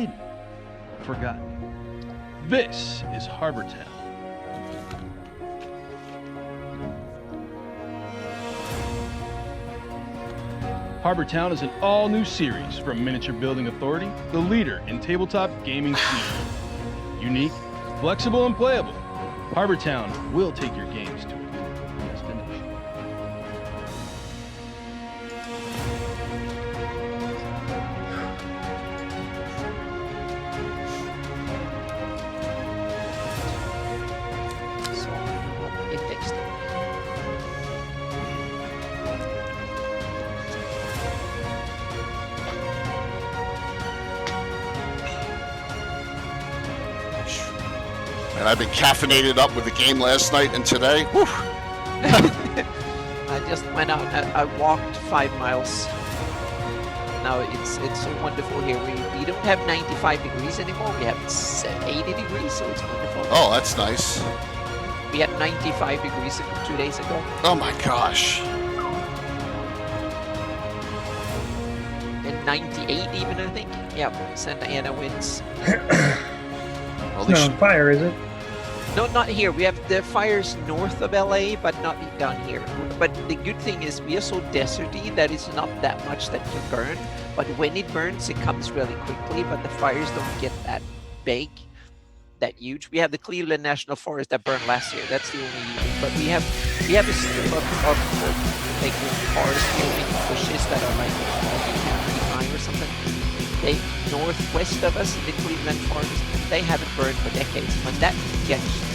hidden, forgotten. This is Harbor Town. Harbor Town is an all-new series from Miniature Building Authority, the leader in tabletop gaming scene. Unique, flexible, and playable, Harbor Town will take your games to a new destination. So, it fixed it. And I've been caffeinated up with the game last night and today. Whew. I just went out and I walked 5 miles. Now it's so wonderful here. We don't have 95 degrees anymore. We have 80 degrees, so it's wonderful. Oh, that's nice. We had 95 degrees 2 days ago. Oh my gosh. And 98 even, I think. Yeah, Santa Ana winds. Well, It's not on fire, is it? No, not here. We have the fires north of LA, but not down here. But the good thing is we are so deserty that it's not that much that can burn. But when it burns, it comes really quickly. But the fires don't get that big, that huge. We have the Cleveland National Forest that burned last year. That's the only unit. But we have a strip of like forest here with bushes that are like 10 feet high or something. They northwest of us in the Cleveland Forest. They haven't burned for decades. When that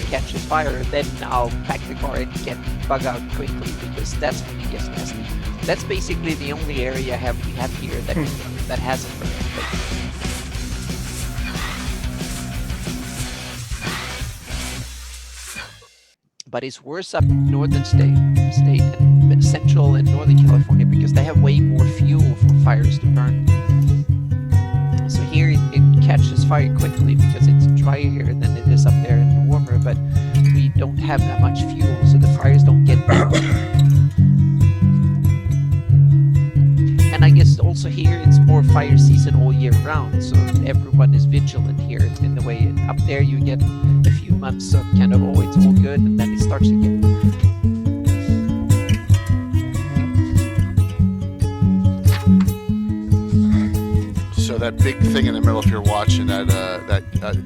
catches fire, then I'll pack the car and get bug out quickly because that's when it gets nasty. That's basically the only area we have here that hasn't burned. But it's worse up northern state and central and northern California because they have way more fuel for fires to burn. So here it catches fire quickly because it's drier here than it is up there and warmer, but we don't have that much fuel, so the fires don't get big. And I guess also here it's more fire season all year round, so everyone is vigilant here in the way up there you get a few months of kind of, oh, it's all good, and then it starts again. So that big thing in the middle, if you're watching that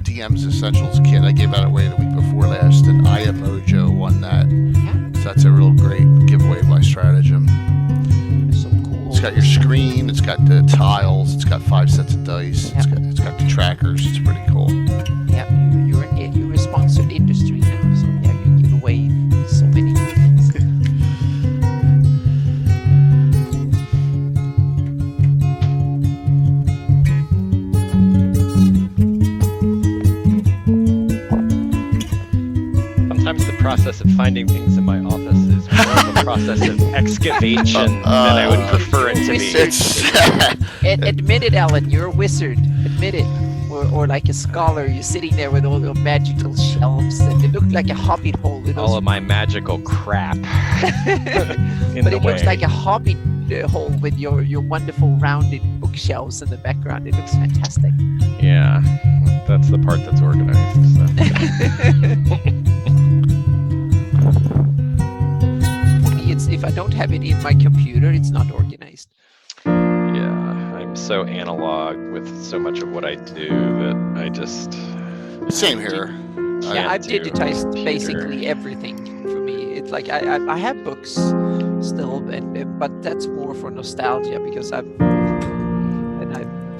DM's Essentials kit, I gave that away the week before last, and Aya Mojo won that. Yeah. So that's a real great giveaway by Stratagem. So cool. It's got your screen, it's got the tiles, it's got 5 sets of dice, Yeah. it's got the trackers. It's pretty cool. Yeah, you're a sponsored industry now, so yeah, you give away so many things. Sometimes the process of finding things in my office is more of a process of excavation than I would prefer it to be. Admit it, Alan, you're a wizard. Admit it. Or like a scholar, you're sitting there with all your magical shelves, and it looked like a hobbit hole with All of my magical crap in but the it way. looks like a hobbit hole with your wonderful rounded bookshelves in the background. It looks fantastic. Yeah, that's the part that's organized. So. For me, if I don't have it in my computer, it's not organized. Yeah, I'm so analog with so much of what I do that I just... Same here. Yeah, I've do digitized computer. basically everything for me. It's like I have books still, but that's more for nostalgia because I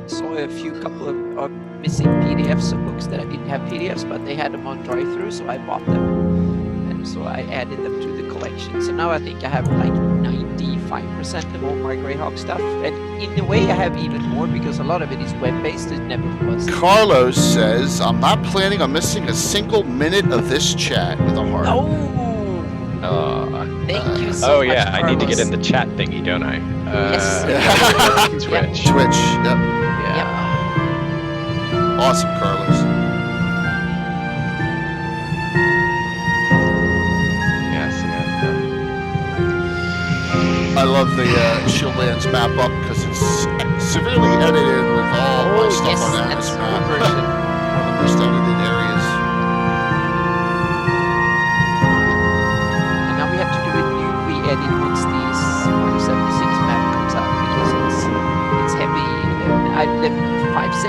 saw a couple of missing PDFs of books that I didn't have PDFs, but they had them on drive-through, so I bought them, and so I added them to the collection. So now I think I have like 95% of all my Greyhawk stuff, and in a way I have even more because a lot of it is web-based. It never was. Carlos says, I'm not planning on missing a single minute of this chat with a heart. Oh, thank you so much, yeah, I need to get Carlos. in the chat thingy, don't I? Yes. Twitch. Twitch, yep. Yep. Awesome, Carlos. Yes, yeah. I love the Shieldlands map up because it's severely edited with all my stuff yes, on that's this map.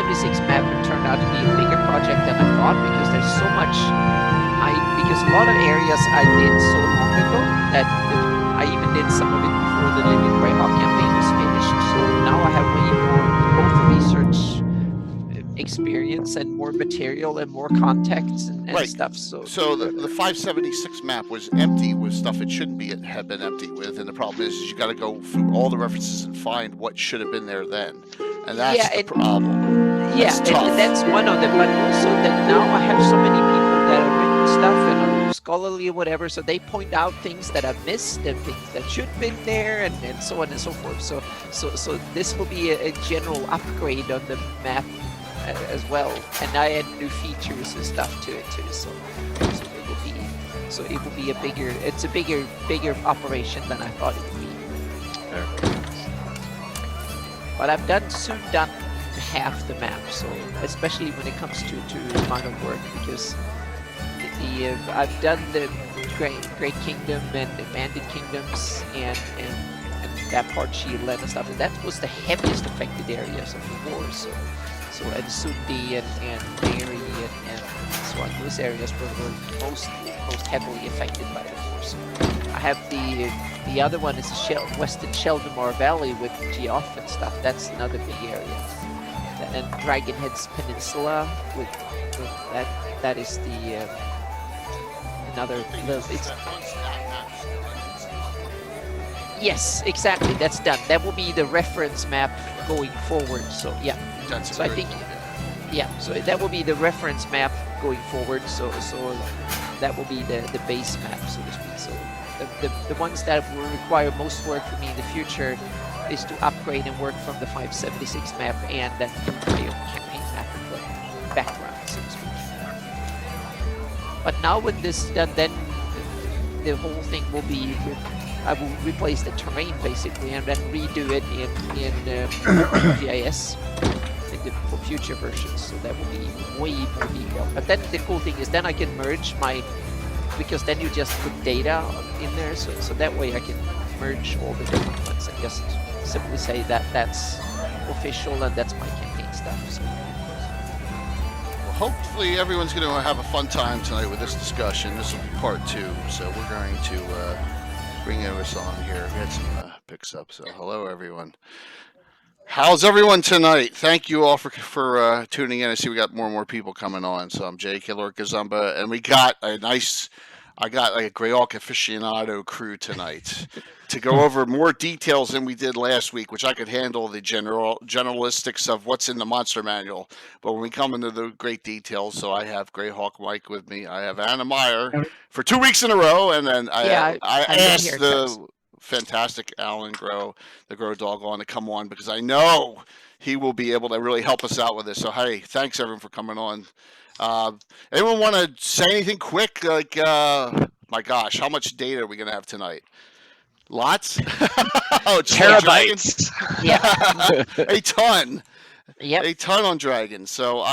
576 map turned out to be a bigger project than I thought because there's so much. Because a lot of areas I did so long ago that I even did some of it before the Living Greyhawk campaign was finished. So now I have way more both research experience and more material and more contacts and Right. stuff. So the 576 map was empty with stuff it shouldn't have been empty with, and the problem is you got to go through all the references and find what should have been there then, and that's the problem. Yeah, and that's one of them. But also that now I have so many people that have written stuff and are scholarly or whatever, so they point out things that I've missed and things that should have been there, and so on and so forth. So this will be a general upgrade on the map as well, and I add new features and stuff to it too. So it will be a bigger. It's a bigger operation than I thought it would be. But I've soon done half the map, so especially when it comes to amount of work, because I've done the Great Kingdom and the Bandit Kingdoms and that part Shieldland and stuff, and that was the heaviest affected areas of the war. So and Sundi and Mary and so on, those areas were most heavily affected by the war. So I have the other one is Western Sheldamore Valley with Geoff and stuff. That's another big area. And Dragonhead's Peninsula with that is the another little. Yes, exactly. That's done. That will be the reference map going forward. So yeah. So I think, yeah. So that will be the reference map going forward. So that will be the base map, so to speak. So the ones that will require most work for me in the future is to upgrade and work from the 576 map and then my own campaign map in the background, so to speak. But now with this done, then the whole thing will be. I will replace the terrain basically and then redo it in GIS for future versions. So that will be way more detailed. But then the cool thing is then I can merge because then you just put data in there. So that way I can merge all the different ones and just simply say that that's official and that's my campaign stuff. So. Well, hopefully everyone's going to have a fun time tonight with this discussion. This will be part 2. So we're going to bring us on here. We had some picks up. So hello everyone. How's everyone tonight? Thank you all for tuning in. I see we got more and more people coming on. So I'm Jay Killer Kazumba, and we got I got like a Greyhawk aficionado crew tonight to go over more details than we did last week, which I could handle the generalistics of what's in the monster manual. But when we come into the great details, so I have Greyhawk Mike with me. I have Anna Meyer for 2 weeks in a row, and then I asked the fantastic Alan Grow, the Grow Dog, on to come on because I know he will be able to really help us out with this. So hey, thanks everyone for coming on. Anyone want to say anything quick? Like, my gosh, how much data are we gonna have tonight? Lots. Terabytes. Yeah. A ton. Yep. A ton on dragons. So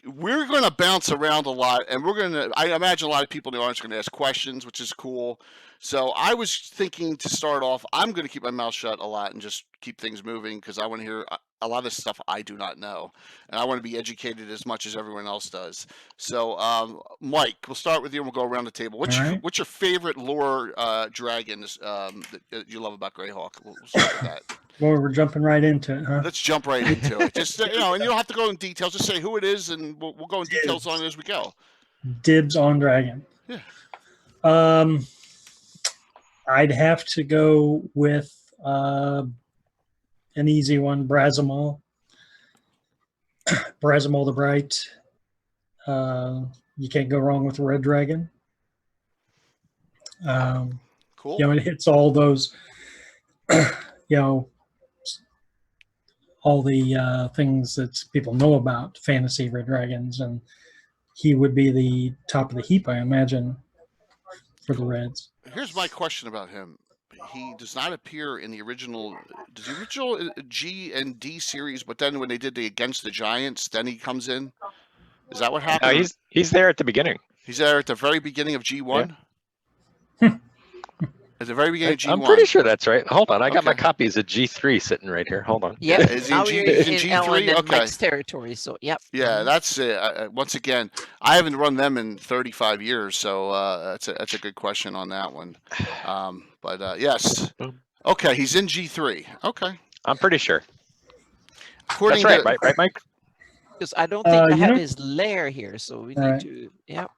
we're going to bounce around a lot, and I imagine a lot of people in the audience are going to ask questions, which is cool. So I was thinking to start off, I'm going to keep my mouth shut a lot and just keep things moving because I want to hear a lot of stuff I do not know, and I want to be educated as much as everyone else does. So, Mike, we'll start with you, and we'll go around the table. What's your favorite lore dragons that you love about Greyhawk? We'll start with that. Well, we're jumping right into it, huh? Let's jump right into it. Just and you don't have to go in details. Just say who it is, and we'll go in details on it as we go. Dibs on dragon. Yeah. I'd have to go with an easy one, Brazimal. Brazimal the Bright. You can't go wrong with a red dragon. Cool. You know, it hits all those, all the things that people know about fantasy red dragons, and he would be the top of the heap, I imagine, for the Reds. Here's my question about him. He does not appear in the original G and D series, but then when they did the Against the Giants, then he comes in. Is that what happened? No, he's there at the beginning. He's there at the very beginning of G1? Yeah. At the very beginning of G1. I'm pretty sure that's right. Hold on, I got my Okay. copies of G3 sitting right here. Hold on. Yeah, Is he in now G- we're he's in in G3? Alan and Okay. Mike's territory. So yep. Yeah, that's it. Once again, I haven't run them in 35 years, so that's a good question on that one. But yes, okay, he's in G3. Okay, I'm pretty sure. according That's to right, Mike? Because I don't think I you have know- his lair here, so we Right. need to. Yep.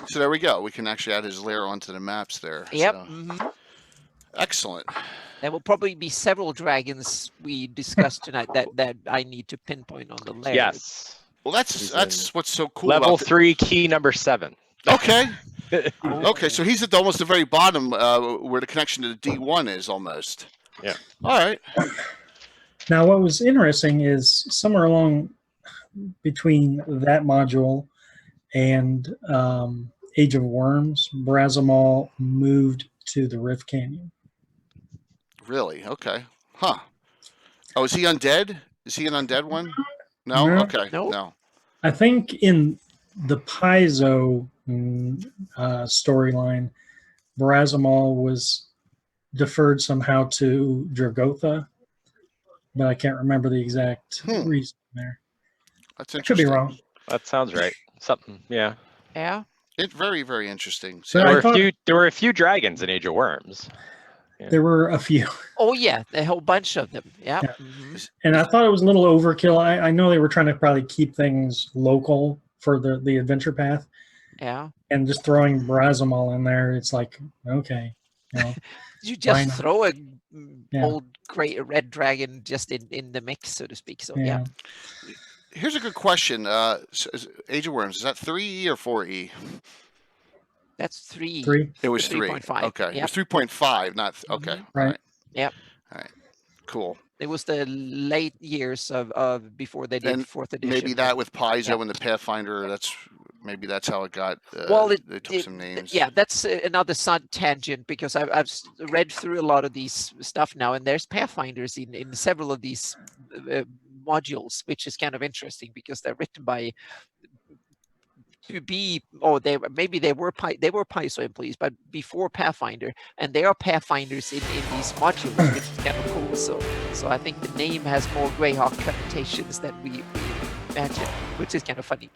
so there we go. We can actually add his lair onto the maps there. Yep. So, mhm. excellent. There will probably be several dragons we discussed tonight that I need to pinpoint on the lair. Yes. Well, He's that's what's so cool. Level about 3, key number 7. Okay. Oh, Okay, so he's at almost the very bottom where the connection to the D1 is almost. Yeah. All right. Now, what was interesting is somewhere along between that module and Age of Worms, Brazimal moved to the Rift Canyon. Really? Okay. Huh. Oh, is he undead? Is he an undead one? No? No. Okay. Nope. No. I think in the Paizo storyline, Brazimal was deferred somehow to Dragotha, but I can't remember the exact reason there. That's I could be interesting. wrong. That sounds right. Something, yeah. yeah. It's very, very interesting. But So, There I were, thought- there were a few dragons in Age of Worms. There were a few. Oh yeah, a whole bunch of them. Yep. Yeah. mhm. And I thought it was a little overkill. I know they were trying to probably keep things local for the adventure path, Yeah. and just throwing Brazimal in there, it's like, okay, you know, You Why just not? throw a Yeah. old great red dragon just in the mix, so to speak. So yeah. yeah. here's a good question. Age of Worms, is that 3E or 4E? That's 3. 3. It was 3. 3.5. Okay. It Yep. was 3.5, not. Okay. Mhm. All Right. right. Yep. All right. Cool. It was the late years of before they did And 4th edition. Maybe that with Paizo Yep. and the Pathfinder, maybe that's how it got. Well, they took some names. Yeah, that's another tangent because I've read through a lot of these stuff now, and there's Pathfinders in several of these modules, which is kind of interesting because they're written by they were Paizo employees, but before Pathfinder, and they are Pathfinders in these modules, which is kind of cool. So I think the name has more Greyhawk connotations than we imagine, which is kind of funny.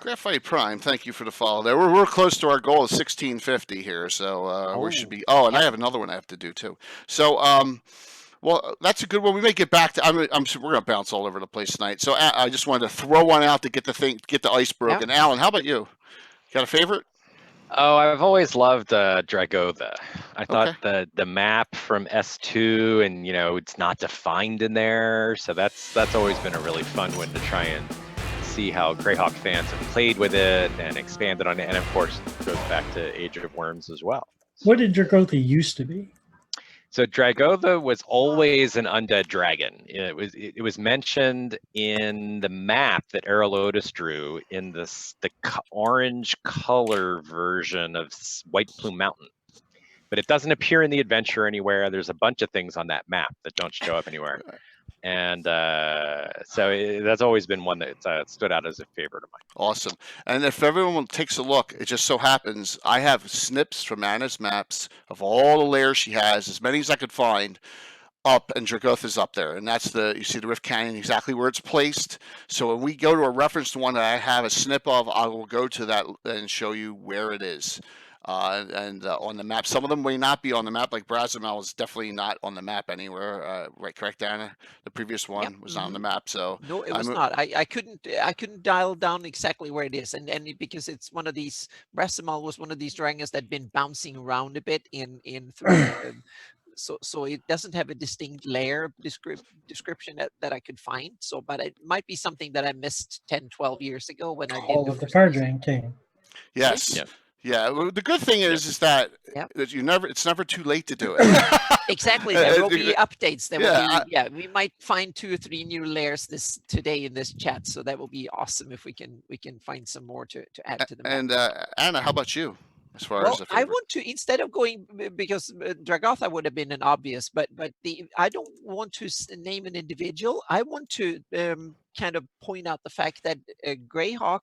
Graphite Prime, thank you for the follow there. We're close to our goal of 1650 here, so we should be. Oh, and I have another one I have to do too. So, well, that's a good one. We may get back to. We're gonna bounce all over the place tonight. So I just wanted to throw one out to get the ice broken. Alan, how about you? Got a favorite? Oh, I've always loved Dragotha. I thought the map from S2, and it's not defined in there, so that's always been a really fun one to try and see how Greyhawk fans have played with it and expanded on it, and of course it goes back to Age of Worms as well. What did Dragotha used to be? So Dragotha was always an undead dragon. It was mentioned in the map that Erolotus drew in the orange color version of White Plume Mountain, but it doesn't appear in the adventure anywhere. There's a bunch of things on that map that don't show up anywhere. And so that's always been one that stood out as a favorite of mine. Awesome. And if everyone takes a look, it just so happens I have snips from Anna's maps of all the layers she has, as many as I could find, up, and Dragotha's up there. And that's you see the Rift Canyon, exactly where it's placed. So when we go to a reference to one that I have a snip of, I will go to that and show you where it is. And on the map, some of them may not be on the map. Like Brazimal is definitely not on the map anywhere. Right, correct, Anna? The previous one was not on the map. So no, it was not. I couldn't dial down exactly where it is, and because it's one of these. Brazimal was one of these dragons that had been bouncing around a bit in through. So it doesn't have a distinct layer description that I could find. So, but it might be something that I missed 10, 12 years ago when I did. All of the Fire Dragon King. yes. Yeah. Yeah, well, the good thing is that it's never too late to do it. Exactly, there will be updates. There will be, we might find 2 or 3 new layers today in this chat, so that will be awesome if we can find some more to add to the map. And Anna, how about you? As far as I want to, instead of going, because Dragotha would have been an obvious, but I don't want to name an individual. I want to kind of point out the fact that Greyhawk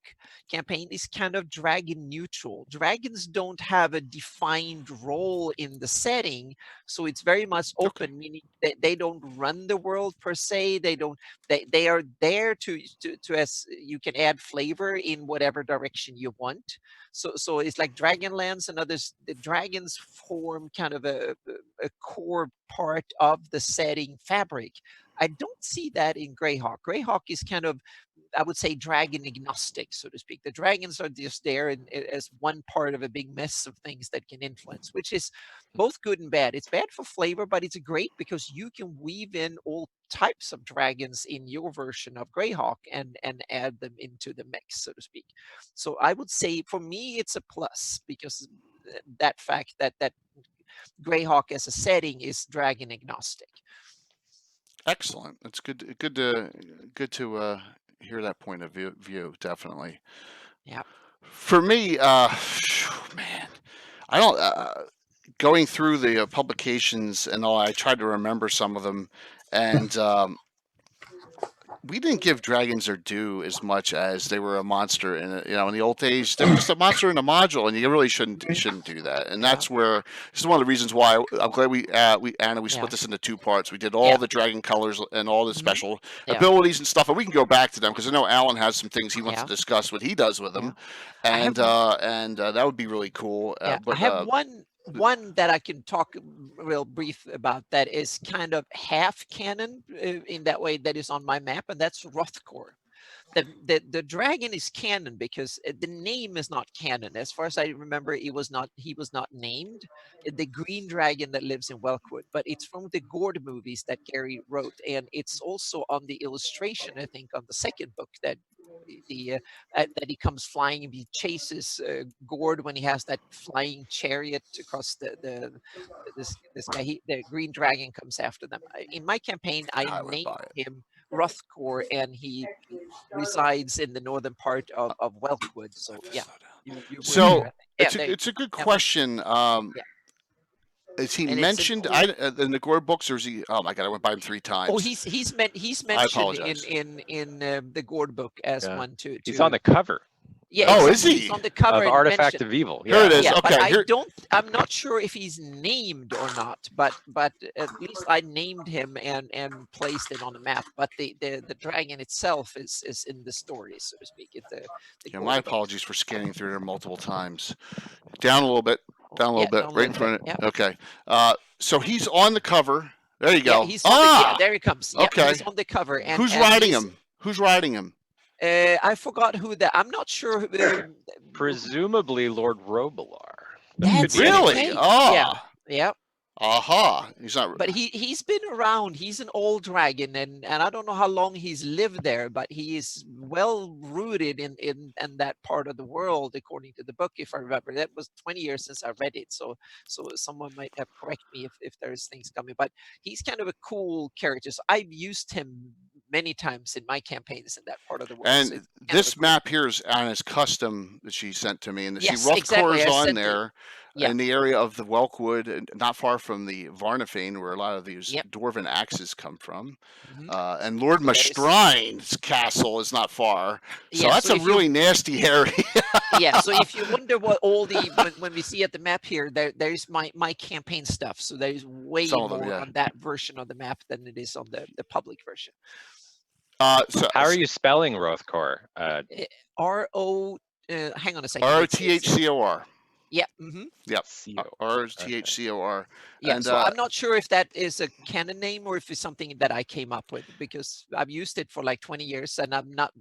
campaign is kind of dragon neutral. Dragons don't have a defined role in the setting, so it's very much open, meaning that they don't run the world per se. They are there to as you can add flavor in whatever direction you want. So it's like Dragonlands and others. The dragons form kind of a core part of the setting fabric. I don't see that in Greyhawk. Greyhawk is kind of, I would say, dragon agnostic, so to speak. The dragons are just there as one part of a big mess of things that can influence, which is both good and bad. It's bad for flavor, but it's great because you can weave in all types of dragons in your version of Greyhawk and add them into the mix, so to speak. So I would say for me it's a plus, because that fact that Greyhawk as a setting is dragon agnostic. Excellent. It's good to hear that point of view. Definitely. Yeah. For me, man, I don't. Going through the publications and all, I tried to remember some of them, and we didn't give dragons their due as much as they were a monster in in the old days. They were just a monster in a module, and you really shouldn't do that. And that's where this is one of the reasons why I'm glad we split this into two parts. We did all the dragon colors and all the special abilities and stuff, and we can go back to them because I know Alan has some things he wants to discuss what he does with them, and that would be really cool. But I have one that I can talk real brief about that is kind of half canon in that way, that is on my map, and that's Hrothgar. The dragon is canon because the name is not canon. As far as I remember, he was not named. The green dragon that lives in Welkwood, but it's from the Gord movies that Gary wrote, and it's also on the illustration, I think, on the second book that that he comes flying and he chases Gord when he has that flying chariot across this guy. The green dragon comes after them. In my campaign, I named him Hrothgar, and he resides in the northern part of Welkwood. So yeah, it's a good question. Is he mentioned in the Gore books, or is he? Oh my God, I went by him 3 times. Oh, he's mentioned in the Gord book as one too. He's on the cover. Yeah. Oh, is he? He's on the cover of Artifact of Evil? Here it is. Yeah, okay. But I'm not sure if he's named or not. But at least I named him and placed it on the map. But the dragon itself is in the story, so to speak. My apologies for scanning through there multiple times. Down a little bit. Down a little bit, right in front of it. Okay. So he's on the cover. There you go. Yeah, he's on there he comes. Yeah, okay. He's on the cover. And who's riding him? Who's riding him? I forgot who that. I'm not sure. Presumably Lord Robilar. Really? Oh. Yeah. Aha. He's not. But he's been around. He's an old dragon, and I don't know how long he's lived there, but he is well rooted in that part of the world, according to the book, if I remember. That was 20 years since I read it, so someone might have correct me if there's things coming. But he's kind of a cool character. So I've used him many times in my campaigns in that part of the world. And so this map here is on his custom that she sent to me, and yes, Hrothgar exactly. is on there. In the area of the Welkwood, not far from the Varnafane, where a lot of these dwarven axes come from. And Lord Mastrine's castle is not far. So that's a really nasty area. So if you wonder what all when we see at the map here, there's my campaign stuff. So there's way more on that version of the map than it is on the public version. So how are you spelling Hrothgar? R-O, hang on a second. R-O-T-H-C-O-R. Yeah. Yep. R-T-H-C-O-R. Yeah. And, so I'm not sure if that is a canon name or if it's something that I came up with, because I've used it for like 20 years and I'm not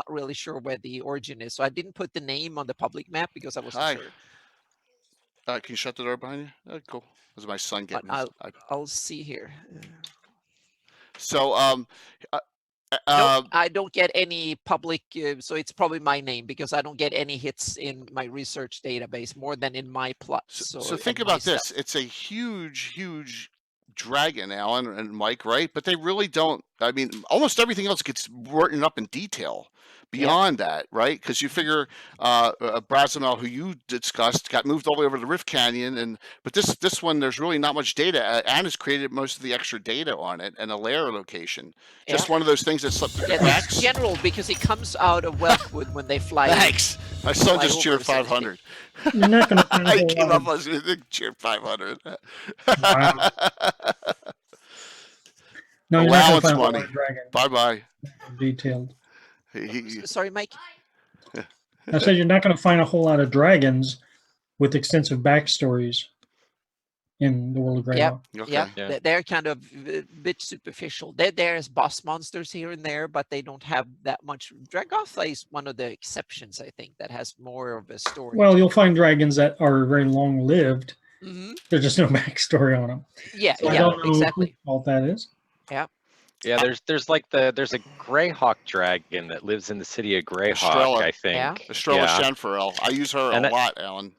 really sure where the origin is. So I didn't put the name on the public map because I wasn't sure. Can you shut the door behind you? Cool. This is my son getting. I'll see here. So nope, I don't get any public, so it's probably my name because I don't get any hits in my research database more than in my plot. So think about this. It's a huge dragon, Alan and Mike, right? But they really don't. I mean, almost everything else gets written up in detail beyond that, right? Because you figure Brazimal, who you discussed, got moved all the way over to the Rift Canyon, but this one, there's really not much data. Anna's created most of the extra data on it and a lair location. Just one of those things that slipped through the cracks. It's general because it comes out of Welkwood when they fly. Thanks. My son fly just cheered over, so to speak. 500. You're not going to find a I whole came lot up of, as cheered 500. Wow. No, you're not going Allowance to find a whole money. lot of dragon Bye-bye. detailed. Sorry, Mike. I said you're not going to find a whole lot of dragons with extensive backstories in the world of Greyhawk. Okay. Yeah, they're kind of a bit superficial. There's boss monsters here and there, but they don't have that much. Dragotha is one of the exceptions, I think, that has more of a story. Well, you'll find dragons that are very long-lived. Mm-hmm. There's just no backstory on them. Yeah, So I don't know exactly. whose fault that is. Yeah, there's a Greyhawk dragon that lives in the city of Greyhawk, Estrella. I think. Yeah. Estrella Shenfarel. I use her And a lot, Alan.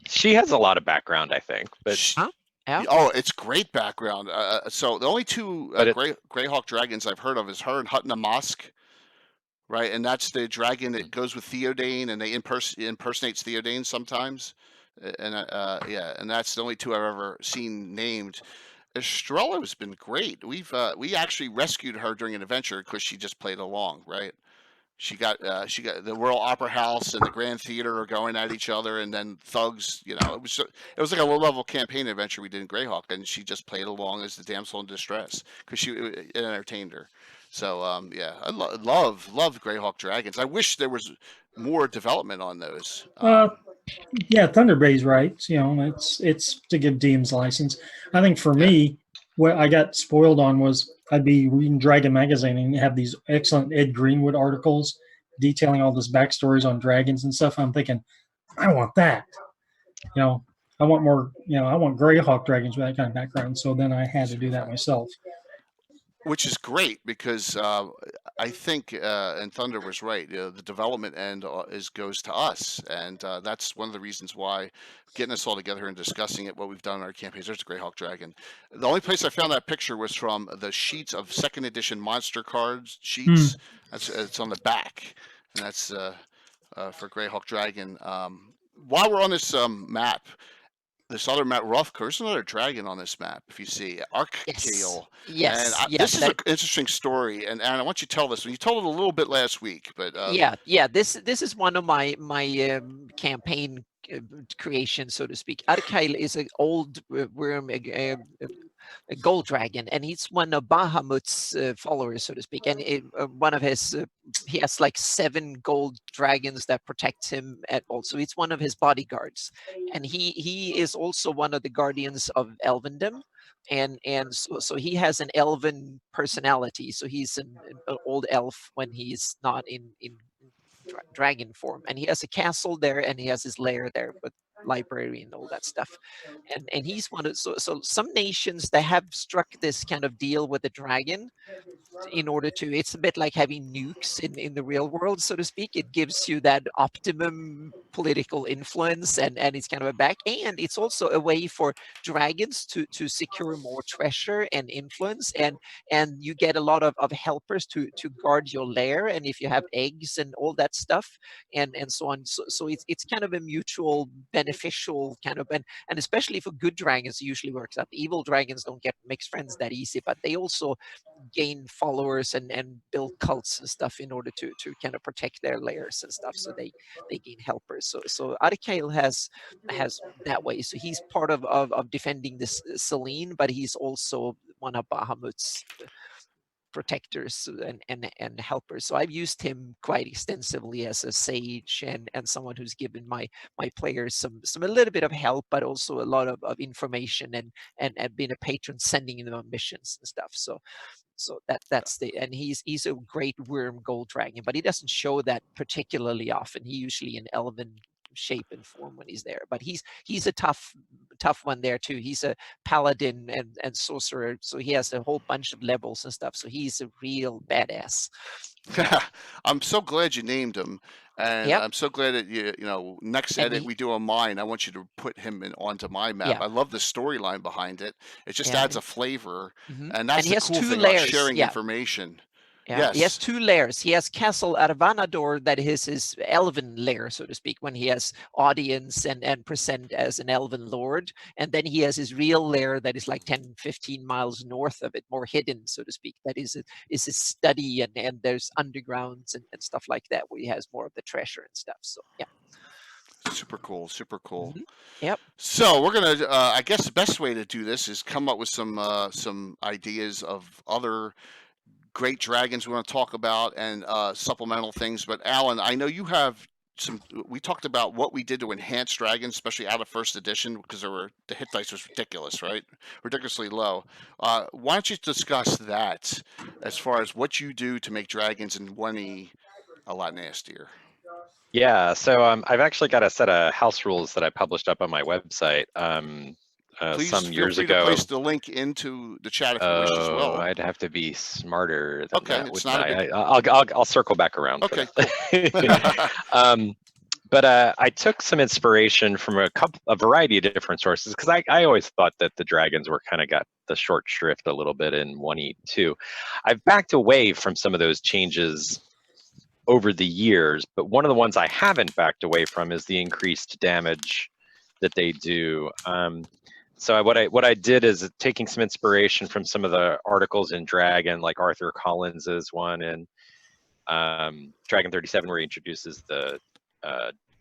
She has a lot of background, I think. But Yeah. Oh, it's great background. So the only two Greyhawk dragons I've heard of is her and Hutna Mosk, right? And that's the dragon that goes with Theodane, and they impersonates Theodane sometimes. And and that's the only two I've ever seen named. Estrella has been great. We actually rescued her during an adventure because she just played along, right? She got the Royal Opera House and the Grand Theater are going at each other, and then thugs. You know, it was like a low-level campaign adventure we did in Greyhawk, and she just played along as the damsel in distress because it entertained her. So I love Greyhawk dragons. I wish there was more development on those. Yeah, Thunderbay's right. You know, it's to give DM's license. I think for me, what I got spoiled on was I'd be reading Dragon magazine and have these excellent Ed Greenwood articles detailing all this backstories on dragons and stuff. I'm thinking, I want that. You know, I want more. You know, I want Greyhawk dragons with that kind of background. So then I had to do that myself. Which is great because I think, and Thunder was right, the development end goes to us. And that's one of the reasons why getting us all together and discussing it, what we've done in our campaigns. There's a Greyhawk dragon. The only place I found that picture was from the sheets of 2nd edition monster cards sheets. It's on the back. And that's for Greyhawk dragon. While we're on this map, this other map, there's another dragon on this map. If you see Arcale, yes, and this is an interesting story. And I want you to tell this one. You told it a little bit last week, but This is one of my campaign creations, so to speak. Arcale is an old worm, a gold dragon, and he's one of Bahamut's followers, so to speak. And one of his, he has like 7 gold dragons that protects him at all. So it's one of his bodyguards, and he is also one of the guardians of Elvendom. And so he has an elven personality. So he's an old elf when he's not in dragon form, and he has a castle there, and he has his lair there with library and all that stuff. And he's one of so some nations that have struck this kind of deal with the dragon in order to, it's a bit like having nukes in the real world, so to speak. It gives you that optimum political influence, and it's kind of a back, and it's also a way for dragons to secure more treasure and influence, and you get a lot of helpers to guard your lair, and if you have eggs and all that stuff, and so on. So it's kind of a mutual beneficial kind of, and especially for good dragons, it usually works out. Evil dragons don't get mixed friends that easy, but they also gain followers and build cults and stuff in order to kind of protect their lairs and stuff. So they gain helpers. So Arcale has that way. So he's part of defending this Selene, but he's also one of Bahamut's protectors and helpers. So I've used him quite extensively as a sage and someone who's given my players some a little bit of help, but also a lot of information and been a patron, sending them on missions and stuff. So that's and he's a great worm gold dragon, but he doesn't show that particularly often. He usually in elven shape and form when he's there, but he's a tough one there too. He's a paladin and sorcerer, so he has a whole bunch of levels and stuff, so he's a real badass. I'm so glad you named him, and Yep. I'm so glad that next And edit he, we do on mine, I want you to put him onto my map. yeah, I love the storyline behind it. It just yeah. adds a flavor, Hmm. and And that's he the has cool 2 thing about layers. sharing Yeah. information. Yeah, he has Yes. 2 layers. He has Castle Aravanador, that is his elven lair, so to speak, when he has audience and present as an elven lord. And then he has his real lair that is like 10, 15 miles north of it, more hidden, so to speak. That is his study, and there's undergrounds and stuff like that, where he has more of the treasure and stuff. So yeah. Super cool. Super cool. Yep. So we're gonna. I guess the best way to do this is come up with some ideas of other great dragons we want to talk about and supplemental things. But Alan, I know you have some. We talked about what we did to enhance dragons, especially out of first edition, because the hit dice was ridiculous, right? Ridiculously low. Why don't you discuss that as far as what you do to make dragons in 1E a lot nastier? Yeah, so I've actually got a set of house rules that I published up on my website Please some feel years free to ago. place the link into the chat if you wish as well. I'd have to be smarter than Okay, that, it's wouldn't not a I? big. I'll circle back around. Okay, for that. But I took some inspiration from a variety of different sources, because I always thought that the dragons were kind of got the short shrift a little bit in 1E2. I've backed away from some of those changes over the years, but one of the ones I haven't backed away from is the increased damage that they do. So what I did is taking some inspiration from some of the articles in Dragon, like Arthur Collins's one in Dragon 37, where he introduces the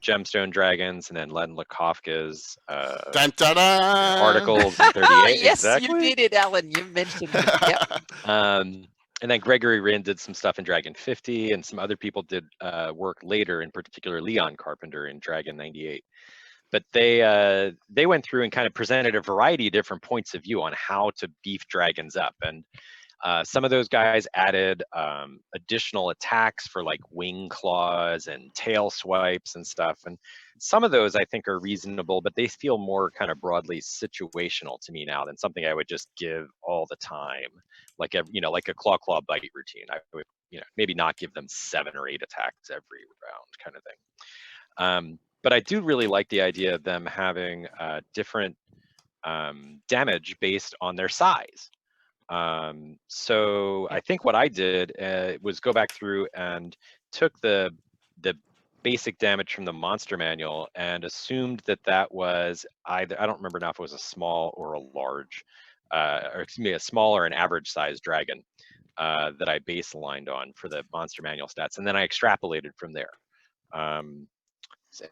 gemstone dragons, and then Len Lakofka's Dun, dun, dun. articles in 38. Yes, Exactly. you did it, Alan. You mentioned it. Yep. And then Gregory Rinn did some stuff in Dragon 50, and some other people did work later, in particular Leon Carpenter in Dragon 98. But they went through and kind of presented a variety of different points of view on how to beef dragons up. And some of those guys added additional attacks for like wing claws and tail swipes and stuff. And some of those I think are reasonable, but they feel more kind of broadly situational to me now than something I would just give all the time, like like a claw bite routine. I would maybe not give them 7 or 8 attacks every round, kind of thing. But I do really like the idea of them having different damage based on their size. So I think what I did was go back through and took the basic damage from the monster manual and assumed that was either, I don't remember now if it was a small or a large, or excuse me, a small or an average size dragon that I baselined on for the monster manual stats, and then I extrapolated from there.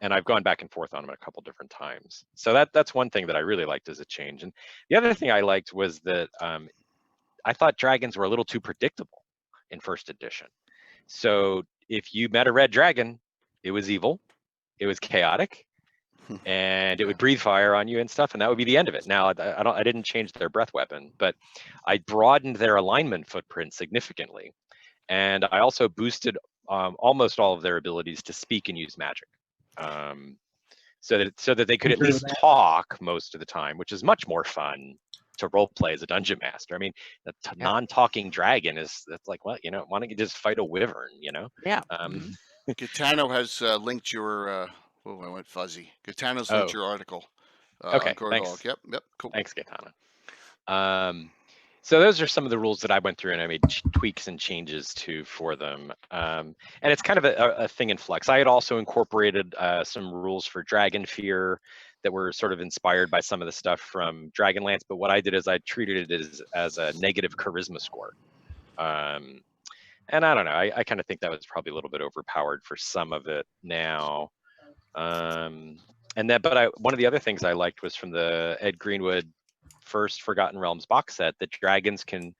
And I've gone back and forth on them a couple different times. So that's one thing that I really liked as a change. And the other thing I liked was that I thought dragons were a little too predictable in first edition. So if you met a red dragon, it was evil, it was chaotic, and it would breathe fire on you and stuff, and that would be the end of it. Now I didn't change their breath weapon, but I broadened their alignment footprint significantly, and I also boosted almost all of their abilities to speak and use magic, so that they could at least talk most of the time, which is much more fun to role play as a dungeon master. I mean, the non-talking dragon that's like, well, why don't you just fight a wyvern, Yeah. Gaetano has linked your. I went fuzzy. Gaetano's linked your article. Okay, on Greyhawk. thanks. Yep, cool. Thanks, Gaetano. So those are some of the rules that I went through and I made tweaks and changes to for them. And it's kind of a thing in flux. I had also incorporated some rules for Dragon Fear that were sort of inspired by some of the stuff from Dragonlance, but what I did is I treated it as a negative charisma score. And I don't know, I kind of think that was probably a little bit overpowered for some of it now. One of the other things I liked was from the Ed Greenwood first Forgotten Realms box set, that dragons can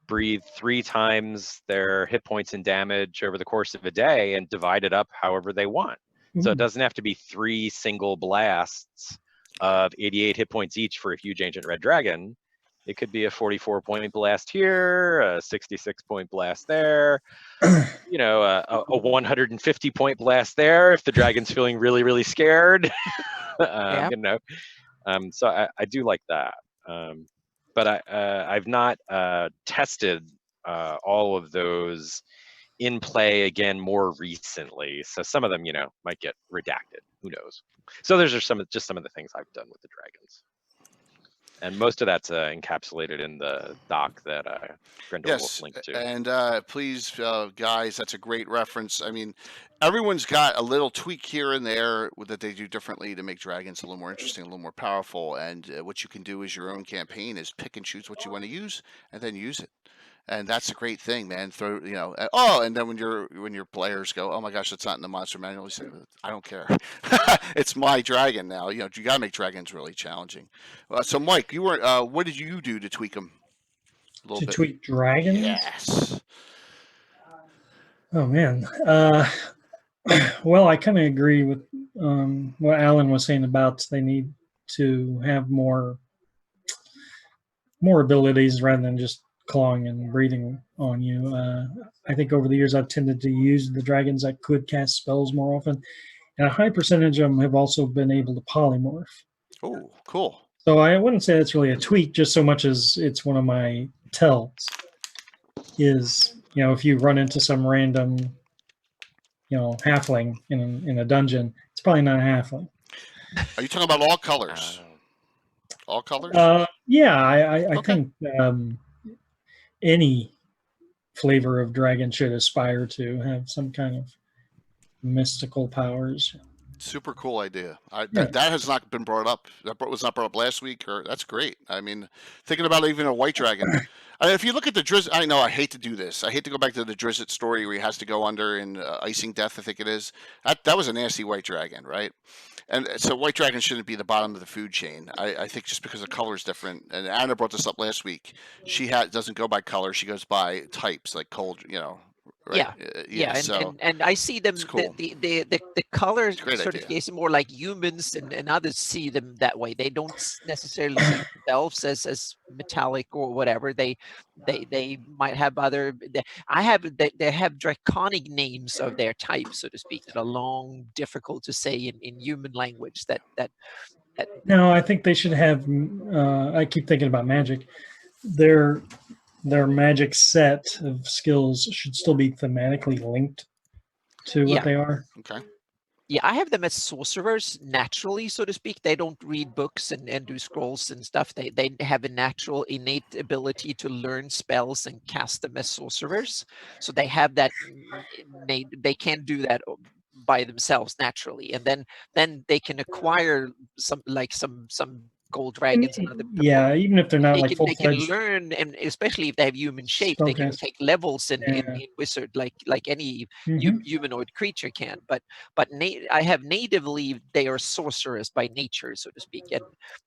breathe 3 times their hit points and damage over the course of a day and divide it up however they want. So it doesn't have to be 3 single blasts of 88 hit points each for a huge ancient red dragon. It could be a 44-point blast here, a 66-point blast there, a 150-point blast there if the dragon's feeling really, really scared. So I do like that. But I've not tested all of those in play again more recently. So some of them, might get redacted. Who knows? So those are some of the things I've done with the dragons. And most of that's encapsulated in the doc that Grendel will Yes, link to. and please, guys, that's a great reference. I mean, everyone's got a little tweak here and there that they do differently to make dragons a little more interesting, a little more powerful. And what you can do as your own campaign is pick and choose what you want to use, and then use it. And that's a great thing, man. And then when your players go, oh my gosh, that's not in the monster manual, you say, I don't care. It's my dragon now. You got to make dragons really challenging. So, Mike, you were. What did you do to tweak them? To tweak dragons? Yes. Oh man. Well, I kind of agree with what Alan was saying about they need to have more abilities rather than just clawing and breathing on you. I think over the years I've tended to use the dragons that could cast spells more often, and a high percentage of them have also been able to polymorph. Oh, cool. So I wouldn't say it's really a tweak, just so much as it's one of my tells. Is if you run into some random halfling in a dungeon, it's probably not a halfling. Are you talking about all colors? All colors? Yeah, I Okay. think any flavor of dragon should aspire to have some kind of mystical powers. Super cool idea. Yeah. That has not been brought up. That was not brought up last week. That's great. I mean, thinking about even a white dragon. If you look at the Drizzt, I know I hate to do this. I hate to go back to the Drizzt story where he has to go under in icing death, I think it is. That was a nasty white dragon, right? And so white dragons shouldn't be the bottom of the food chain. I think just because the color is different. And Anna brought this up last week. She doesn't go by color. She goes by types, like cold, Right? Yeah, so and I see them. cool. The color Great certification more like humans and others see them that way. They don't necessarily see themselves as metallic or whatever. They might have other. They have draconic names of their type, so to speak, that are long, difficult to say in human language. No, I think they should have. I keep thinking about magic. Their magic set of skills should still be thematically linked to what they are. Okay. Yeah, I have them as sorcerers naturally, so to speak. They don't read books and do scrolls and stuff. They have a natural, innate ability to learn spells and cast them as sorcerers. So they have that innate. They can do that by themselves naturally, and then they can acquire some gold dragons and other. Yeah, even if they're not they like can, full they can fledged. learn, and especially if they have human shape, they can take levels in wizard like any humanoid creature can. But I have natively they are sorcerers by nature, so to speak.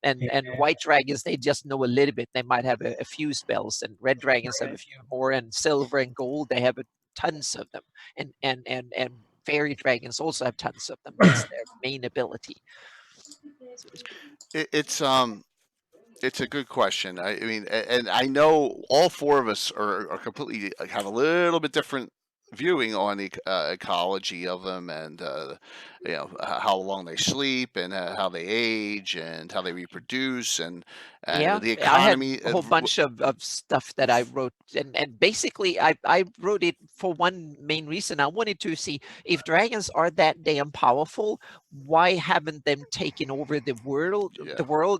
And white dragons, they just know a little bit. They might have a few spells, and red dragons have a few more, and silver and gold they have tons of them. And fairy dragons also have tons of them. That's their main ability. So to speak. It's a good question. I mean, and I know all four of us are completely have a little bit different viewing on the ecology of them, and how long they sleep, and how they age, and how they reproduce, and the economy. I had a whole bunch of stuff that I wrote, and basically I wrote it for one main reason. I wanted to see if dragons are that damn powerful, why haven't them taken over the world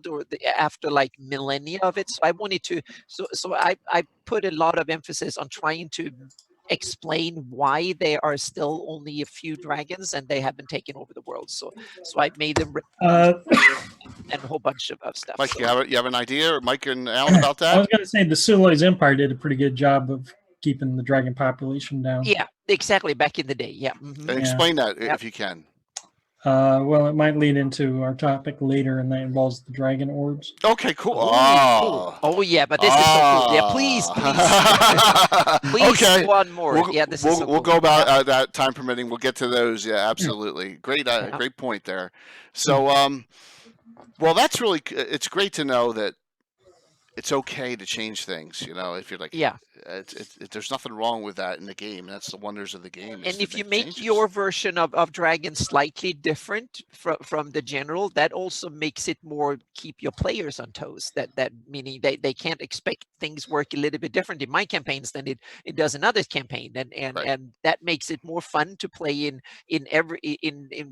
or after like millennia of it? So I wanted to, so I put a lot of emphasis on trying to explain why there are still only a few dragons and they haven't taken over the world. So I made them and a whole bunch of stuff. Mike, you have an idea, Mike and Alan, about that? I was going to say the Suloi's Empire did a pretty good job of keeping the dragon population down. Yeah, exactly. Back in the day, yeah. And explain that if you can. Well, it might lead into our topic later, and that involves the dragon orbs. Okay, cool. Oh yeah, but this is so cool. Yeah, please okay. Go on more. This is so we'll cool. go about that, time permitting. We'll get to those. Yeah, absolutely. Great point there. So, well, that's really. It's great to know that it's okay to change things. If you're like, there's nothing wrong with that in the game. That's the wonders of the game. is And to if you make changes. your version of dragon slightly different from the general, that also makes it more keep your players on toes. That meaning they can't expect things work a little bit different in my campaigns than it does in others campaign, and Right. and that makes it more fun to play in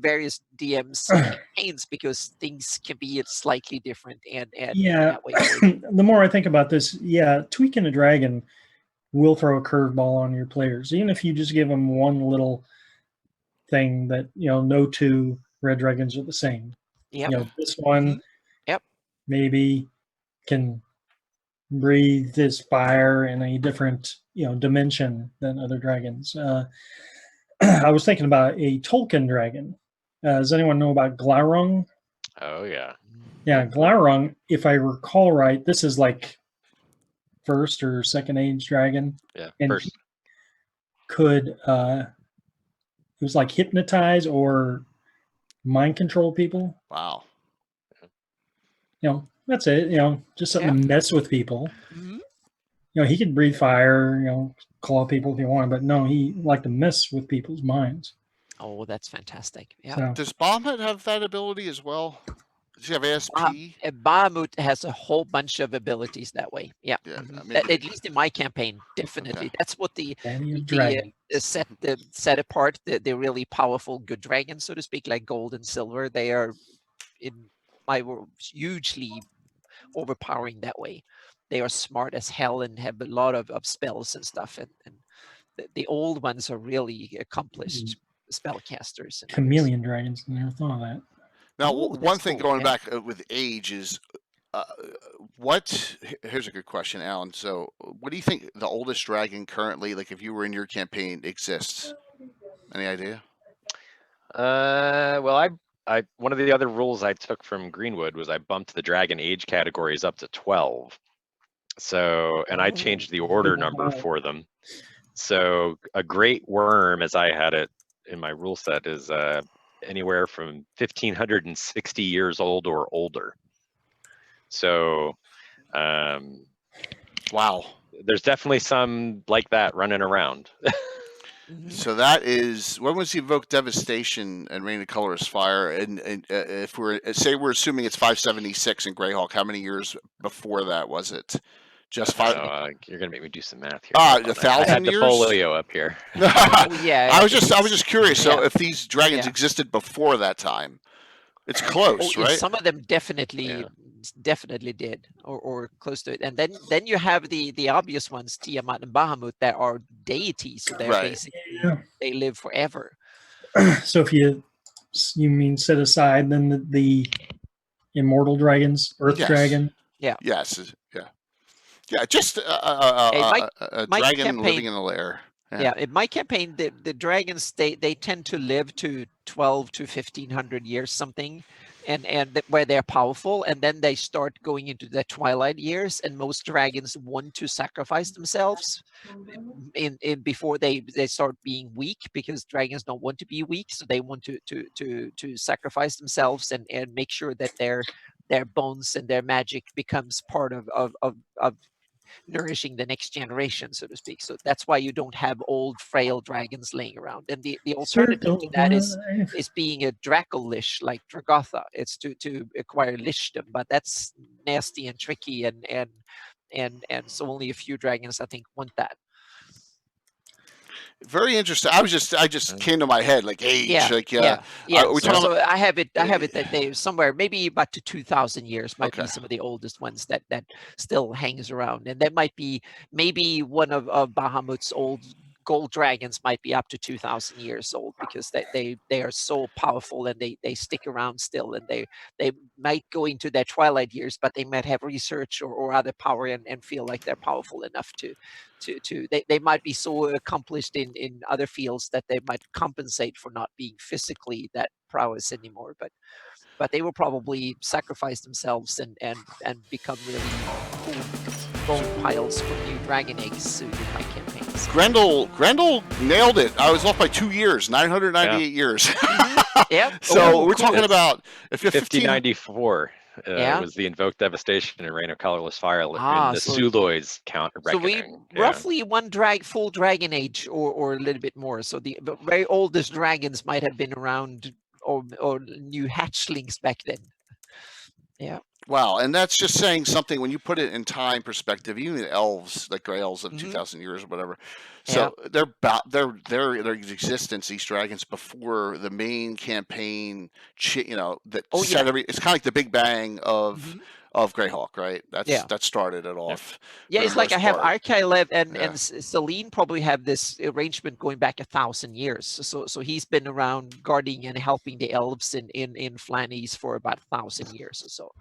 various DMs campaigns, because things can be slightly different and Yeah. that way forward. The more I think about this, tweaking a dragon will throw a curveball on your players, even if you just give them one little thing that no two red dragons are the same. Yep. This one, Yep. maybe can breathe this fire in a different dimension than other dragons. I was thinking about a Tolkien dragon. Does anyone know about Glaurung? Oh yeah. Yeah, Glaurung, if I recall right, this is like first or second age dragon. Yeah. And First. he could it was like hypnotize or mind control people. Wow. That's it. Just something to mess with people. Mhm. He could breathe fire, claw people if he wanted, but no, he liked to mess with people's minds. Oh, that's fantastic. Yeah. So, Does Bahamut have that ability as well? Does he have ASP? Bahamut has a whole bunch of abilities that way. Yeah. Yeah, Mhm. I mean- At least in my campaign, definitely. Okay. That's what the Daddy of Dragons. set apart the really powerful good dragons, so to speak, like gold and silver. They are, in my world, hugely overpowering that way. They are smart as hell and have a lot of spells and stuff. And the old ones are really accomplished spellcasters. And Chameleon dragons. I never thought of that. Now, Oh, one that's thing cool, going yeah. back with age is, here's a good question, Alan. So, what do you think the oldest dragon currently, like if you were in your campaign, exists? Any idea? Well, I one of the other rules I took from Greenwood was I bumped the dragon age categories up to 12. So, and I changed the order number for them. So a great worm, as I had it in my rule set, is anywhere from 1,560 years old or older. So, Wow. there's definitely some like that running around. So that is, when was he evoked devastation and rain of colorless fire? And if we're assuming it's 576 in Greyhawk, how many years before that was it? Just five. You're gonna make me do some math here. 1,000 I had the years? folio up here. Yeah. I was just curious. So Yeah. if these dragons Yeah. existed before that time, it's close, Yeah, right? some of them definitely did, or close to it. And then you have the obvious ones, Tiamat and Bahamut, that are deities. So they're Right. basically they live forever. So if you mean set aside then the immortal dragons, Earth Yes. dragon. Yes. Yeah. Just a my dragon campaign- living in the lair. Yeah, in my campaign, the dragons they tend to live to 12 to 1,500 years something, and where they're powerful, and then they start going into the twilight years, and most dragons want to sacrifice themselves in before they start being weak, because dragons don't want to be weak, so they want to sacrifice themselves and make sure that their bones and their magic becomes part of nourishing the next generation, so to speak. So that's why you don't have old frail dragons laying around. And the alternative to that is being a Dracolish like Dragotha. It's to acquire lishdom, but that's nasty and tricky, and so only a few dragons I think want that. Very interesting. I just came to my head like age, Yeah. we talking So I have it that they somewhere maybe about to 2,000 years might be some of the oldest ones that still hangs around, and that might be maybe one of Bahamut's old gold dragons might be up to 2,000 years old, because they are so powerful and they stick around still, and they might go into their twilight years, but they might have research or other power and feel like they're powerful enough to they might be so accomplished in other fields that they might compensate for not being physically that prowess anymore, but they will probably sacrifice themselves and become really cool bone piles for new dragon eggs in my campaigns. Grendel nailed it. I was off by 2 years, 998 years. Yeah. So Oh, we're cool. talking about if you're 5094. Yeah. Was the Invoked Devastation and Reign of Colorless Fire in the So Suluo's count so we reckoning. Yeah. roughly one full dragon age or a little bit more. So the very oldest dragons might have been around or new hatchlings back then. Yeah. Wow, and that's just saying something when you put it in time perspective. Even elves, like gray elves of Mhm. 2,000 years or whatever, so their existence, these dragons, before the main campaign, that Oh, set yeah. it's kind of like the Big Bang Mhm. of Greyhawk, right? Yeah. That started it off. Yeah, for it's the like I most have part. Archilev and Yeah. Celine probably have this arrangement going back 1,000 years. So he's been around guarding and helping the elves in Flanaess for about 1,000 years or so.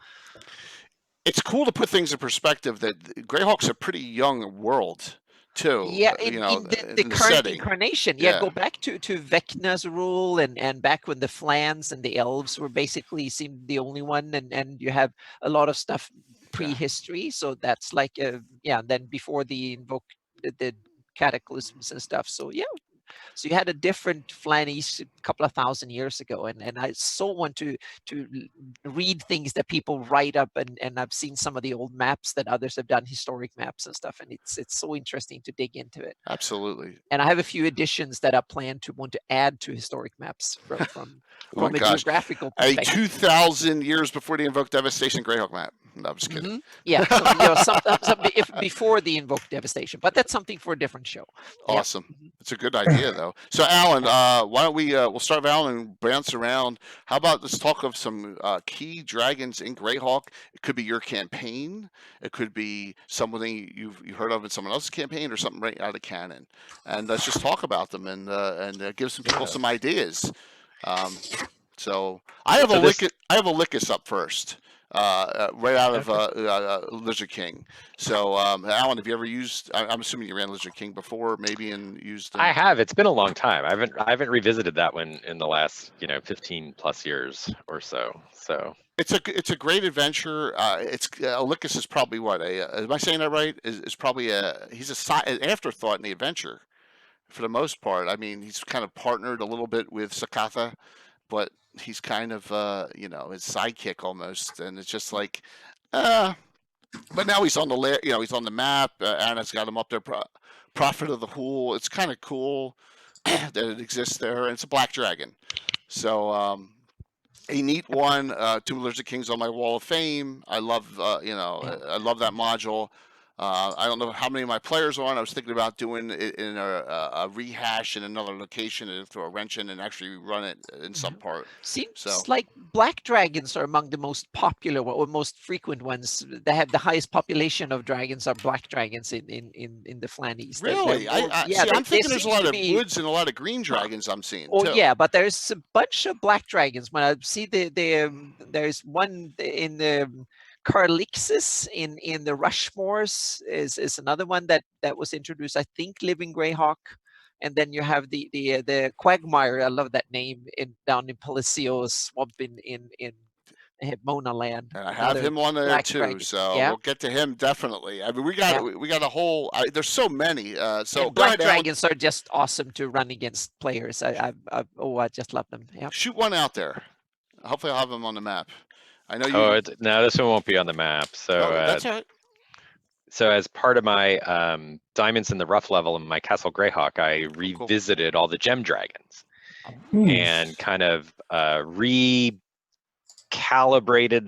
It's cool to put things in perspective that Greyhawk's a pretty young world too. Yeah, in the current setting. incarnation. Yeah. Go back to Vecna's rule and back when the Flans and the elves were basically seemed the only one, and you have a lot of stuff prehistory. So that's like then before the the cataclysms and stuff. So yeah. So you had a different Flanaess a couple of 1,000 years ago, and I so want to read things that people write up, and I've seen some of the old maps that others have done, historic maps and stuff, and it's so interesting to dig into it. Absolutely. And I have a few additions that I plan to want to add to historic maps from Oh a geographical a perspective. 2,000 years before the Invoked Devastation Greyhawk map. No, I'm just kidding. Yeah, so, if before the Invoked Devastation, but that's something for a different show. Awesome. It's a good idea, though. So, Alan, why don't we'll start with Alan and bounce around. How about let's talk of some key dragons in Greyhawk? It could be your campaign. It could be something you've heard of in someone else's campaign, or something right out of canon. And let's just talk about them and give some people some ideas. So I have a Lycus up first, right out of Lizard King. So Alan, have you ever used? I'm assuming you ran Lizard King before, maybe, and used. I have. It's been a long time. I haven't revisited that one in the last 15 plus years or so. So it's a great adventure. Lycus is probably what am I saying that right? Is probably he's an afterthought in the adventure, for the most part. I mean, he's kind of partnered a little bit with Sakatha, but he's kind of his sidekick almost, and it's just like but now he's on the he's on the map. Anna's got him up there. Prophet of the Hool. It's kind of cool that it exists there, and it's a black dragon. So a neat one. Two Lizard Kings on my wall of fame. I love I love that module. I don't know how many of my players are on. I was thinking about doing it in a rehash in another location and throw a wrench in and actually run it in some part. Seems like black dragons are among the most popular or most frequent ones. They have the highest population of dragons are black dragons in the Flanaess. Really? I'm thinking there's a lot of woods and a lot of green dragons I'm seeing. Oh too. Yeah, but there's a bunch of black dragons. When I see there's one in the Carlixis in the Rushmores is another one that was introduced. I think Living Greyhawk, and then you have the Quagmire. I love that name down in Palaceo's swamp in Mona Land. And I have him on there too, dragon. So we'll get to him definitely. I mean, we got a whole. There's so many. So black dragons are just awesome to run against players. I just love them. Yeah. Shoot one out there. Hopefully, I'll have them on the map. I know you. Oh, no, this one won't be on the map. So that's all right. So as part of my Diamonds in the Rough level in my Castle Greyhawk, I revisited all the gem dragons and kind of recalibrated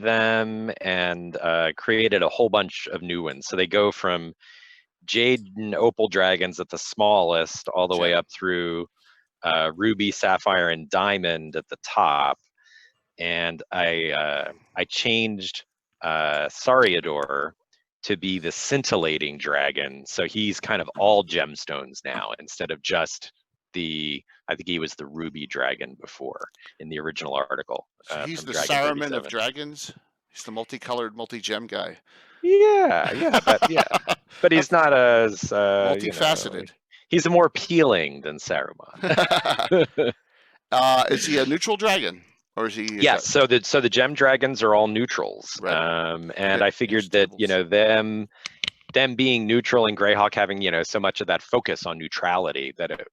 them and created a whole bunch of new ones. So they go from Jade and Opal dragons at the smallest all the way up through Ruby, Sapphire, and Diamond at the top. And I changed Sariador to be the scintillating dragon. So he's kind of all gemstones now instead of just I think he was the ruby dragon before in the original article. So he's the Saruman of dragons? He's the multicolored, multi-gem guy. Yeah, but he's not as multifaceted. He's more appealing than Saruman. Is he a neutral dragon? Or is he? Yes. So the gem dragons are all neutrals, right. And I figured that them being neutral and Greyhawk having so much of that focus on neutrality that it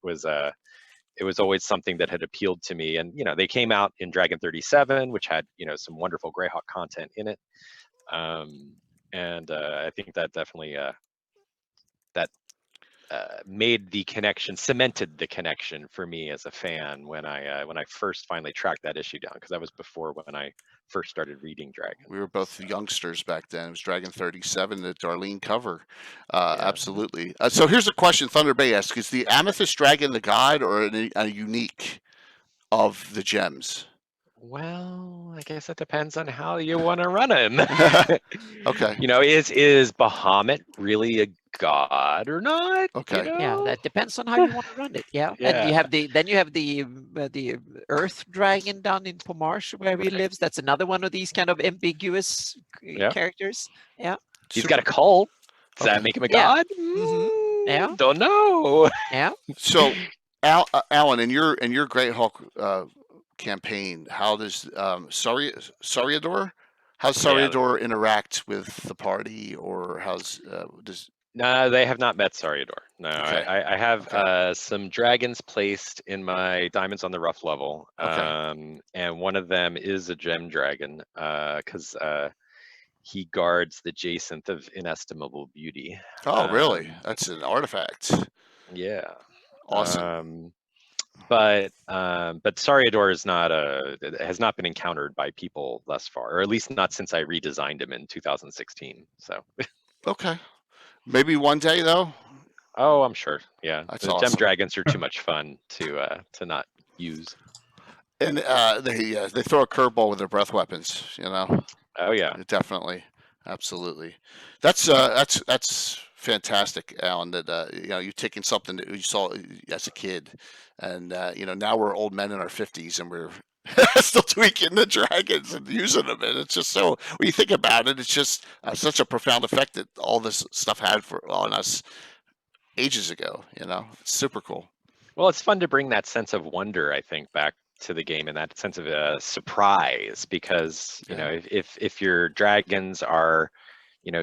it was always something that had appealed to me. And they came out in Dragon 37, which had some wonderful Greyhawk content in it. And I think that definitely made the connection, cemented the connection for me as a fan when I first finally tracked that issue down, because that was before when I first started reading Dragon. We were both youngsters back then. It was Dragon 37, the Darlene cover. Absolutely. So here's a question Thunder Bay asks: is the Amethyst Dragon the god or a unique of the gems? Well, I guess it depends on how you want to run him. Okay. Is Bahamut really a god or not? Okay. Yeah, that depends on how you want to run it. Yeah, and you have the Earth Dragon down in Pomarsh where he lives. That's another one of these kind of ambiguous characters. Yeah, he's got a cult. Does that make him a god? Yeah, Don't know. Yeah. So, Alan, in your Greyhawk campaign, how does Sariador? How's Sariador interact with the party, or does? No, they have not met Sariador. No, Okay. I have some dragons placed in my Diamonds on the Rough level, and one of them is a gem dragon, because he guards the Jacinth of Inestimable Beauty. Oh, really? That's an artifact. Yeah. Awesome. But Sariador has not been encountered by people thus far, or at least not since I redesigned him in 2016. So. Okay. Maybe one day though. Oh, I'm sure. Yeah, That's the awesome. gem dragons are too much fun to not use. And they throw a curveball with their breath weapons. Oh yeah, definitely, absolutely. That's fantastic, Alan. That you're taking something that you saw as a kid, and now we're old men in our 50s and we're still tweaking the dragons and using them. And it's just so, when you think about it, it's just such a profound effect that all this stuff had on us ages ago. It's super cool. Well, it's fun to bring that sense of wonder, I think, back to the game, and that sense of surprise, because if your dragons are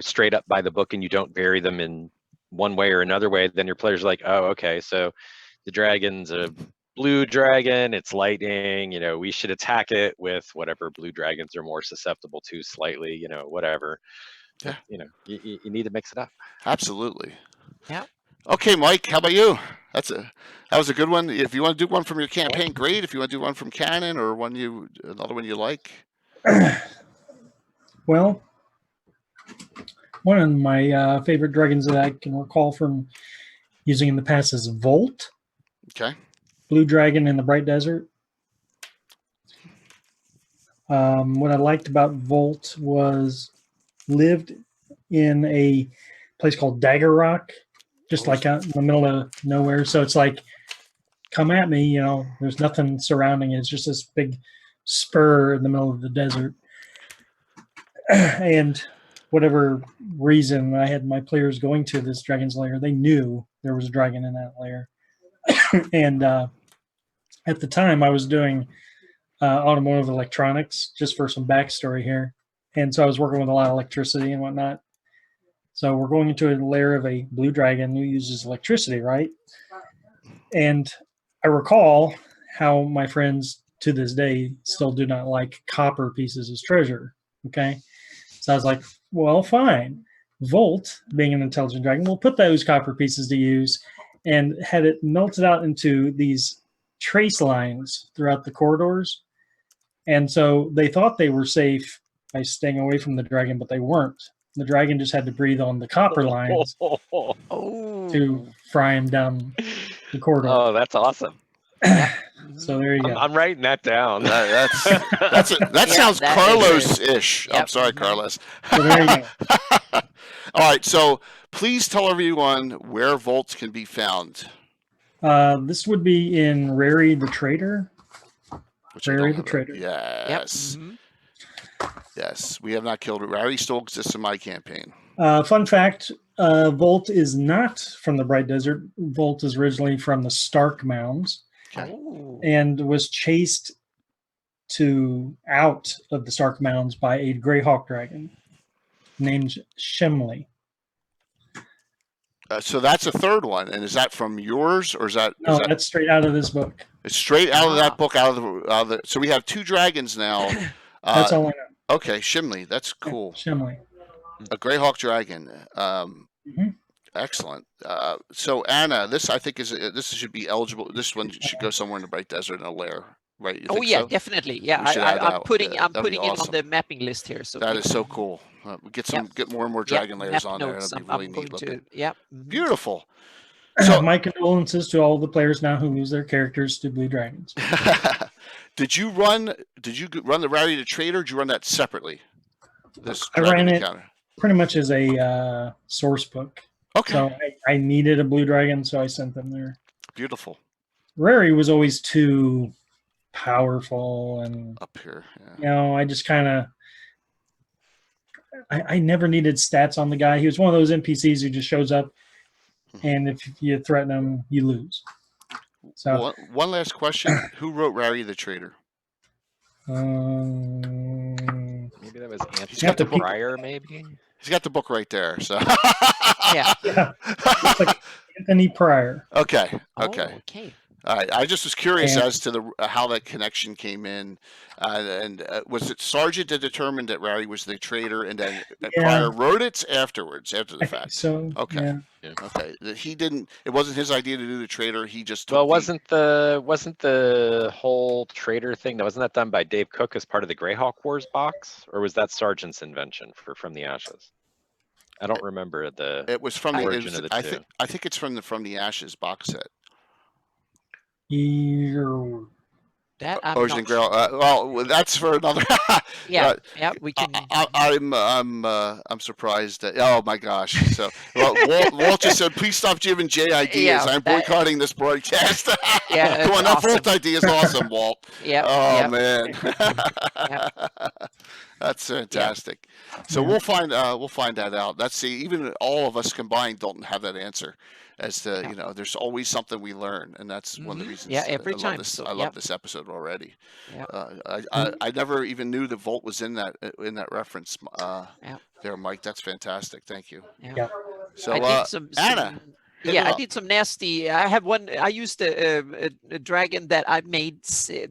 straight up by the book and you don't vary them in one way or another way, then your players are like, oh, okay, so the dragon's a blue dragon, it's lightning, we should attack it with whatever blue dragons are more susceptible to slightly, whatever. Yeah. You need to mix it up. Absolutely. Yeah. Okay, Mike, how about you? That was a good one. If you want to do one from your campaign, great. If you want to do one from canon or another one you like. Well, one of my favorite dragons that I can recall from using in the past is Volt. Okay. Blue dragon in the Bright Desert. What I liked about Volt was lived in a place called Dagger Rock, just like out in the middle of nowhere. So it's like, come at me, there's nothing surrounding it. It's just this big spur in the middle of the desert. And whatever reason I had my players going to this dragon's lair, they knew there was a dragon in that lair. And at the time I was doing automotive electronics, just for some backstory here. And so I was working with a lot of electricity and whatnot. So we're going into a lair of a blue dragon who uses electricity, right? And I recall how my friends to this day still do not like copper pieces as treasure. Okay. So I was like, well, fine. Volt, being an intelligent dragon, will put those copper pieces to use, and had it melted out into these trace lines throughout the corridors. And so they thought they were safe by staying away from the dragon, but they weren't. The dragon just had to breathe on the copper lines to fry him down the corridor. Oh, that's awesome. So there you go. I'm writing that down. That sounds Carlos-ish. Yep. I'm sorry, Carlos. So there you go. All right, so please tell everyone where Volt can be found. This would be in Rary the Trader. Rary the Trader. Yes. Yep. Mm-hmm. Yes, we have not killed it. Rary still exists in my campaign. Fun fact, Volt is not from the Bright Desert. Volt is originally from the Stark Mounds. Okay. And was chased out of the Stark Mounds by a Greyhawk dragon named Shemley. So that's a third one, and is that from yours, or is that? No, is that that's straight out of this book. it's straight out of that Ah. book, out of the. So we have 2 dragons now. That's all I know. Okay, Shimley, that's cool. Shimley. A Greyhawk dragon. Mhm. Excellent. So Anna, this I think this should be eligible. This one should go somewhere in the Bright Desert in a lair, right? You Oh think yeah, so? definitely. Yeah, We should add I'm that. putting Yeah, I'm that'd be putting it on awesome. the mapping list here. So That we is so can- cool. We get Yeah. get more and more yeah, dragon layers map on there. notes. That'd be I'm really going neat looking. to. Yeah. mhm. Beautiful. So, My condolences to all the players now who lose their characters to blue dragons. did you run the Rowdy the Trader? Or did you run that separately? This I dragon ran it encounter. pretty much as a source book. Okay. So I needed a blue dragon, so I sent them there. Beautiful. Rary was always too powerful, and Up here. Yeah. you know, I just kind of I never needed stats on the guy. He was one of those NPCs who just shows up, and if you threaten him, you lose. So One last question: who wrote Rowdy the Trader? Maybe that was got Anthony the book. Pryor, maybe? He's got the book right there. So. Yeah. yeah, it's like Anthony Pryor. Okay. Oh, Okay. okay. All right. I just was curious And- as to the how that connection came in, and was it Sargent that determined that Rowdy was the traitor, and then Yeah. Pryor wrote it afterwards, after the I think fact? so. Okay. Yeah. Okay. That he didn't. It wasn't his idea to do the traitor. He just. Well, took the- wasn't the whole traitor thing, wasn't that done by Dave Cook as part of the Greyhawk Wars box? Or was that Sargent's invention for From the Ashes? I don't remember the It was from the. origin of the I two. think it's from the Ashes box set. You're- That I'm Origin not Grail. sure. Well, that's for another. Yeah. Yeah. We can. I'm surprised that. Oh my gosh! So Walt just said, "Please stop giving Jay ideas. Yeah, I'm that- boycotting this broadcast." Yeah, Come on, that's that Walt awesome. idea is awesome, Walt. Yeah. Oh yeah. man, that's fantastic. So Yeah. we'll find that out. That's see, even all of us combined don't have that answer. As to Yeah. there's always something we learn, and that's one of the Mhm. reasons. Yeah, every I love time. this. So, I love yep. this episode already. Yeah. I never even knew the Volt was in that reference. Yeah. There, Mike. That's fantastic. Thank you. Yeah. So, I did some. Anna, hit Yeah, it I up. did some nasty. I have one. I used a dragon that I made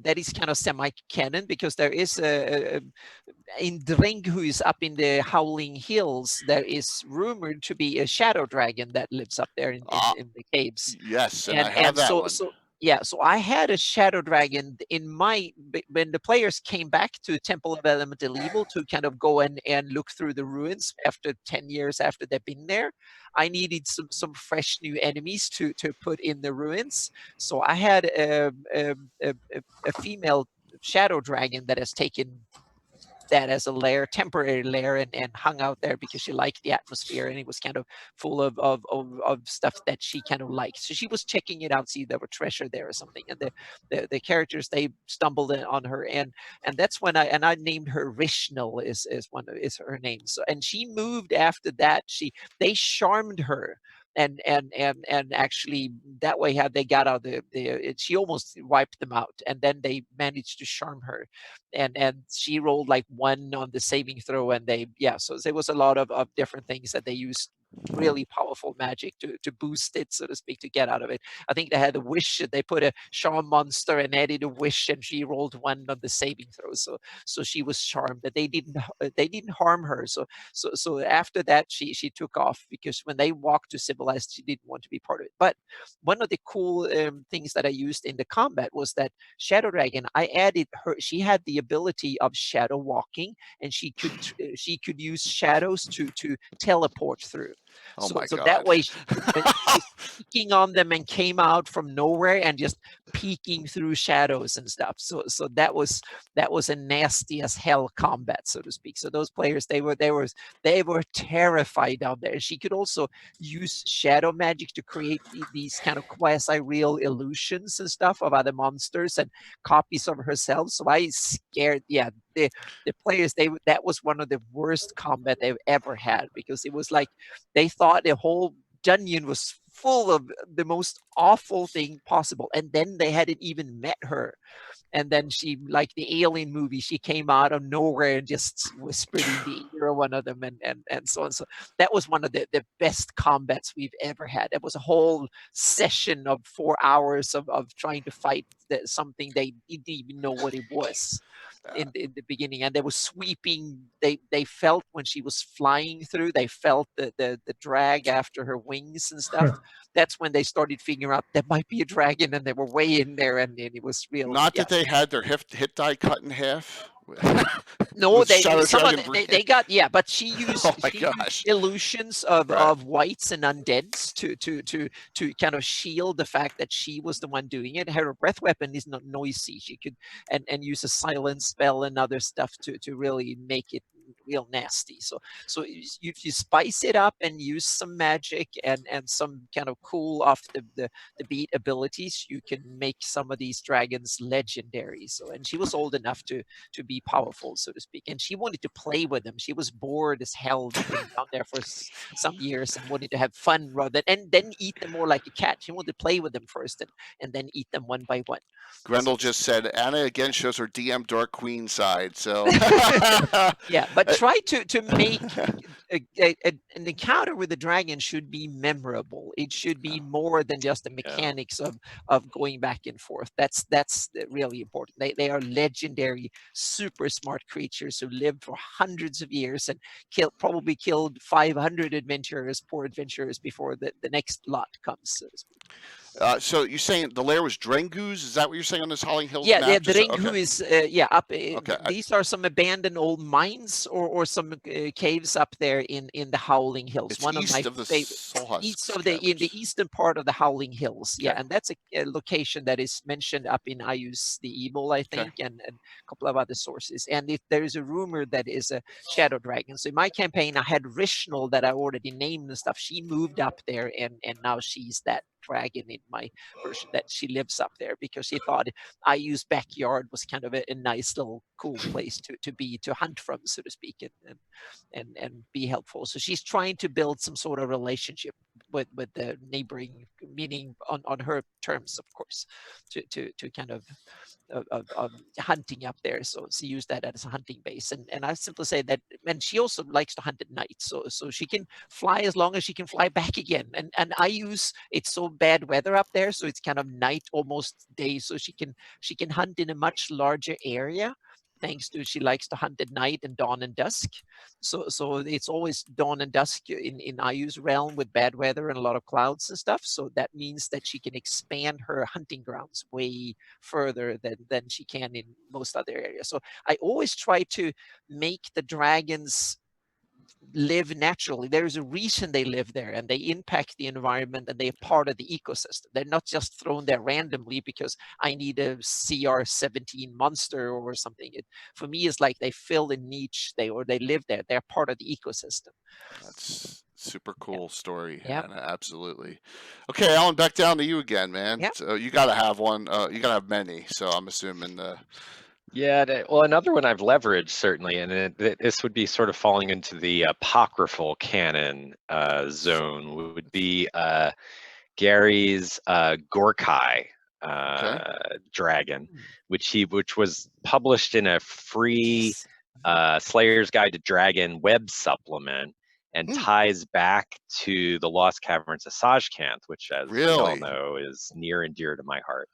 that is kind of semi-canon because there is a in Dring, who is up in the Howling Hills. There is rumored to be a shadow dragon that lives up there in the caves. Yes, and I have that one. So I had a shadow dragon in when the players came back to Temple of Elemental Evil to kind of go and look through the ruins after 10 years after they've been there. I needed some fresh new enemies to put in the ruins. So I had a female shadow dragon that has taken that as a temporary lair, and hung out there because she liked the atmosphere, and it was kind of full of stuff that she kind of liked. So she was checking it out, see if there were treasure there or something. And the characters, they stumbled on her, and that's when I named her Rishnal is her name. So, and she moved after that. They charmed her. And actually that way how they got out she almost wiped them out, and then they managed to charm her, and she rolled like 1 on the saving throw, and so there was a lot of different things that they used, really powerful magic to boost it, so to speak, to get out of it. I think they had a wish, they put a charm monster and added a wish, and she rolled 1 on the saving throw, so she was charmed, but they didn't harm her. So after that she took off, because when they walked to civilized, she didn't want to be part of it. But one of the cool things that I used in the combat was that Shadow Dragon, I added her. She had the ability of shadow walking, and she could use shadows to teleport through. Oh my so God. that way she was peeking on them and came out from nowhere and just peeking through shadows and stuff. So that was a nasty as hell combat, so to speak. So those players, they were terrified out there. She could also use shadow magic to create these kind of quasi-real illusions and stuff of other monsters and copies of herself. So I scared, the players, that was one of the worst combat they've ever had, because it was like they thought the whole dungeon was full of the most awful thing possible, and then they hadn't even met her. and then she, like the Alien movie, she came out of nowhere and just whispered in the ear of one of them, and so on. So that was one of the best combats we've ever had. It was a whole session of 4 hours of trying to fight something they didn't even know what it was in the beginning, and they were sweeping. They felt when she was flying through, they felt the drag after her wings and stuff. That's when they started figuring out there might be a dragon, and they were way in there, and it was real. Not that they had their hit die cut in half. No, With they Shadow some of Dragon they got but she Oh used my she used gosh. illusions Right. of whites and undeads to kind of shield the fact that she was the one doing it. Her breath weapon is not noisy. She could and use a silent spell and other stuff to really make it real nasty. So you spice it up and use some magic and some kind of cool off the beat abilities, you can make some of these dragons legendary. So, and she was old enough to be powerful, so to speak, and she wanted to play with them. She was bored as hell being down there for some years and wanted to have fun rather and then eat them more like a cat. She wanted to play with them first and then eat them one by one. Grendel just said Anna again shows her DM Dark Queen side. So Yeah, but try to make an encounter with the dragon should be memorable. It should be more than just the mechanics of going back and forth. That's really important. They are legendary, super smart creatures who lived for hundreds of years and probably killed 500 poor adventurers before the next lot comes, so to speak. So you're saying the lair was Drengu's? Is that what you're saying on this Howling Hills Yeah, map? the Drengu is up. Okay. These are some abandoned old mines or some caves up there in the Howling Hills. It's one east of my of the favorite. Soul Husks East of in the caverns. eastern part of the Howling Hills. Yeah, Okay. and that's a location that is mentioned up in I Use the Evil, I think, and a couple of other sources. And there is a rumor that is a shadow dragon. So in my campaign, I had Rishnal that I already named and stuff. She moved up there, and now she's that dragon in my version that she lives up there because she thought I Use backyard was kind of a nice little cool place to hunt from, so to speak, and be helpful. So she's trying to build some sort of relationship with the neighboring, meaning on her terms, of course, to kind of hunting up there. So she used that as a hunting base, and I simply say that. And she also likes to hunt at night, so she can fly as long as she can fly back again. And I use it's so bad weather up there, so it's kind of night, almost day, so she can hunt in a much larger area. Thanks to she likes to hunt at night and dawn and dusk, so it's always dawn and dusk in Ayu's realm with bad weather and a lot of clouds and stuff. So that means that she can expand her hunting grounds way further than she can in most other areas. So I always try to make the dragons live naturally. There's a reason they live there, and they impact the environment, and they're part of the ecosystem. They're not just thrown there randomly because I need a CR17 monster or something. For me, it's like they fill a niche. They live there. They're part of the ecosystem. That's super cool story. Yeah. Anna, absolutely. Okay, Alan, back down to you again, man. Yeah. So you got to have one. You got to have many. So I'm assuming. Yeah, well, another one I've leveraged certainly, and this would be sort of falling into the apocryphal canon zone, would be Gary's Gorkai dragon, which was published in a free Slayer's Guide to Dragon web supplement, and ties back to the Lost Caverns of Sajkanth, which, as we all know, is near and dear to my heart,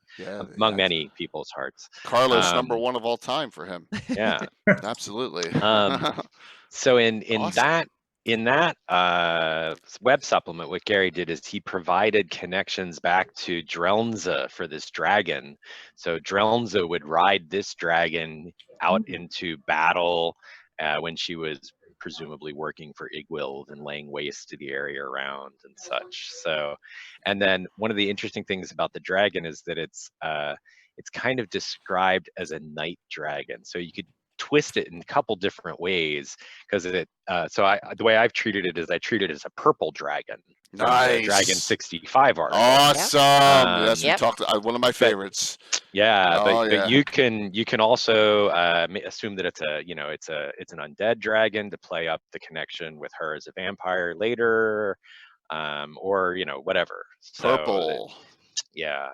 among many people's hearts. Carlos, number one of all time for him. Yeah, absolutely. So in Awesome. that web supplement, what Gary did is he provided connections back to Drelnza for this dragon. So Drelnza would ride this dragon out into battle when she was presumably working for Igwild and laying waste to the area around and such. So, and then one of the interesting things about the dragon is that it's kind of described as a night dragon. So you could twist it in a couple different ways, because the way I've treated it is I treat it as a purple dragon. Nice. Dragon 65 arc. Awesome. Yes, we talked. One of my favorites. But you can also assume that it's an undead dragon to play up the connection with her as a vampire later, or whatever. Purple. So, yeah.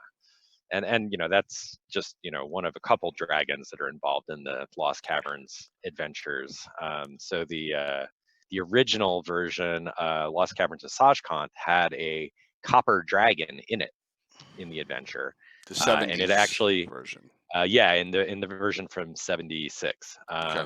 And that's just one of a couple dragons that are involved in the Lost Caverns adventures. So the original version, Lost Caverns of Sajkant, had a copper dragon in it in the adventure. The 70s and it actually version. in the version from '76. Okay.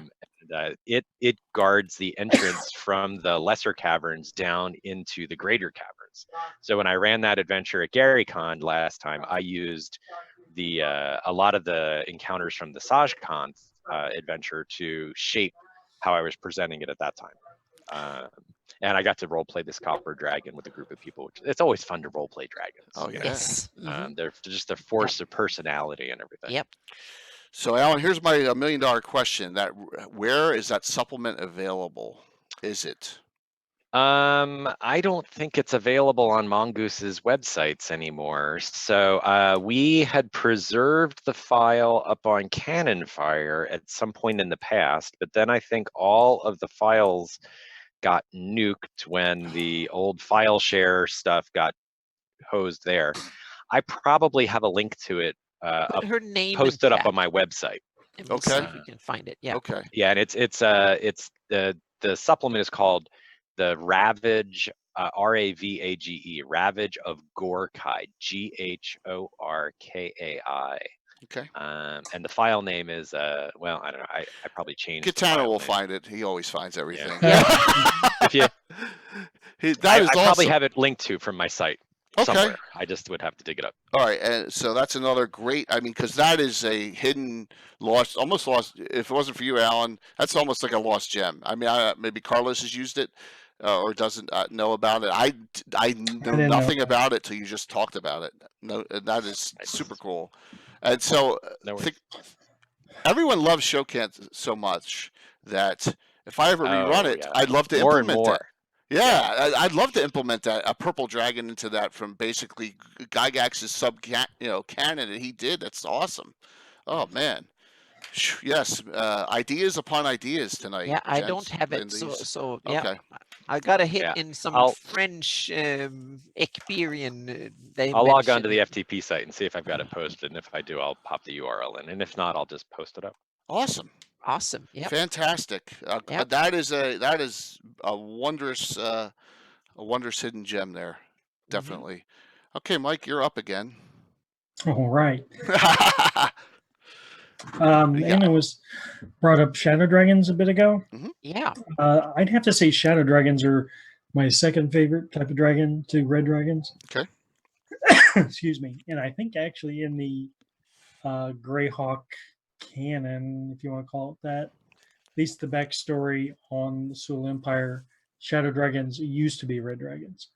It guards the entrance from the lesser caverns down into the greater caverns. So when I ran that adventure at GaryCon last time, I used a lot of the encounters from the Sajkant adventure to shape how I was presenting it at that time. And I got to role play this copper dragon with a group of people, which it's always fun to role play dragons. Oh, yeah. Yes. They're just the force of personality and everything. Yep. So, Alan, here's my $1 million question: where is that supplement available? Is it? I don't think it's available on Mongoose's websites anymore. So we had preserved the file up on Cannon Fire at some point in the past, but then I think all of the files got nuked when the old file share stuff got hosed there. I probably have a link to it Put her name posted in up chat, on my website. and we'll see if we can find it. Yeah. Okay. Yeah, and it's the supplement is called the Ravage, Ravage, Ravage of Gorkai, Ghorkai. Okay. And the file name is well, I don't know. I probably changed. Katana will find it. He always finds everything. Yeah. If you, I I probably awesome. have it linked to from my site somewhere. I just would have to dig it up. All right, and so that's another great. I mean, because that is a hidden, lost, almost lost. If it wasn't for you, Alan, that's almost like a lost gem. I mean, maybe Carlos has used it or doesn't know about it. I know nothing about it till you just talked about it. No, that is super cool. And so everyone loves Showcant so much that if I ever rerun it, I'd love to more implement and more. that. Yeah, I'd love to implement that, a purple dragon into that from basically Gygax's canon, and he did. That's awesome. Oh man, yes, ideas upon ideas tonight. Yeah, I gents, don't have it, so yeah. Okay. I got to hit Yeah. in some I'll- French Ekperian. I'll log on to the FTP site and see if I've got it posted, and if I do, I'll pop the URL in, and if not, I'll just post it up. Awesome. Awesome. Yeah. Fantastic. Yep. That is a wondrous hidden gem there. Definitely. Okay, Mike, you're up again. All right. And it was brought up Shadow Dragons a bit ago. Yeah. I'd have to say Shadow Dragons are my second favorite type of dragon to red dragons. Okay. Excuse me. And I think actually in the Greyhawk canon, if you want to call it that, at least the backstory on the Soul Empire, Shadow Dragons used to be red dragons.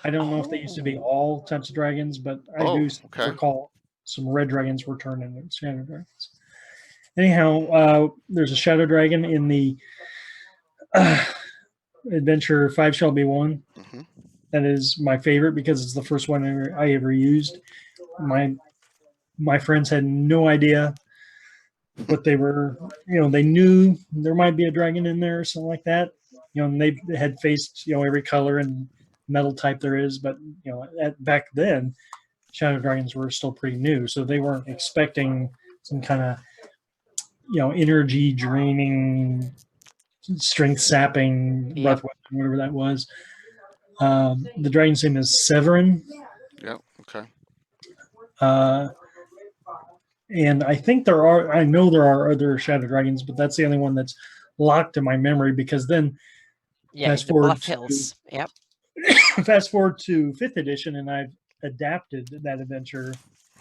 I don't know if they used to be all types of dragons, but I do recall some red dragons were turned into shadow dragons. Anyhow, there's a shadow dragon in the adventure 5 Shall Be One. Mm-hmm. That is my favorite because it's the first one I ever used. My friends had no idea what they were. They knew there might be a dragon in there or something like that. And they had faced every color and metal type there is, but back then shadow dragons were still pretty new, so they weren't expecting some kind of energy draining, strength sapping, breath weapon, whatever that was. The dragon's name is Severin. Yeah. Okay. And I think I know there are other shadow dragons, but that's the only one that's locked in my memory, because then fast forward Hills. Yep. Fast forward to 5th edition, and I've adapted that adventure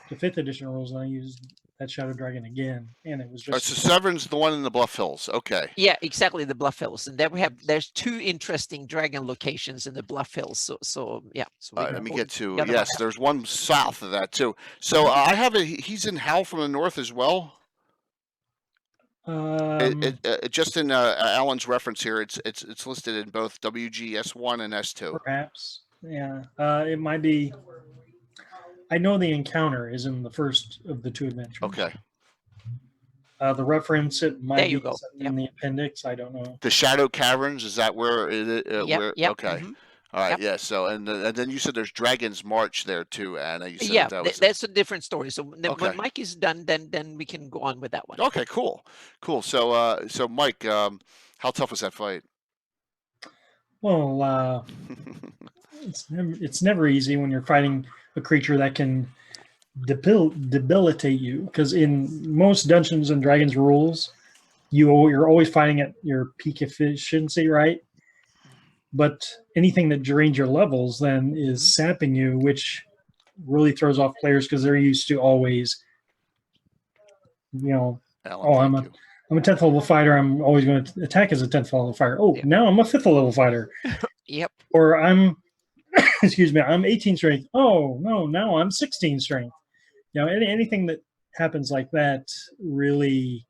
to 5th edition rules, and I used that shadow dragon again, and it was just. So Severin's the one in the Bluff Hills. Okay. Yeah, exactly, the Bluff Hills, and then there's 2 interesting dragon locations in the Bluff Hills. So yeah. So let me get to there's one south of that too. So I have he's in Howl from the North as well. Just in Alan's reference here, it's listed in both WG S1 and S2. Perhaps, yeah. It might be. I know the encounter is in the first of the 2 adventures. Okay. The reference, it might be go. in the appendix. I don't know. The Shadow Caverns, is that where it is? Yep. Okay. Mm-hmm. All right, Yep. yeah. So, and then you said there's Dragon's March there too, Anna. You said Yeah, that was that's a different story. So when Okay. Mike is done, then we can go on with that one. okay. Cool. So Mike, how tough was that fight? Well, it's never easy when you're fighting a creature that can debilitate you. Because in most Dungeons and Dragons rules, you're always fighting at your peak efficiency, right? But anything that drains your levels then is sapping you, which really throws off players because they're used to always, Alan, I'm a 10th level fighter. I'm always going to attack as a 10th level fighter. Oh, Yeah. now I'm a 5th level fighter. Yep. Or I'm, excuse me, I'm 18 strength. Oh, no, now I'm 16 strength. Anything that happens like that really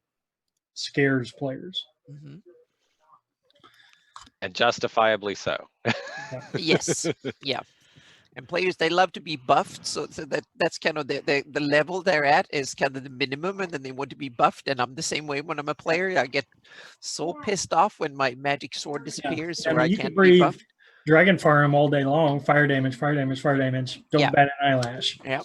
scares players. Mm-hmm. And justifiably so. Yes. Yeah. And players, they love to be buffed, so that's kind of the level they're at is kind of the minimum, and then they want to be buffed. And I'm the same way when I'm a player. I get so pissed off when my magic sword disappears, or I you can't can be breathe buffed. Dragon Farm all day long. Fire damage, fire damage, fire damage. Don't Yeah. bat an eyelash. Yeah.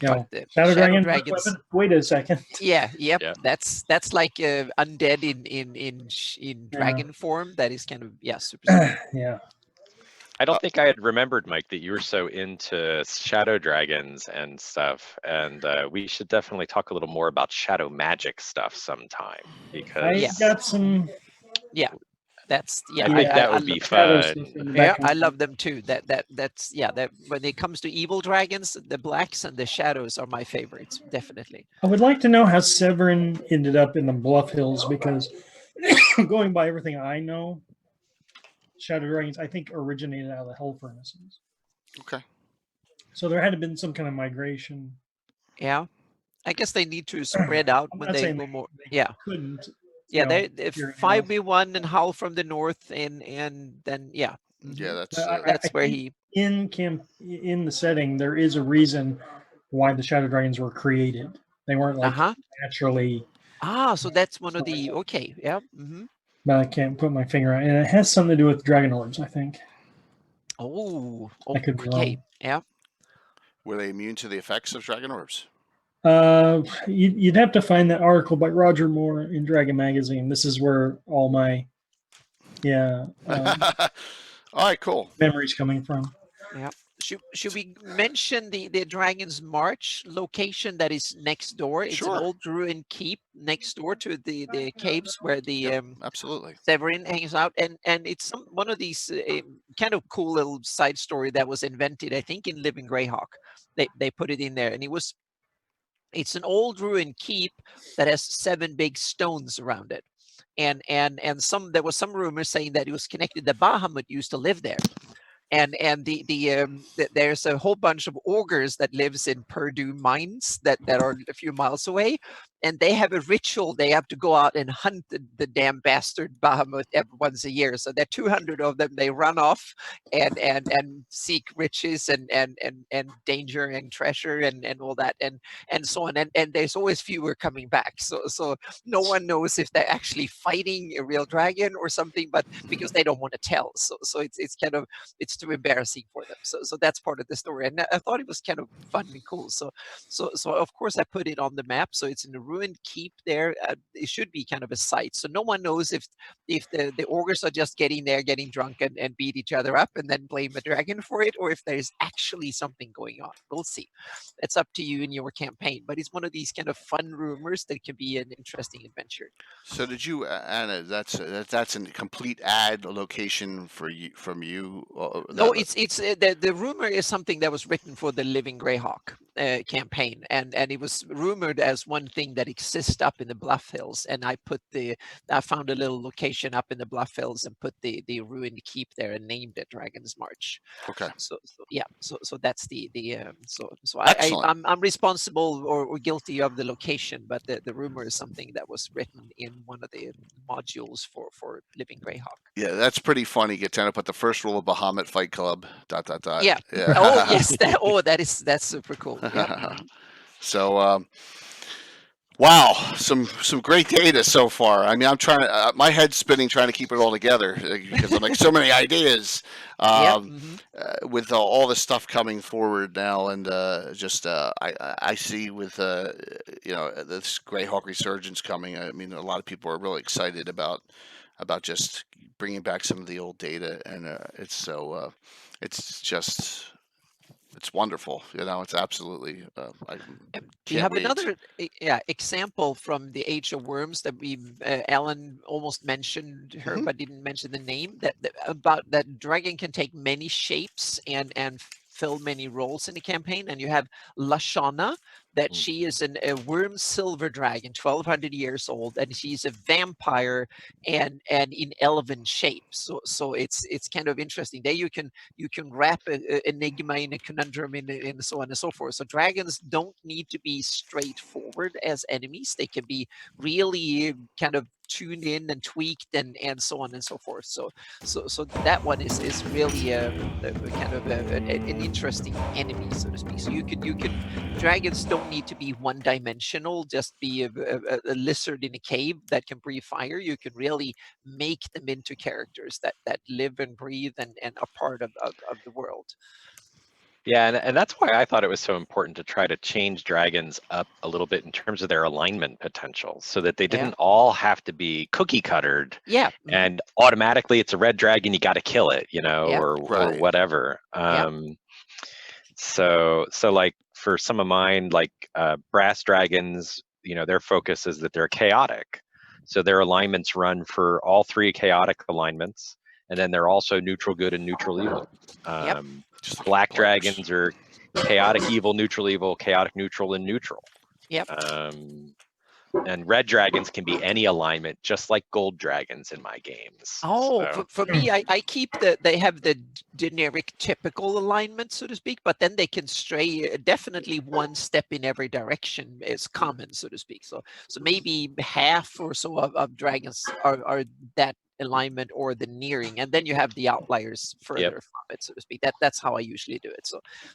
Shadow Shadow Dragon, Dragons. weapon? Wait a second. Yeah. Yep. Yeah. That's like undead in dragon form. That is kind of super. Yeah. I don't think I had remembered, Mike, that you were so into shadow dragons and stuff. And we should definitely talk a little more about shadow magic stuff sometime, because I got some. Yeah. That's I think that would be fun. Yeah, I love them too. That's that when it comes to evil dragons, the blacks and the shadows are my favorites, definitely. I would like to know how Severin ended up in the Bluff Hills, because going by everything I know, Shadow Dragons, I think, originated out of the Hell Furnaces. Okay. So there had to have been some kind of migration. Yeah. I guess they need to spread out when they go more. Yeah. Couldn't. Yeah, they 5v1 and Howl from the north, and then Yeah, that's where he in the setting. There is a reason why the Shadow Dragons were created. They weren't like naturally. So that's one of the yeah. Mm-hmm. But I can't put my finger on it. And it has something to do with dragon orbs, I think. Oh, I could be wrong. Yeah. Were they immune to the effects of dragon orbs? You'd have to find that article by Roger Moore in Dragon Magazine. This is where all my all right, cool memories coming from. Yeah. Should we mention the Dragon's March location that is next door? It's an old ruined keep next door to the caves where the absolutely Severin hangs out, and it's one of these kind of cool little side story that was invented, I think, in Living Greyhawk. They put it in there, and it's an old ruined keep that has 7 big stones around it, and there was some rumors saying that it was connected. The Bahamut used to live there. And there's a whole bunch of ogres that lives in Purdue mines that are a few miles away, and they have a ritual. They have to go out and hunt the damn bastard Bahamut once a year. So there are 200 of them. They run off and seek riches and danger and treasure and all that and so on. And there's always fewer coming back. So no one knows if they're actually fighting a real dragon or something, but because they don't want to tell. So it's kind of too embarrassing for them. So that's part of the story. And I thought it was kind of fun and cool. So of course I put it on the map. So it's in the ruined keep there. It should be kind of a site. So no one knows if the ogres are just getting there, getting drunk and beat each other up and then blame a dragon for it, or if there's actually something going on. We'll see. It's up to you in your campaign. But it's one of these kind of fun rumors that can be an interesting adventure. So did you, Anna? That's a complete ad location for you from you. No, it's the rumor is something that was written for the Living Greyhawk campaign, and it was rumored as one thing that exists up in the Bluff Hills, and I found a little location up in the Bluff Hills and put the ruined keep there and named it Dragon's March. Okay. So that's I'm responsible or guilty of the location, but the rumor is something that was written in one of the modules for Living Greyhawk. Yeah, that's pretty funny. Get down to put the first rule of Bahamut Fight Club. ... Yeah. Oh yes. That's super cool. Yeah. So, Wow, some great data so far. I mean, I'm trying to my head's spinning trying to keep it all together because I'm like so many ideas Yep. with all this stuff coming forward now, and I see with this Greyhawk resurgence coming. I mean, a lot of people are really excited about just bringing back some of the old data, and it's just it's wonderful. It's absolutely I Do you can't have wait. another example from the Age of Worms that we Alan almost mentioned her Mhm. but didn't mention the name that about that dragon can take many shapes and fill many roles in the campaign, and you have Lashana that Mm. she is a worm silver dragon 1200 years old, and she's a vampire and in elven shape, so it's kind of interesting there. You can wrap an enigma in a conundrum and so on and so forth. So dragons don't need to be straightforward as enemies. They can be really kind of tuned in and tweaked and so on and so forth. So that one is really a kind of an interesting enemy, so to speak. So you can dragons don't need to be one dimensional, just be a lizard in a cave that can breathe fire. You can really make them into characters that live and breathe and are part of the world. Yeah, and that's why I thought it was so important to try to change dragons up a little bit in terms of their alignment potential, so that they Yeah. didn't all have to be cookie cuttered Yeah. and automatically it's a red dragon, you got to kill it, Yeah. or Right. whatever. Yeah. So like for some of mine, like brass dragons, their focus is that they're chaotic. So their alignments run for all three chaotic alignments, and then they're also neutral good and neutral evil. Yep. Just like Black players. dragons are chaotic evil, chaotic neutral, and neutral. Yep. And red dragons can be any alignment, just like gold dragons in my games. Oh, So, for me, I keep they have the generic typical alignment, so to speak, but then they can stray definitely one step in every direction is common, so to speak. So maybe half or so of dragons are that alignment or the nearing, and then you have the outliers further from it, so to speak. That's how I usually do it.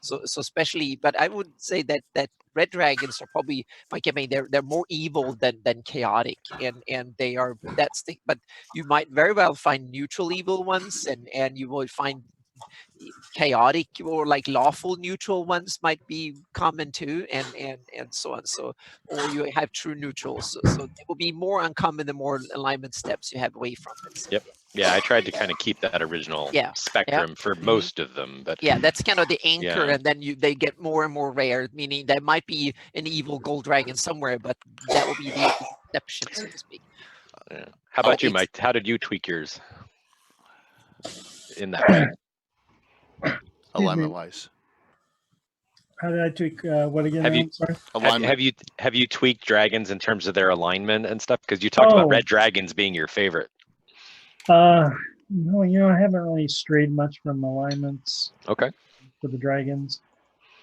So especially, but I would say that red dragons are probably, like, I mean, they're more evil than chaotic, and they are, that's the, but you might very well find neutral evil ones, and you will find chaotic or like lawful neutral ones might be common too, and so on. So, or you have true neutrals. So it will be more uncommon the more alignment steps you have away from it. So. Yep. Yeah, I tried to kind of keep that original spectrum for most of them, but yeah, that's kind of the anchor, yeah. and then they get more and more rare. Meaning there might be an evil gold dragon somewhere, but that will be the exception, so to speak. Yeah. How about you, Mike? How did you tweak yours in that way? Alignment wise. How did I tweak what again? I'm sorry. Alignment. Have you tweaked dragons in terms of their alignment and stuff? Because you talked about red dragons being your favorite. No, I haven't really strayed much from alignments. Okay. For the dragons,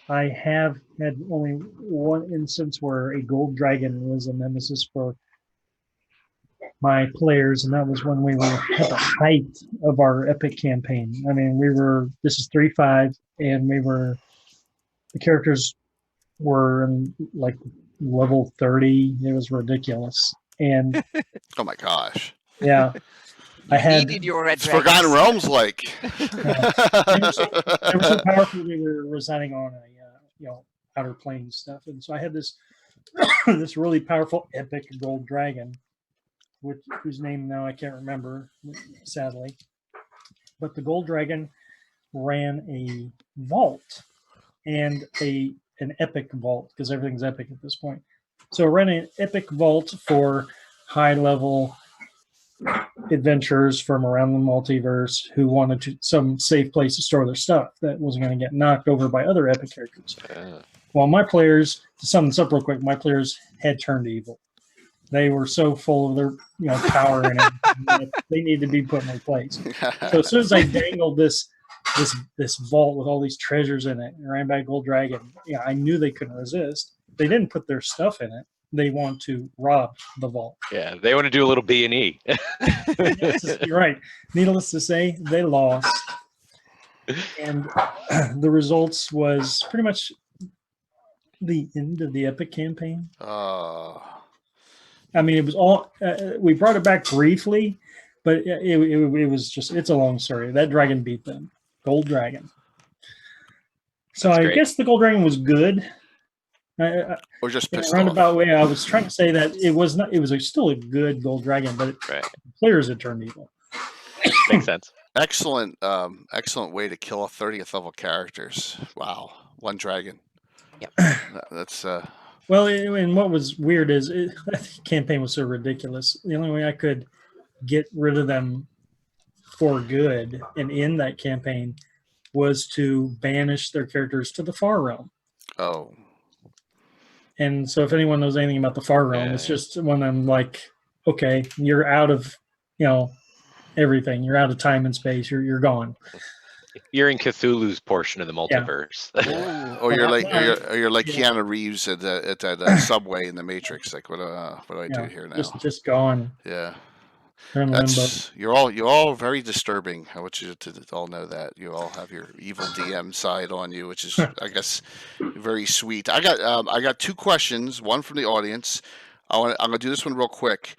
I have had only one instance where a gold dragon was a nemesis for my players, and that was when we were at the height of our epic campaign. I mean, this is 3.5, and the characters were in like level 30. It was ridiculous. And oh my gosh. Yeah. I had needed your red dragons. Forgotten Realms like. They were so powerful we were residing on a outer plane stuff. And so I had this this really powerful epic gold dragon, whose name now I can't remember, sadly. But the gold dragon ran a vault, and an epic vault, because everything's epic at this point. So it ran an epic vault for high level adventurers from around the multiverse who wanted some safe place to store their stuff that wasn't going to get knocked over by other epic characters. Well, my players, to sum this up real quick, my players had turned evil. They were so full of their power and everything, they needed to be put in their place. So as soon as I dangled this vault with all these treasures in it and ran back Gold Dragon, I knew they couldn't resist. They didn't put their stuff in it. They want to rob the vault. Yeah, they want to do a little B&E. Yes, you're right. Needless to say, they lost. And the results was pretty much the end of the epic campaign. I mean, it was all we brought it back briefly, but it was just it's a long story. That dragon beat them, Gold Dragon. So That's I great. guess the Gold Dragon was good. Or just In a pissed roundabout off. way, I was trying to say that it was not. It was still a good Gold Dragon, but Right. players had turned evil. Makes sense. Excellent, excellent way to kill a 30th level characters. Wow, one dragon. Yep. That's Well, and what was weird is the campaign was so ridiculous. The only way I could get rid of them for good and end that campaign was to banish their characters to the Far Realm. oh. And so, if anyone knows anything about the Far Realm, it's Yeah. just when I'm like, okay, you're out of, everything. You're out of time and space. You're gone. You're in Cthulhu's portion of the multiverse. Or you're like, Well, or you're like yeah. Keanu Reeves at that subway in the Matrix. Like, what do I do here now? Just gone. Yeah, They're in limbo. that's you're all very disturbing. I want you to all know that you all have your evil DM side on you, which is, I guess, very sweet. I got two questions. One from the audience. I'm gonna do this one real quick.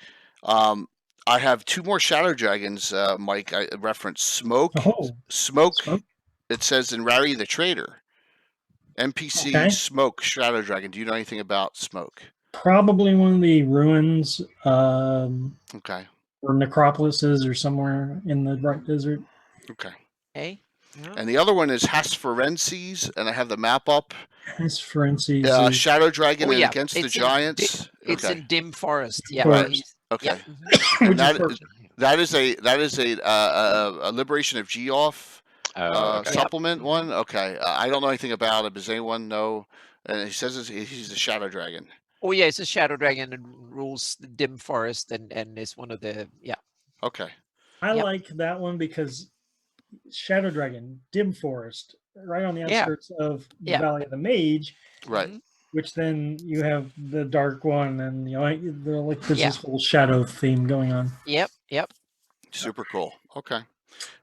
I have two more Shadow Dragons, Mike. I referenced Smoke. Oh, Smoke. Smoke? It says in Rary the Trader. NPC Okay. Smoke Shadow Dragon. Do you know anything about Smoke? probably one of the ruins Okay. or necropolises or somewhere in the Bright Desert. Okay. Hey. Yeah. And the other one is Hasferenses, and I have the map up. That's Forensics. Shadow Dragon Oh, and yeah. Against the It's in Giants. It's Okay. in Dim Forest. Yeah. Forest. he's- Okay. Yeah. mhm. And Which is that perfect. that is a Liberation of Geoff Oh, okay. supplement one. Okay. I don't know anything about it. Does anyone know? And he says he's the Shadow Dragon. Oh yeah, it's a shadow dragon and rules the Dim Forest and is one of the Okay. I Yep. like that one because Shadow Dragon, Dim Forest, right on the Yeah. outskirts of the Yeah. Valley of the Mage, Right. Mhm. which then you have the Dark One, and there's Yeah. this whole shadow theme going on. Yep. Super cool. Okay.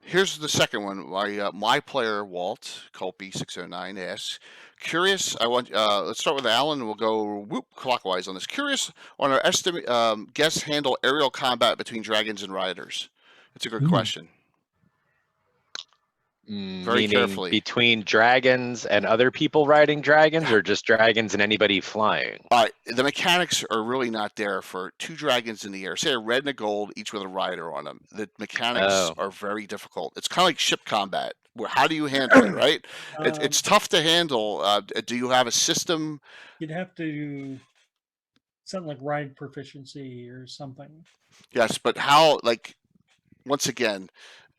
Here's the second one. My player Walt Culpy 609 asks, curious. I want. Let's start with Alan. And we'll go clockwise on this. Curious on our estimate. Guests handle aerial combat between dragons and riders. It's a good Ooh. question. Very Meaning carefully. between dragons and other people riding dragons, or just dragons and anybody flying? All right. The mechanics are really not there for two dragons in the air. Say a red and a gold, each with a rider on them. The mechanics Oh. are very difficult. It's kind of like ship combat. How do you handle it? Right. It's tough to handle. Do you have a system? You'd have to something like ride proficiency or something. Yes, but how? Like, once again,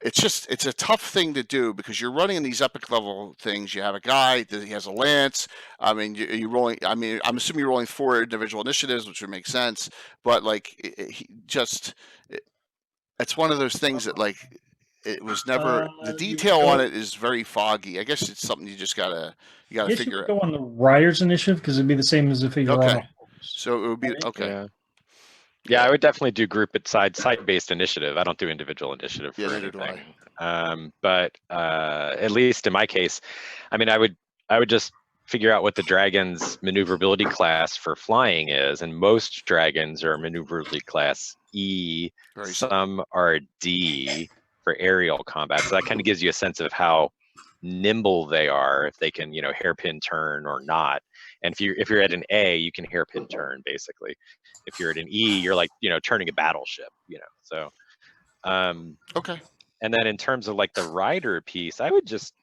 it's a tough thing to do because you're running these epic level things. You have a guy that he has a lance. I mean, you're rolling. I mean, I'm assuming you're rolling 4 individual initiatives, which would make sense. But like, it's one of those things that like it was never the you detail go- on it is very foggy. I guess it's something you just gotta I guess you figure could out. go on the rider's initiative because it'd be the same as if you were on Okay. a horse. So it would be Right. okay. Yeah. Yeah, I would definitely do group it side-based initiative. I don't do individual initiative for Yeah, neither do I. anything. But at least in my case, I mean, I would just figure out what the dragon's maneuverability class for flying is, and most dragons are maneuverability class E. Very Some are D for aerial combat. So that kind of gives you a sense of how nimble they are, if they can, hairpin turn or not. And if you're at an A, you can hairpin turn basically. If you're at an E, you're like, turning a battleship, So Okay. and then in terms of like the rider piece, I would just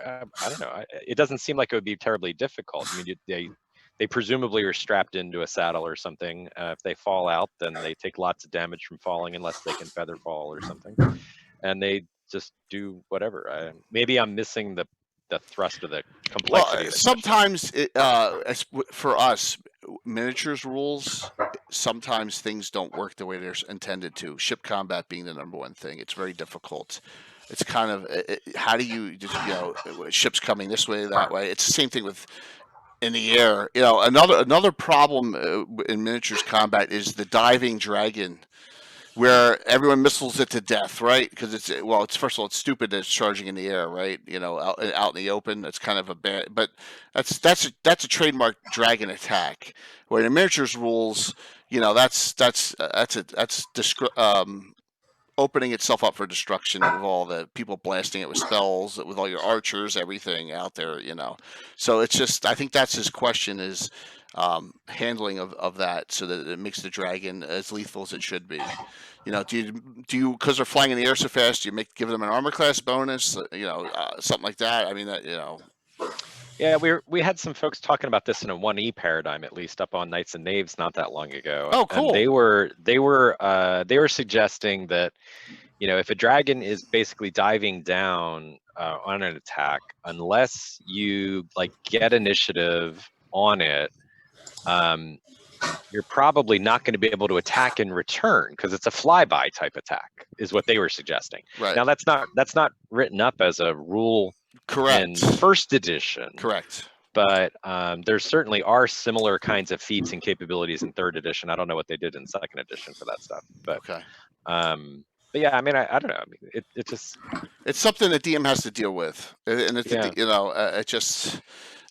I don't know. It doesn't seem like it would be terribly difficult. I mean, they presumably are strapped into a saddle or something. If they fall out, then they take lots of damage from falling, unless they can feather fall or something. And they just do whatever. Maybe I'm missing the thrust of the complexity. Well, of the question. sometimes for us, miniatures rules, sometimes things don't work the way they're intended to. Ship combat being the number one thing. It's very difficult. It's kind of how do you just ships coming this way, that way. It's the same thing with in the air. Another problem in miniatures combat is the diving dragon, where everyone missiles it to death, right? Because it's first of all, it's stupid that it's charging in the air, right? Out in the open, it's kind of a bad. But that's a trademark dragon attack. Where in miniatures rules, you know, that's opening itself up for destruction with all the people blasting it with spells, with all your archers, everything out there, you know. So it's just, I think that's his question is handling of that so that it makes the dragon as lethal as it should be. You know, do you because they're flying in the air so fast, do you give them an armor class bonus, you know, something like that? I mean, that, you know. Yeah, we had some folks talking about this in a 1E paradigm, at least up on Knights and Knaves not that long ago. Oh, cool. And they were suggesting that, you know, if a dragon is basically diving down on an attack, unless you like get initiative on it, you're probably not going to be able to attack in return because it's a flyby type attack, is what they were suggesting. Right. Now that's not written up as a rule in first edition. Correct. But there certainly are similar kinds of feats and capabilities in third edition. I don't know what they did in second edition for that stuff. But okay. But yeah, I mean, I don't know. I mean, it just it's something that DM has to deal with, and it's you know,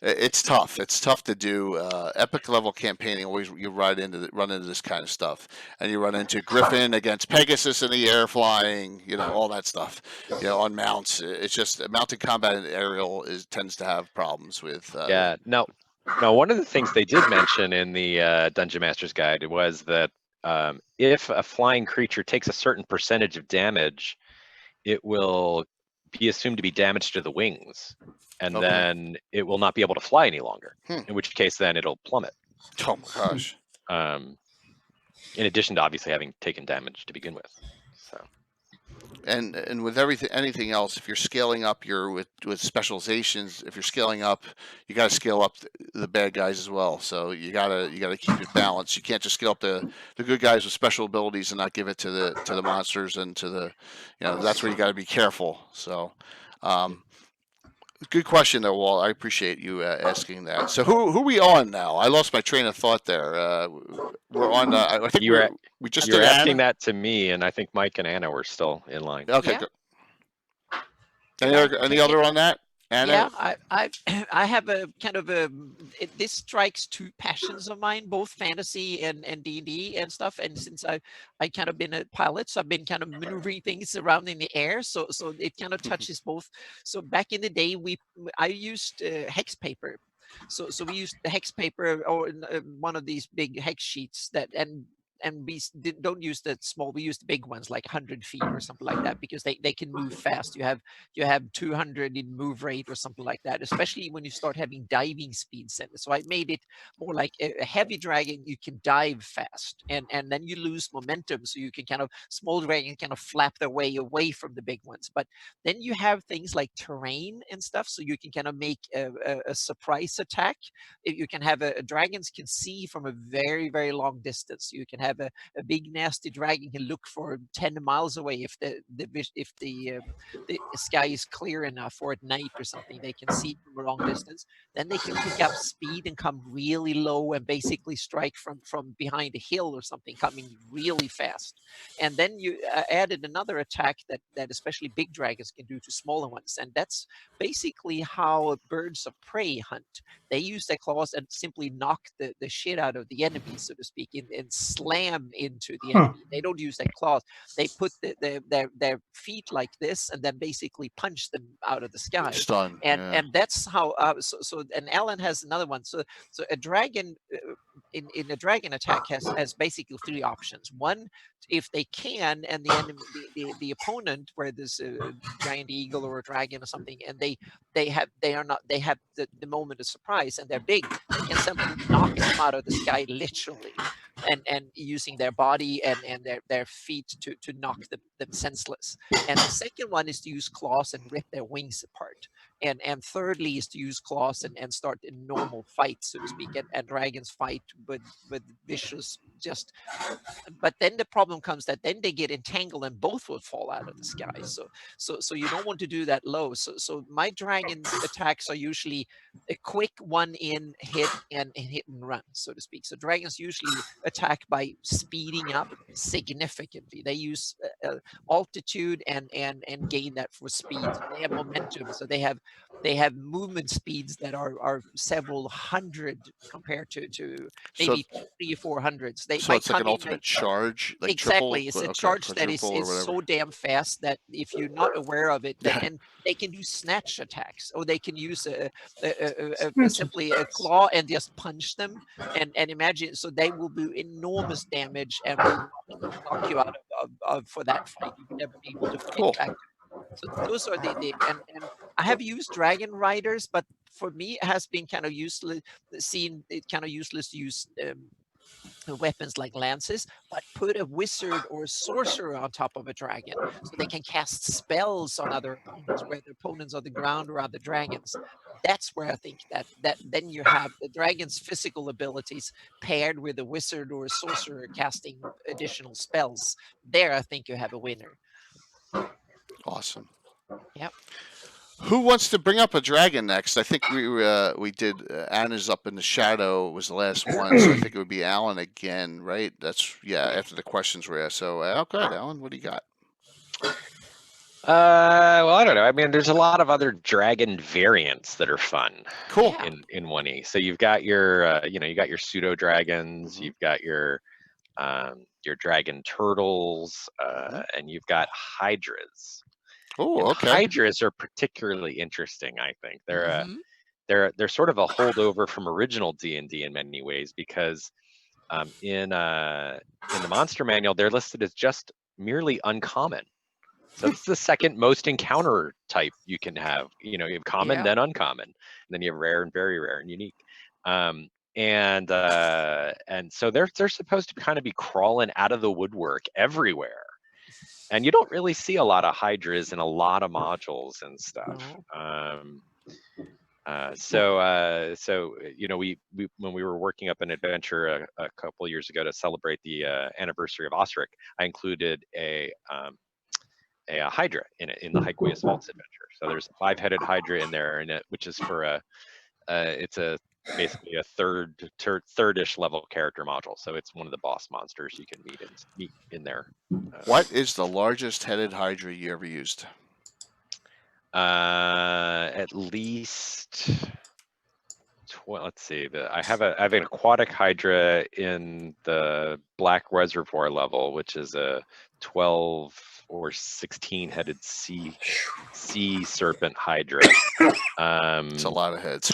it's tough. It's tough to do epic level campaigning. Always you run into this kind of stuff, and you run into Griffin against Pegasus in the air flying. You know, all that stuff. You know, on mounts. It's just mounted combat in aerial tends to have problems with. Yeah. No. One of the things they did mention in the Dungeon Master's Guide was that if a flying creature takes a certain percentage of damage, it will be assumed to be damaged to the wings, and then it will not be able to fly any longer. In which case, then it'll plummet. Oh my gosh! In addition to obviously having taken damage to begin with. So. And with anything else, if you're scaling up with specializations, if you're scaling up, you got to scale up the bad guys as well. So you gotta keep it balanced. You can't just scale up the good guys with special abilities and not give it to the monsters and to the, you know, that's where you got to be careful. So, good question though, Walt. I appreciate you asking that. So who are we on now? I lost my train of thought there. We're on. I think we just you're did asking Anna? that to me, and I think Mike and Anna were still in line. Okay. Yeah. Any other on that? Anna? Yeah, I have a kind of this strikes two passions of mine, both fantasy and D&D and stuff. And since I kind of been a pilot, so I've been kind of maneuvering things around in the air. So it kind of touches both. So back in the day, I used hex paper. So we used the hex paper or one of these big hex sheets and we don't use the small, we use the big ones like 100 feet or something like that, because they can move fast. You have 200 in move rate or something like that, especially when you start having diving speeds in it. So I made it more like a heavy dragon. You can dive fast, and then you lose momentum, so you can kind of, small dragon kind of flap their way away from the big ones. But then you have things like terrain and stuff, so you can kind of make a surprise attack. You can have dragons can see from a very, very long distance. You can have a big nasty dragon can look for 10 miles away if the sky is clear enough, or at night or something they can see from a long distance. Then they can pick up speed and come really low and basically strike from behind a hill or something, coming really fast. And then you added another attack that especially big dragons can do to smaller ones, and that's basically how birds of prey hunt. They use their claws and simply knock the shit out of the enemy, so to speak, and slam into the enemy. They don't use their claws. They put their feet like this and then basically punch them out of the sky. Stun. And that's how. And Alan has another one. So a dragon in a dragon attack has basically three options. One, if they can, and the enemy, the opponent, where there's a giant eagle or a dragon or something, and they have the moment of surprise and they're big, they can simply knock them out of the sky literally, and using their body and their feet to knock them senseless. And the second one is to use claws and rip their wings apart. And thirdly is to use claws and start a normal fight, so to speak. And dragons fight with vicious just. But then the problem comes that then they get entangled and both will fall out of the sky. So you don't want to do that low. So my dragon attacks are usually a quick one in hit and hit and run, so to speak. So dragons usually attack by speeding up significantly. They use altitude and gain that for speed. So they have momentum. So they have movement speeds that are several hundred compared to So, maybe 300 or 400. So they so might it's like come an in ultimate charge, like exactly. triple, It's a okay, charge that is quadruple or whatever. so damn fast that if you're not aware of it, and they can do snatch attacks, or they can use simply a claw and just punch them. And imagine, so they will do enormous damage and will knock you out of for that fight. You will never be able to fight Cool. back. So those are the and I have used dragon riders, but for me it has been kind of useless. Seen it kind of useless to use weapons like lances, but put a wizard or a sorcerer on top of a dragon so they can cast spells on other opponents, whether opponents on the ground or other dragons. That's where I think that then you have the dragon's physical abilities paired with a wizard or a sorcerer casting additional spells. There, I think you have a winner. Awesome. Yep. Who wants to bring up a dragon next? I think we did. Anna's up in the shadow was the last one, so I think it would be Alan again, right? That's after the questions were asked. So, okay, Alan, what do you got? Well, I don't know. I mean, there's a lot of other dragon variants that are fun. Cool. In 1E. So you've got your, you got your pseudo dragons. You've got your dragon turtles, and you've got hydras. Oh, okay. Hydras are particularly interesting. I think they're sort of a holdover from original D&D in many ways, because in the monster manual they're listed as just merely uncommon. So it's the second most encounter type you can have. You have common, then uncommon, and then you have rare and very rare and unique. And so they're supposed to kind of be crawling out of the woodwork everywhere. And you don't really see a lot of hydras in a lot of modules and stuff. So we when we were working up an adventure a couple years ago to celebrate the anniversary of Osric, I included a hydra in the Hyqueus Vaults adventure. So there's a 5-headed hydra in there, which is for it's basically a third-ish level character module. So it's one of the boss monsters you can meet in there. What is the largest headed hydra you ever used? At least, let's see. I have an aquatic hydra in the Black Reservoir level, which is a 12 or 16-headed sea serpent hydra. It's a lot of heads.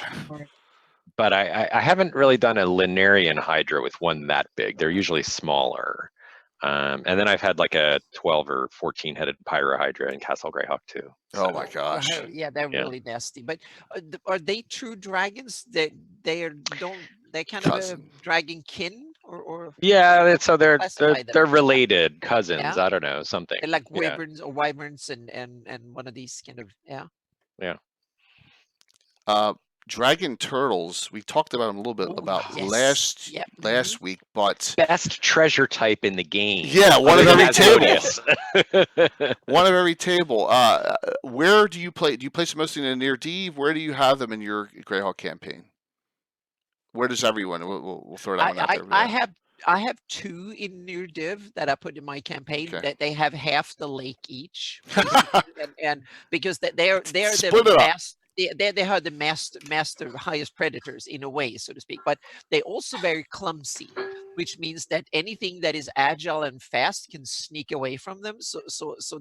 But I haven't really done a Linnarian hydra with one that big. They're usually smaller. And then I've had like a 12 or 14-headed pyro hydra in Castle Greyhawk too. So, oh my gosh! Yeah, they're really nasty. But are they true dragons? They kind of a dragon kin or? Yeah, so they're related cousins. Yeah? I don't know, something. They're like wyverns or wyverns and one of these kind of Yeah. Dragon turtles, we talked about them a little bit last week, but best treasure type in the game. Yeah, one of every table. One of every table. Where do you play? Do you place them mostly in a near Div? Where do you have them in your Greyhawk campaign? Where does everyone? We'll throw that one out there. I have 2 in Near Div that I put in my campaign that they have half the lake each, and because they're the best. They are the master highest predators in a way, so to speak, but they also very clumsy, which means that anything that is agile and fast can sneak away from them. So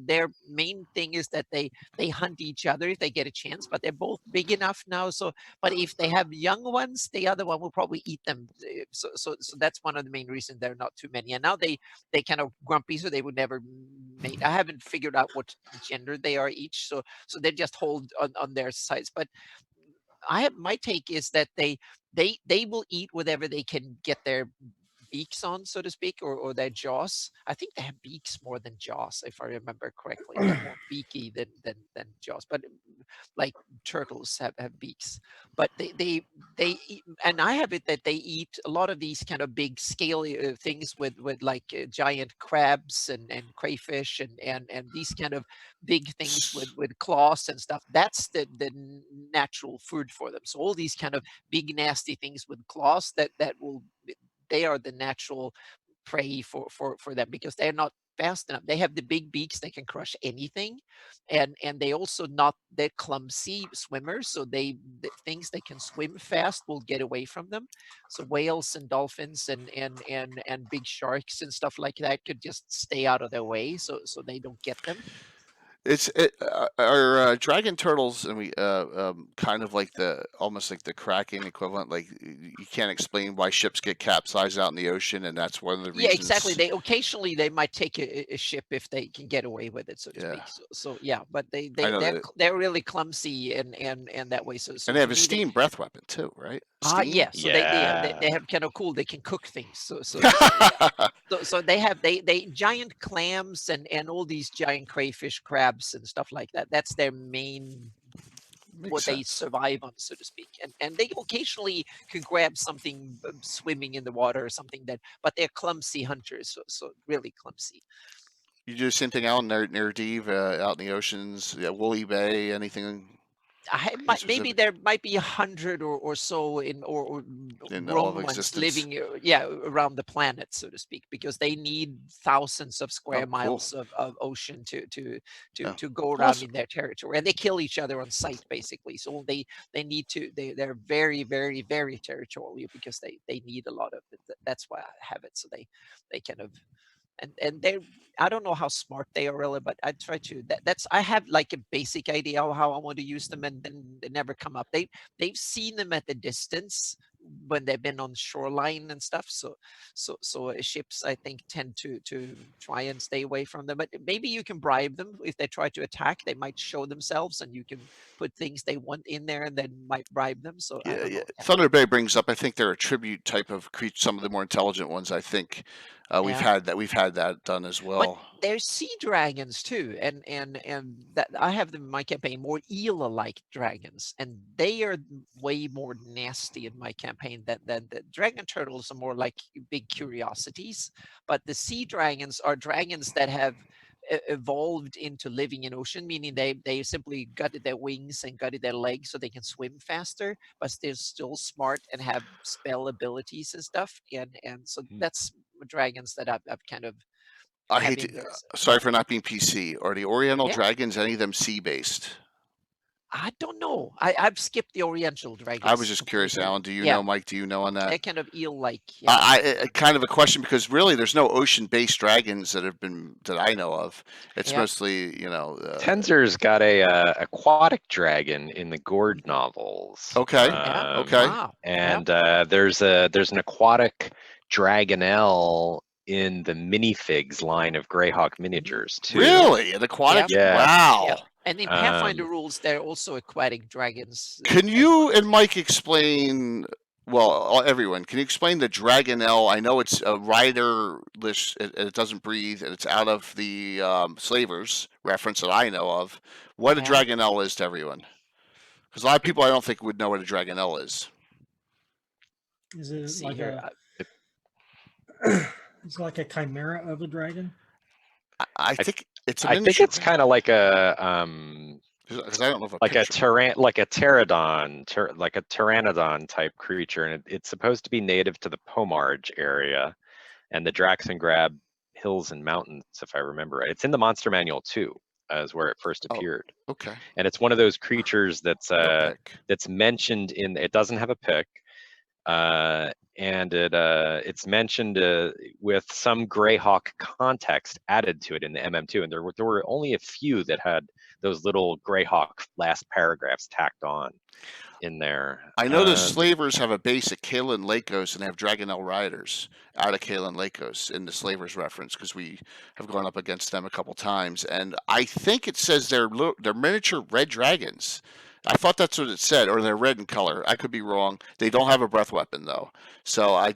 their main thing is that they hunt each other if they get a chance, but they're both big enough now. So, but if they have young ones, the other one will probably eat them. So that's one of the main reasons there are not too many. And now they kind of grumpy, so they would never mate. I haven't figured out what gender they are each, so they just hold on their sides. But my take is that they will eat whatever they can get their beaks on, so to speak, or their jaws. I think they have beaks more than jaws, if I remember correctly. They're more beaky than jaws, but like turtles have beaks. But they eat, and I have it that they eat a lot of these kind of big scaly things with like giant crabs and crayfish and these kind of big things with claws and stuff. That's the natural food for them. So all these kind of big nasty things with claws that will, they are the natural prey for them because they're not fast enough. They have the big beaks; they can crush anything, and they also they're clumsy swimmers, so the things they can swim fast will get away from them. So whales and dolphins and big sharks and stuff like that could just stay out of their way, so they don't get them. Are dragon turtles, and we kind of like almost like the Kraken equivalent. Like you can't explain why ships get capsized out in the ocean, and that's one of the reasons. Yeah, exactly. They occasionally they might take a ship if they can get away with it, so to speak. So yeah, but they're really clumsy and that way. So and they have a steam breath weapon too, right? Yeah. So Yeah. they have kind of cool. They can cook things. So they have they giant clams and all these giant crayfish, crabs and stuff like that. That's their main what they survive on, so to speak. And they occasionally can grab something swimming in the water or something but they're clumsy hunters, so really clumsy. You do the same thing out near Dave, out in the oceans, Woolly Bay, anything? Maybe there might be 100 or so in grown ones living around the planet, so to speak, because they need thousands of square miles of ocean to go around in their territory, and they kill each other on sight basically. So they need to they're very, very, very territorial because they need a lot of it. That's why I have it, so they kind of and they're I don't know how smart they are really, but I try to I have like a basic idea of how I want to use them, and then they never come up. They've seen them at the distance when they've been on shoreline and stuff. So ships I think tend to try and stay away from them. But maybe you can bribe them if they try to attack. They might show themselves, and you can put things they want in there, and then might bribe them. So I don't know. Thunder Bay brings up. I think they're a tribute type of creature. Some of the more intelligent ones, I think. We've had that done as well. But there's sea dragons too, and that I have them in my campaign, more eel-like dragons, and they are way more nasty in my campaign than the dragon turtles are more like big curiosities. But the sea dragons are dragons that have evolved into living in ocean, meaning they simply gutted their wings and gutted their legs so they can swim faster, but they're still smart and have spell abilities and stuff. And so that's dragons that I've kind of. I hate to, sorry for not being PC. Are the Oriental dragons, any of them sea-based? I don't know. I've skipped the Oriental dragons. I was just curious, Alan. Do you know, Mike? Do you know on that? They're kind of eel-like. I kind of a question, because really there's no ocean-based dragons that I know of. It's mostly, Tenzer's got a aquatic dragon in the Gord novels. Okay. Okay. Wow. And there's an aquatic dragonelle in the minifigs line of Greyhawk miniatures too. Really? An aquatic? Yeah. Wow. Yeah. And in Pathfinder rules, there are also aquatic dragons. Can you and Mike explain? Well, everyone, can you explain the dragonelle? I know it's a riderless, it doesn't breathe, and it's out of the Slavers reference that I know of. What a dragonelle is to everyone, because a lot of people I don't think would know what a dragonelle is. Is it like it's like a chimera of a dragon? I think it's. I think it's kind of like a because I don't know if like a pteranodon, like a pteranodon type creature, and it's supposed to be native to the Pomarge area and the Draxengrab hills and mountains, if I remember right. It's in the Monster Manual too, as where it first appeared. Okay. And it's one of those creatures that's mentioned in. It doesn't have a pick. And it's mentioned with some Greyhawk context added to it in the MM2, and there were only a few that had those little Greyhawk last paragraphs tacked on in there. I know the Slavers have a base at Kalen Lakos, and they have Dragonelle Riders out of Kalen Lakos in the Slavers reference, because we have gone up against them a couple times, and I think it says they're miniature red dragons. I thought that's what it said, or they're red in color. I could be wrong. They don't have a breath weapon though, so I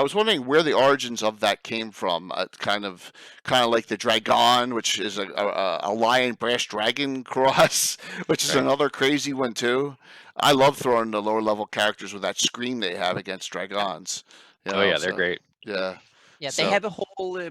was wondering where the origins of that came from. Kind of like the Dragon, which is a lion brass dragon cross, which is another crazy one too. I love throwing the lower level characters with that scream they have against dragons. They're great. Yeah, they have a whole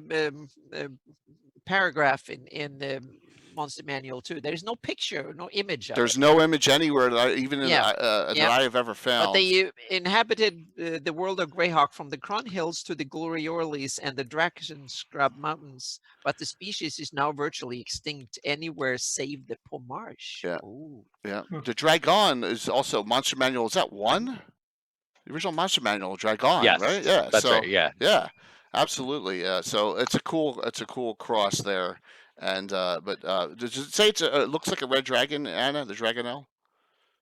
paragraph in monster manual too. There is no picture, no image of There's it. no image anywhere that Yeah. that I have ever found. But they inhabited the world of Greyhawk from the Cron Hills to the Gloriorles and the Draken Scrub Mountains. But the species is now virtually extinct anywhere save the Pomarsh. Yeah. Ooh. Yeah. The Dragon is also Monster Manual. Is that one? The original Monster Manual, Dragon, Yes, right? Yeah. that's right. Yeah. Yeah. Absolutely. So it's a cool cross there. And but does it say it looks like a red dragon, Anna? The Dragonelle?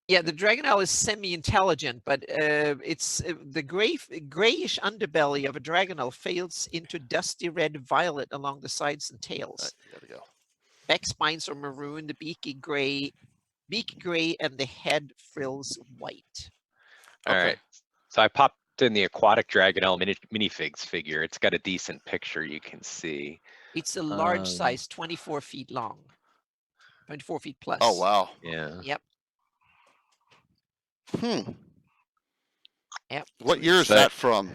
Yeah, the Dragonelle is semi-intelligent, but it's the grayish underbelly of a Dragonelle fades into dusty red violet along the sides and tails. Gotta go. Back spines are maroon, the beak gray, and the head frills white. All Okay. right. So I popped in the aquatic Dragonelle minifigs figure. It's got a decent picture you can see. It's a large size, 24 feet long, 24 feet plus. Oh wow. Yeah. Yep. Yep. What year is So- that from?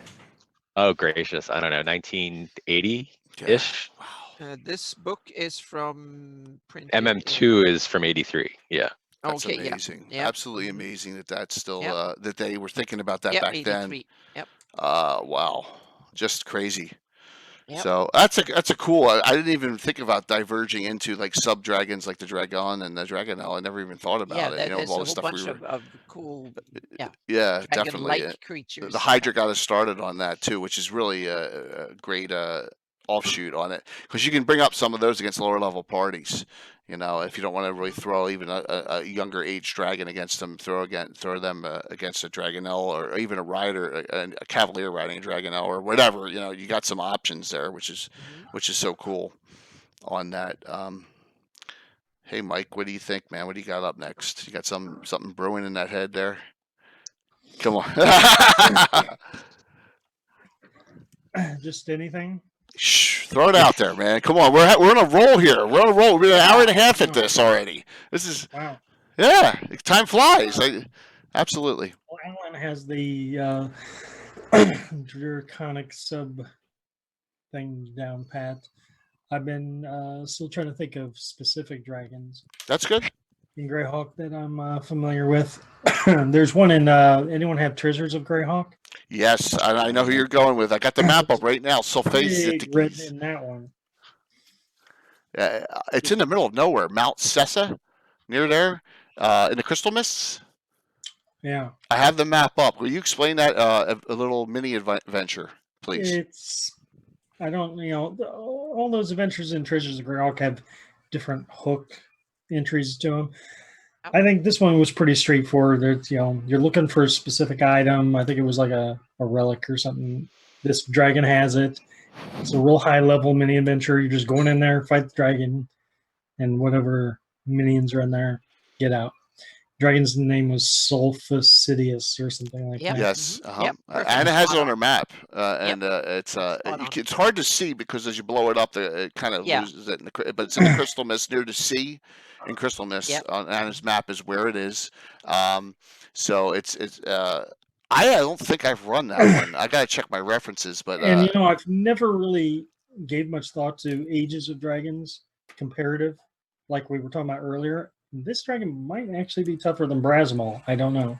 Oh gracious, I don't know, 1980-ish. Wow. This book is from print. MM2 is from 83. Yeah. That's Okay, amazing. yeah. Absolutely amazing that that's still Yep. that they were thinking about that Yep, back 83. Yep. then. Wow. Just crazy. Yep. So that's a cool. I didn't even think about diverging into like sub dragons like the Dragon and the Dragonelle. I never even thought about Yeah, it. there's With all a the whole stuff bunch we were. of cool, Yeah, dragon-like definitely. creatures. The Hydra got us started on that too, which is really a great offshoot on it because you can bring up some of those against lower level parties. If you don't want to really throw even a younger age dragon against them, throw them against a Dragonelle or even a rider, a cavalier riding a Dragonelle or whatever. You got some options there, which is so cool on that. Hey Mike, what do you think, man? What do you got up next? You got something brewing in that head there? Come on. Just anything. Shh, throw it out there, man. Come on, we're on a roll here. We're on a roll. We're an hour and a half at this already. This is Wow. time flies. Absolutely. Well, Alan has the draconic sub thing down pat. I've been still trying to think of specific dragons That's good. in Greyhawk that I'm familiar with. There's one in. Anyone have Treasures of Greyhawk? Yes, I know who you're going with. I got the map up right now. Big red in that one. It's in the middle of nowhere. Mount Sessa, near there, in the Crystal Mists. Yeah. I have the map up. Will you explain that a little mini adventure, please? It's. I don't. All those adventures in Treasures of Greyhawk have different hook entries to them. I think this one was pretty straightforward. That you're looking for a specific item. I think it was like a relic or something. This dragon has it. It's a real high level mini adventure. You're just going in there, fight the dragon, and whatever minions are in there, get out. Dragon's name was Sulfacidius or something like that. Yes, Yep, perfect. Anna has it Spot on her map, and it's hard to see because as you blow it up, it kind of loses it. But it's in the Crystal Mist near the sea. In Crystal Mist on Anna's map is where it is. So it's. I don't think I've run that one. I gotta check my references, but and I've never really gave much thought to Ages of Dragons comparative, like we were talking about earlier. This dragon might actually be tougher than Brazmal. I don't know.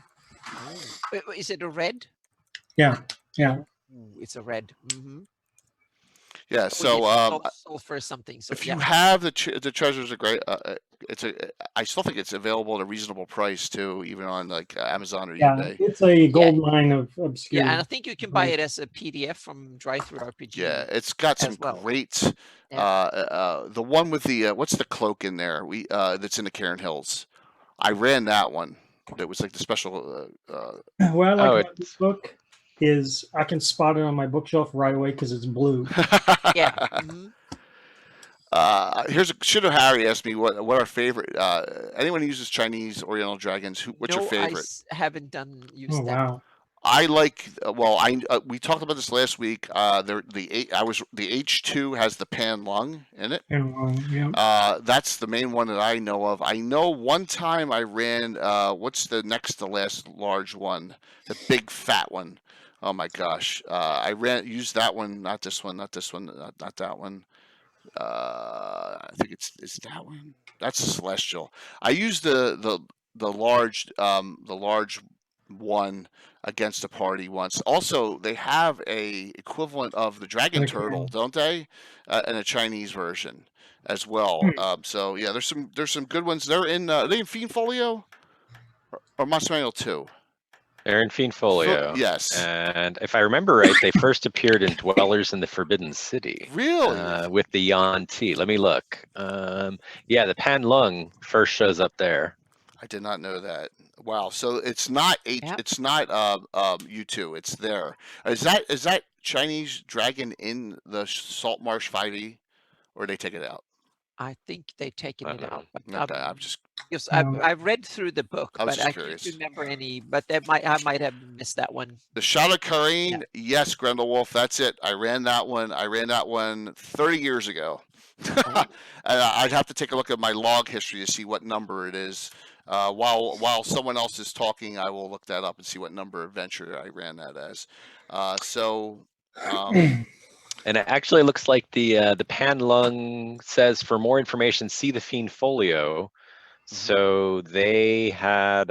Wait, is it a red? Yeah. Ooh, it's a red. Mm-hmm. Yeah. So sulfur something. So if you have the Treasures of Great, I still think it's available at a reasonable price too, even on like Amazon or eBay. It's a gold mine of obscurity. Yeah, and I think you can buy it as a PDF from Drive-Thru RPG. Yeah, it's got some great. The one with the what's the cloak in there? That's in the Cairn Hills. I ran that one. That was like the special. What I like about this book is I can spot it on my bookshelf right away because it's blue. Yeah. Mm-hmm. Should have Harry asked me what our favorite. Anyone who uses Chinese Oriental dragons, what's your favorite? I haven't used that. Wow. I like. We talked about this last week. The H2 has the pan lung in it. That's the main one that I know of. I know one time I ran. What's the next to last large one? The big fat one. Oh my gosh. I used that one. Not this one. Not that one. think it's that one. That's the Celestial. I used the large one against a party once. Also, they have a equivalent of the Dragon Okay. Turtle, don't they? In a Chinese version as well. So yeah, there's some good ones. They're in are they in Fiend Folio or Monster Manual 2? They're in Fiend Folio. Yes. And if I remember right, they first appeared in Dwellers in the Forbidden City. Really? With the Yan Ti. Let me look. Yeah, the Pan Lung first shows up there. I did not know that. Wow. So it's not Yep. it's not U2. It's there. Is that Chinese dragon in the Salt Marsh 5e, or they take it out? I think they've taken it out. But, Okay, I'm just yes, Um, I've read through the book, I was but just I curious. can't remember any. But I might have missed that one. the Shadow Kareen. Yes, Grendelwolf. That's it. I ran that one 30 years ago. Oh. And I'd have to take a look at my log history to see what number it is. While someone else is talking, I will look that up and see what number adventure I ran that as. And it actually looks like the Pan Lung says for more information, see the Fiend Folio. So they had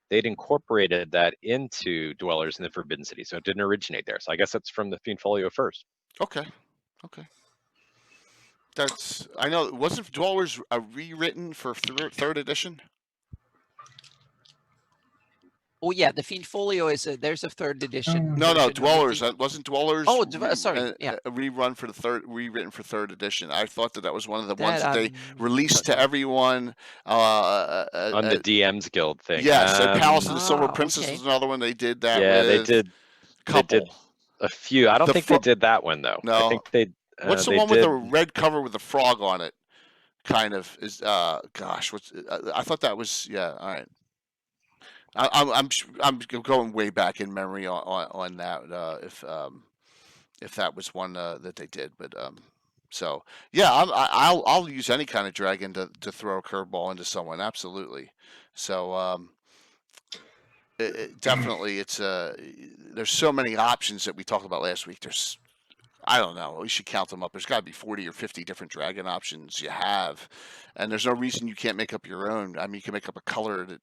they'd incorporated that into Dwellers in the Forbidden City, so it didn't originate there. So I guess that's from the Fiend Folio first. Okay. That's I know. Wasn't Dwellers rewritten for third edition? Oh yeah, the Fiend Folio there's a third edition. No, version of Dwellers. it. Wasn't Dwellers? Oh, sorry. Yeah. Rerun for rewritten for third edition. I thought that was one of the That ones that they released to everyone. On the DM's Guild thing. Yes, Palace of the Silver Princess okay. was another one they did that. Yeah, with. they did a few. I don't think they did that one though. No. I think they. What's the one with the red cover with the frog on it? Kind of is. Gosh, what's? I thought that was. Yeah. All right. I'm going way back in memory on that. If that was one that they did, but so yeah, I'll use any kind of dragon to throw a curveball into someone. Absolutely. So definitely it's there's so many options that we talked about last week. There's I don't know. We should count them up. There's got to be 40 or 50 different dragon options you have, and there's no reason you can't make up your own. I mean, you can make up a color that.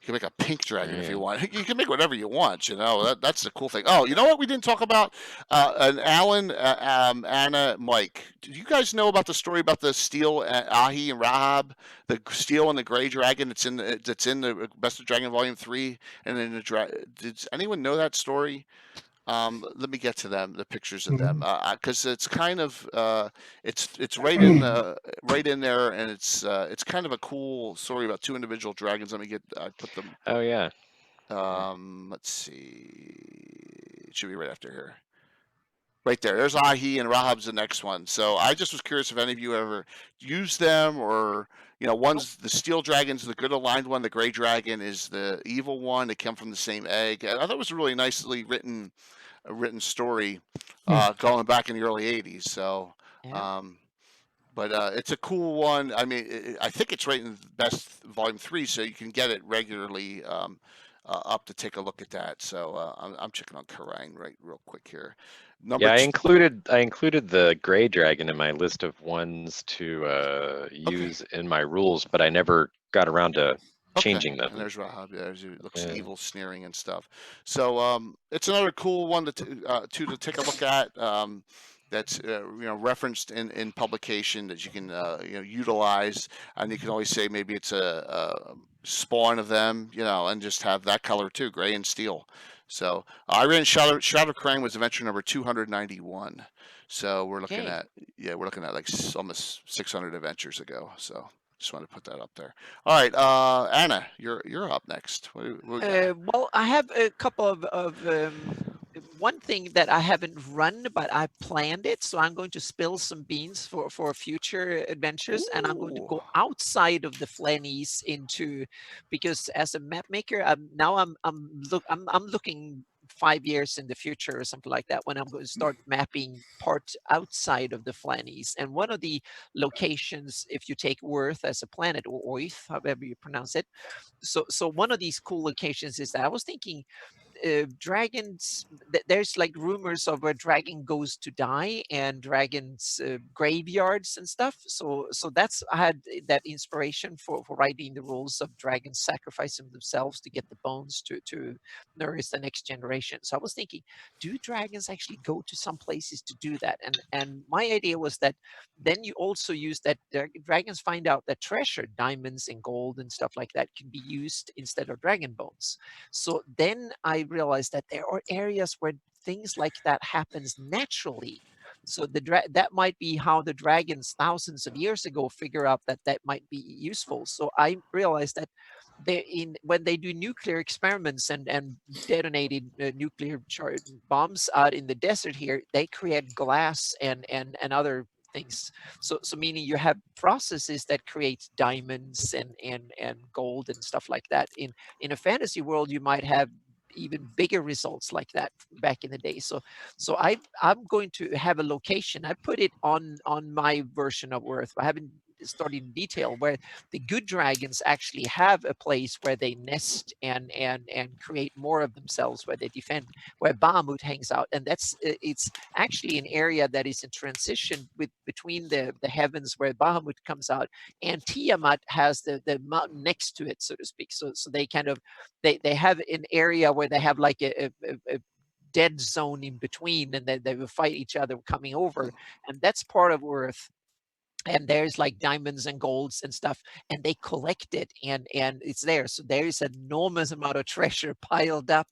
You can make a pink dragon if you want. You can make whatever you want. You know that's the cool thing. Oh, you know what we didn't talk about? And Alan, Anna, Mike. Do you guys know about the story about the steel Ahi and Rahab, the steel and the gray dragon that's in the Best of Dragon Volume 3? And then did anyone know that story? Let me get to the pictures of them, because it's kind of it's right in there, and it's kind of a cool story about two individual dragons. Let me put them. Oh yeah. Let's see. It should be right after here. Right there. There's Ahi, and Rahab's the next one. So I just was curious if any of you ever used them, or one's the steel dragon's the good aligned one. The gray dragon is the evil one. They come from the same egg. I thought it was a really nicely written story going back in the early 80s. So, but it's a cool one. I mean, I think it's right in Best Volume 3, so you can get it regularly up to take a look at that. So I'm checking on Karine real quick here. I included the gray dragon in my list of ones to use in my rules, but I never got around to changing them. And there's Rahab. Yeah, it looks evil, sneering, and stuff. So it's another cool one to take a look at. That's referenced in publication that you can utilize, and you can always say maybe it's a spawn of them, and just have that color too, gray and steel. So I ran Shadow Karine was adventure number 291. So we're looking at like almost 600 adventures ago. So just wanted to put that up there. All right, Anna, you're up next. Well, I have a couple of one thing that I haven't run, but I planned it. So I'm going to spill some beans for future adventures. And I'm going to go outside of the Flanaess because as a map maker, I'm looking 5 years in the future or something like that when I'm going to start mapping parts outside of the Flanaess. And one of the locations, if you take Worth as a planet, or Oith, however you pronounce it, so one of these cool locations is that I was thinking dragons, there's like rumors of where dragon goes to die and dragons graveyards and stuff. So that's, I had that inspiration for writing the rules of dragons sacrificing themselves to get the bones to nourish the next generation. So I was thinking, do dragons actually go to some places to do that? And my idea was that then you also use that dragons find out that treasure, diamonds and gold and stuff like that, can be used instead of dragon bones. So then I realized that there are areas where things like that happens naturally. So that might be how the dragons thousands of years ago figure out that that might be useful. So I realized that when they do nuclear experiments and detonated nuclear bombs out in the desert here, they create glass and other things. So meaning you have processes that create diamonds and gold and stuff like that. In a fantasy world, you might have even bigger results like that back in the day. So I'm going to have a location. I put it on my version of Earth. I haven't started in detail, where the good dragons actually have a place where they nest and create more of themselves, where they defend, where Bahamut hangs out. And that's it's actually an area that is in transition between the heavens, where Bahamut comes out, and Tiamat has the mountain next to it, so to speak. So they kind of they have an area where they have like a dead zone in between, and they will fight each other coming over, and that's part of Earth. And there's like diamonds and golds and stuff, and they collect it, and it's there. So there is an enormous amount of treasure piled up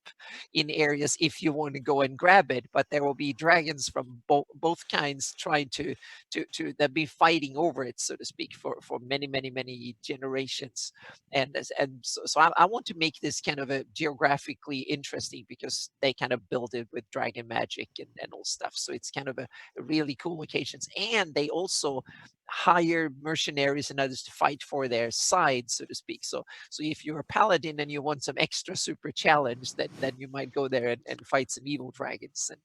in areas if you want to go and grab it. But there will be dragons from both kinds trying to they'll be fighting over it, so to speak, for many generations. And so I want to make this kind of a geographically interesting, because they kind of build it with dragon magic and all stuff. So it's kind of a really cool locations, and they also hire mercenaries and others to fight for their side, so to speak. So if you're a paladin and you want some extra super challenge, then you might go there and fight some evil dragons and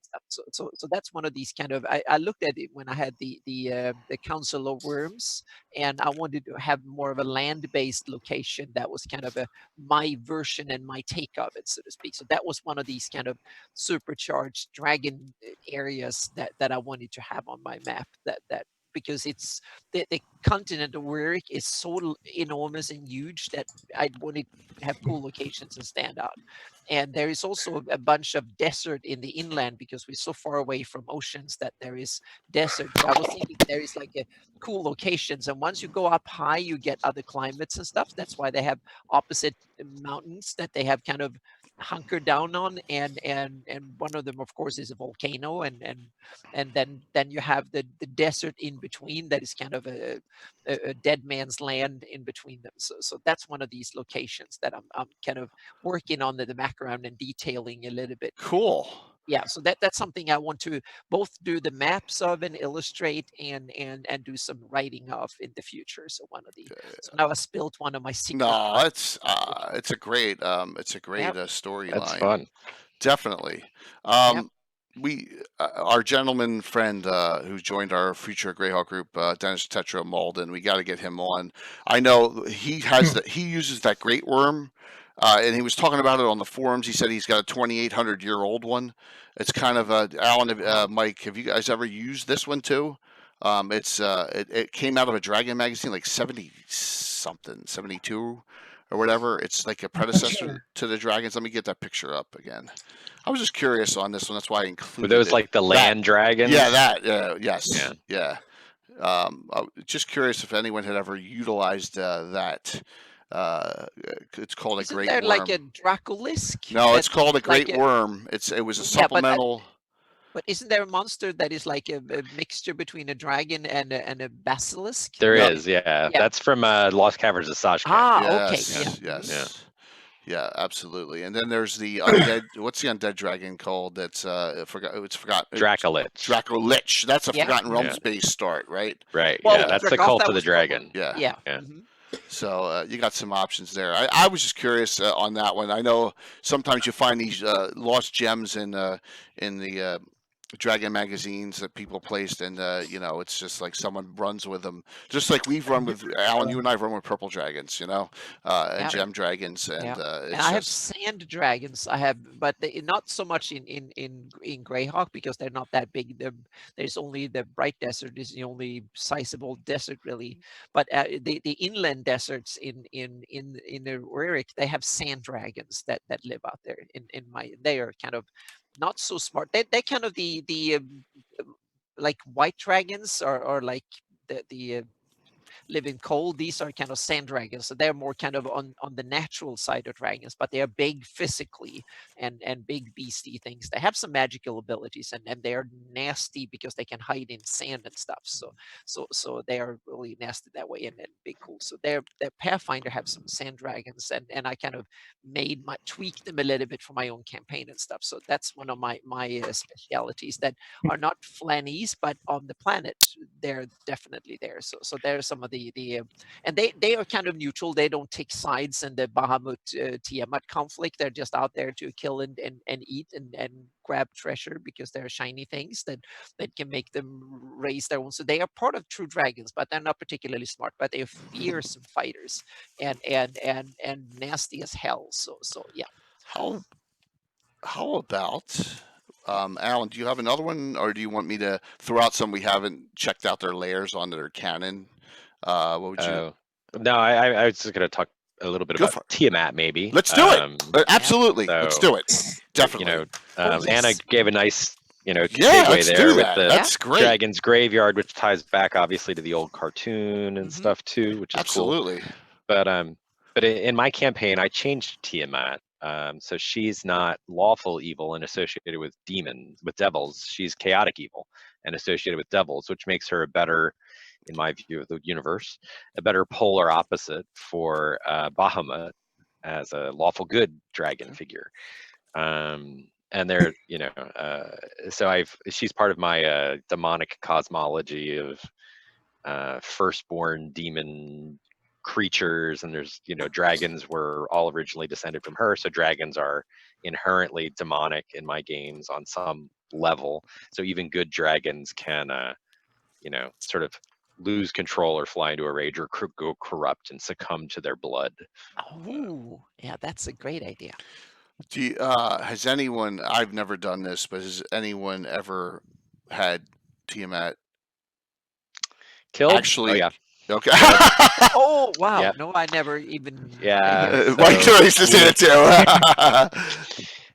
stuff. So that's one of these kind of, I looked at it when I had the Council of Worms, and I wanted to have more of a land-based location that was kind of my version and my take of it, so to speak. So that was one of these kind of supercharged dragon areas that I wanted to have on my map, that because it's the continent of Warwick is so enormous and huge that I wanted to have cool locations and stand out. And there is also a bunch of desert in the inland, because we're so far away from oceans that there is desert. So I was thinking there is like a cool locations, and once you go up high, you get other climates and stuff. That's why they have opposite mountains that they have kind of hunkered down on, and one of them, of course, is a volcano, and then you have the desert in between, that is kind of a dead man's land in between them. So that's one of these locations that I'm kind of working on the background and detailing a little bit. Cool. Yeah, so that's something I want to both do the maps of and illustrate and do some writing of in the future. So so now I spilled one of my secret. No, it's a great storyline. That's fun. Definitely. We our gentleman friend who joined our future Greyhawk group, Dennis Tetra Malden, we got to get him on. I know he has he uses that great worm. And he was talking about it on the forums. He said he's got a 2,800-year-old one. It's kind of Alan, Mike, have you guys ever used this one too? It came out of a Dragon magazine like 70-something, 72 or whatever. It's like a predecessor to the Dragons. Let me get that picture up again. I was just curious on this one. That's why I included Were those it. like the land dragons? Yeah, that. Yes. Yeah. Just curious if anyone had ever utilized that. It's called Isn't a great there worm. like a Dracolisk? No, it's called a great like worm. It was a supplemental. But isn't there a monster that is like a mixture between a dragon and a basilisk? There Yeah. is, yeah. That's from Lost Caverns of Sashka. Okay. Yeah, absolutely. And then there's the undead. What's the undead dragon called? That's It's forgotten. Dracolich. Dracolich. That's a Forgotten Realms Yeah. base start, right? Right. Well, yeah, that's the Dracoth, cult that of the was dragon. Yeah. Yeah. Yeah. So you got some options there. I was just curious on that one. I know sometimes you find these lost gems in the dragon magazines that people placed, and you know, it's just like someone runs with them, just like we've run with Alan. You and I've run with purple dragons, you know, and Yeah. gem dragons, and Yeah. And it's I have just sand dragons. I have, but not so much in Greyhawk because they're not that big. There's only the Bright Desert is the only sizable desert really. But the inland deserts in the Rurik, they have sand dragons that live out there. They are kind of not so smart. They kind of the like white dragons or like the live in cold. These are kind of sand dragons, so they're more kind of on the natural side of dragons, but they are big physically and big beastie things. They have some magical abilities, and they are nasty because they can hide in sand and stuff. So they are really nasty that way, and big cool. So their Pathfinder have some sand dragons, and I kind of tweaked them a little bit for my own campaign and stuff. So that's one of my specialities that are not Flanaess, but on the planet they're definitely there. So there's some of the and they are kind of neutral. They don't take sides in the Bahamut Tiamat conflict. They're just out there to kill and eat and grab treasure because they're shiny things that can make them raise their own. So they are part of true dragons, but they're not particularly smart. But they're fearsome fighters and nasty as hell. So yeah. how about Alan? Do you have another one, or do you want me to throw out some we haven't checked out their layers on that are canon? What would you? No, I was just going to talk a little bit Go about for it. Tiamat, maybe. Let's do it. Absolutely, let's so, do it. Definitely. You know, Anna gave a nice, yeah, segue let's there do with that. the That's great. Dragon's Graveyard, which ties back obviously to the old cartoon and stuff too, which is Absolutely. cool. But in my campaign, I changed Tiamat. So she's not lawful evil and associated with devils. She's chaotic evil and associated with devils, which makes her a better, in my view of the universe, a better polar opposite for Bahamut as a lawful good dragon figure. And they're, so she's part of my demonic cosmology of firstborn demon creatures, and there's, dragons were all originally descended from her, so dragons are inherently demonic in my games on some level. So even good dragons can, sort of lose control or fly into a rage or go corrupt and succumb to their blood. Oh, yeah, that's a great idea. Do you, has anyone? I've never done this, but has anyone ever had Tiamat killed? actually? Oh yeah. Okay. Oh wow! Yep. No, I never even. Yeah. Mike raised his hand too.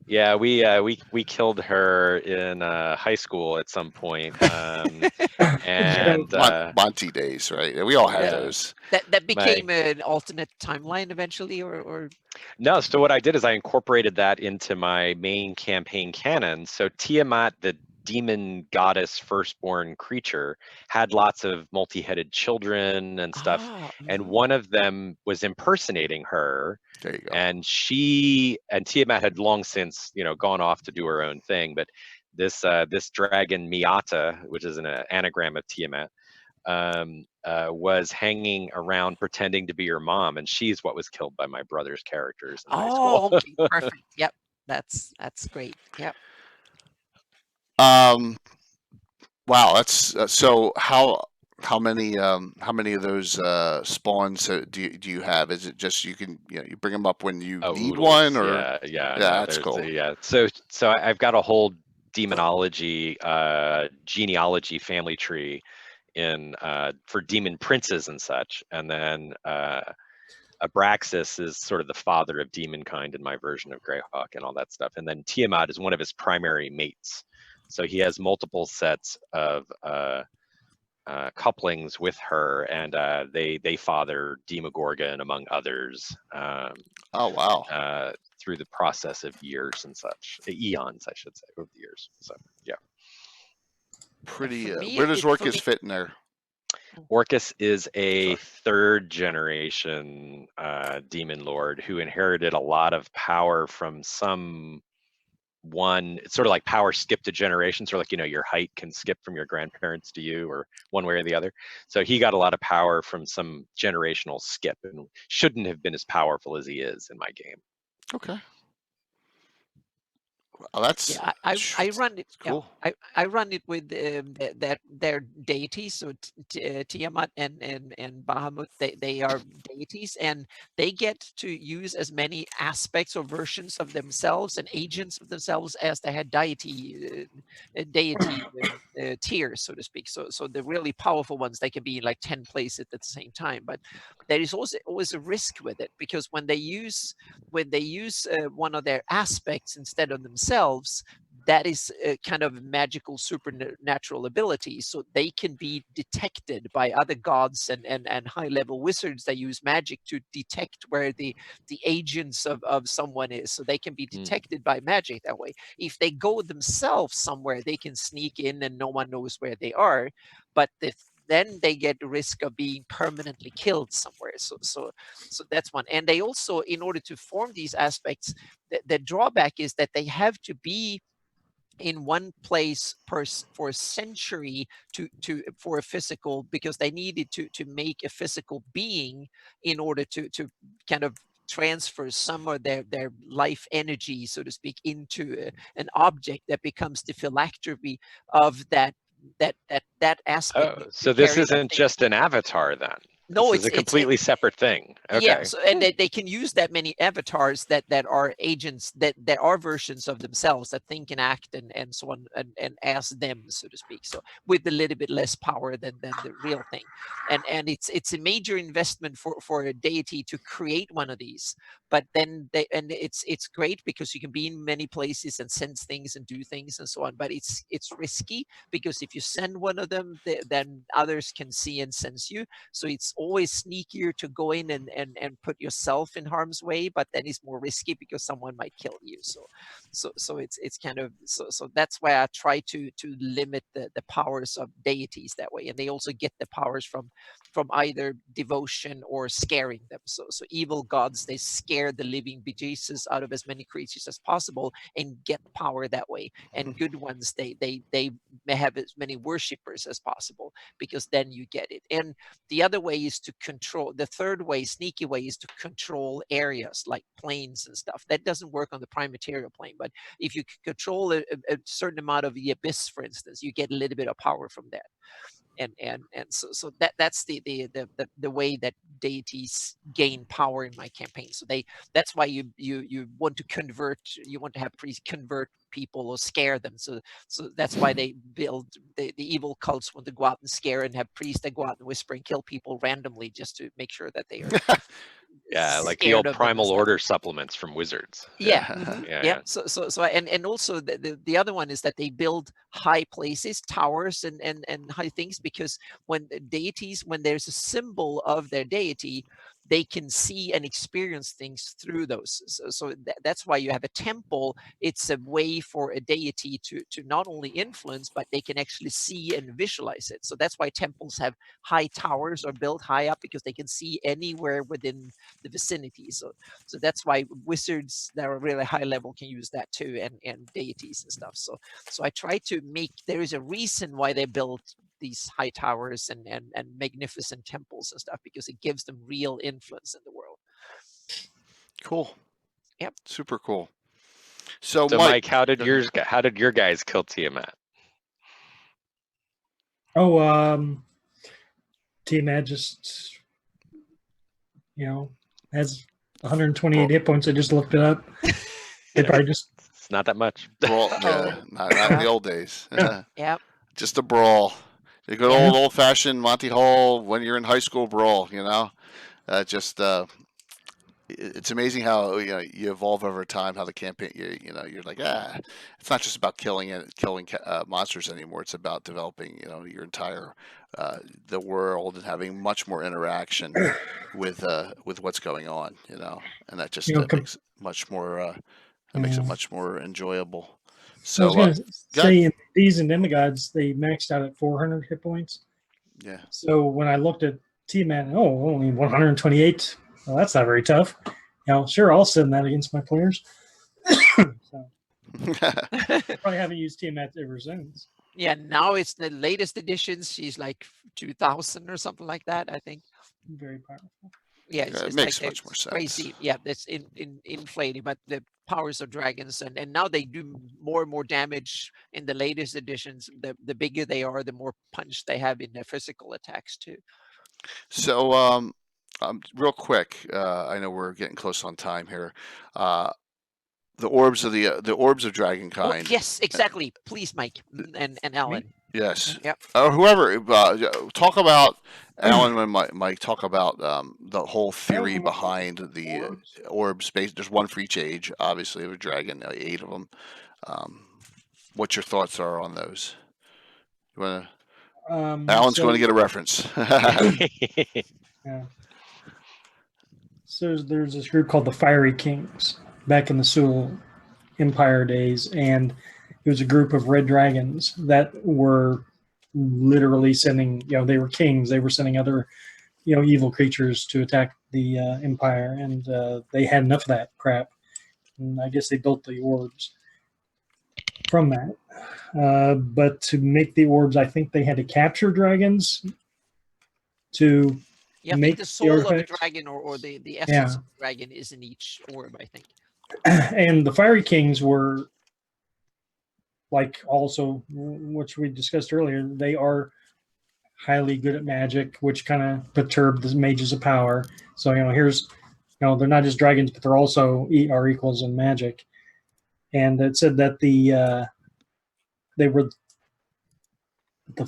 Yeah, we killed her in high school at some point, and Monty days, right? We all had those. That became an alternate timeline eventually, or no. So what I did is I incorporated that into my main campaign canon. So Tiamat, the demon goddess firstborn creature, had lots of multi-headed children and stuff, and one of them was impersonating her. There you go. And Tiamat had long since, gone off to do her own thing. But this dragon Miata, which is an anagram of Tiamat, was hanging around pretending to be her mom, and she's what was killed by my brother's characters in high school. Okay, perfect. Yep, that's great. Yep. Wow, that's so. How many of those spawns do you have? Is it just you can you bring them up when you need oodles. one, or yeah, that's cool. So I've got a whole demonology genealogy family tree in for demon princes and such, and then Abraxas is sort of the father of demon kind in my version of Greyhawk and all that stuff, and then Tiamat is one of his primary mates. So he has multiple sets of couplings with her, and they father Demogorgon among others. Oh wow! Through the process of years and such, eons, I should say, over the years. So yeah. Pretty. Where does Orcus fit in there? Orcus is a third generation demon lord who inherited a lot of power from it's sort of like power skipped a generation, sort of like, your height can skip from your grandparents to you, or one way or the other. So he got a lot of power from some generational skip and shouldn't have been as powerful as he is in my game. Okay. Well, that's Yeah, I run it. cool. Yeah, I run it with that their deities. So Tiamat and Bahamut, they are deities, and they get to use as many aspects or versions of themselves and agents of themselves as they had deity tiers, so to speak. So the really powerful ones, they can be in like 10 places at the same time. But there is also always a risk with it, because when they use one of their aspects instead of themselves, that is a kind of magical supernatural ability, so they can be detected by other gods and high level wizards that use magic to detect where the agents of someone is, so they can be detected by magic that way. If they go themselves somewhere, they can sneak in and no one knows where they are, but then they get the risk of being permanently killed somewhere. So that's one. And they also, in order to form these aspects, the drawback is that they have to be in one place for a century for a physical, because they needed to make a physical being in order to kind of transfer some of their life energy, so to speak, into an object that becomes the phylactery of that aspect. Oh, To so this carry that isn't thing. just an avatar then. No, This is a completely separate thing. yeah, Okay. so, and they can use that many avatars that are agents that are versions of themselves that think and act and so on, and as them, so to speak. So with a little bit less power than the real thing. And it's a major investment for a deity to create one of these. But then it's great because you can be in many places and sense things and do things and so on. But it's risky, because if you send one of them, then others can see and sense you. So it's always sneakier to go in and put yourself in harm's way, but then it's more risky because someone might kill you. So it's kind of so that's why I try to limit the powers of deities that way. And they also get the powers from either devotion or scaring them. So evil gods, they scare the living bejesus out of as many creatures as possible and get power that way. And good ones, they may have as many worshippers as possible, because then you get it. And the other way is to control, the third way, sneaky way, is to control areas like planes and stuff. That doesn't work on the prime material plane, but if you control a certain amount of the abyss, for instance, you get a little bit of power from that. And so that's the way that deities gain power in my campaign. So that's why you want to convert, you want to have priests convert people or scare them. So that's why they build the evil cults, want to go out and scare and have priests that go out and whisper and kill people randomly just to make sure that they are Yeah, like the scared old of them and Primal stuff. Order supplements from Wizards. Yeah. Yeah. So and also the other one is that they build high places, towers and high things, because when the deities, when there's a symbol of their deity, they can see and experience things through those. So that's why you have a temple. It's a way for a deity to not only influence, but they can actually see and visualize it. So that's why temples have high towers or built high up, because they can see anywhere within the vicinity. So that's why wizards that are really high level can use that too, and deities and stuff. So I try to make, there is a reason why they built these high towers and magnificent temples and stuff, because it gives them real influence in the world. Cool. Yep. Super cool. So Mike, how did your guys kill Tiamat? Tiamat just, has 128 hit points. I just looked it up. They probably just, It's not that much. brawl, yeah, not in the old days. Yep. Just a brawl. The good old fashioned Monty Hall when you're in high school brawl. It's amazing how you evolve over time. How the campaign, you're like, it's not just about killing monsters anymore. It's about developing, your entire the world and having much more interaction with what's going on, and that just makes it much more makes it much more enjoyable. So I was going to say, in these and Demigods, they maxed out at 400 hit points. Yeah. So when I looked at Tiamat, only 128. Well, that's not very tough. Sure, I'll send that against my players. So, probably haven't used Tiamat ever since. Yeah, now it's the latest editions. She's like 2000 or something like that, I think. Very powerful. Yeah, Yeah, it it's makes like much more sense. crazy. Yeah, that's inflating, but the powers of dragons, and now they do more and more damage in the latest editions. The bigger they are, the more punch they have in their physical attacks too. So, real quick, I know we're getting close on time here. The orbs of the orbs of Oh, dragonkind. yes, exactly. Please, Mike and Alan. Yes. Yep. Whoever talk about Alan and Mike talk about the whole theory behind the orb space. There's one for each age, obviously, of a dragon, 8 of them. What your thoughts are on those? You wanna? Alan's so- going to get a reference. Yeah. So there's this group called the Fiery Kings back in the Seoul Empire days, and it was a group of red dragons that were literally sending, they were kings. They were sending other, evil creatures to attack the empire, and they had enough of that crap. And I guess they built the orbs from that. But to make the orbs, I think they had to capture dragons to Yeah, I make think the soul of the artifacts. dragon or the essence of the dragon is in each orb, I think. And the Fiery Kings were, like, also, which we discussed earlier, they are highly good at magic, which kind of perturb the mages of power. So, here's, they're not just dragons, but they're also are equals in magic. And it said that the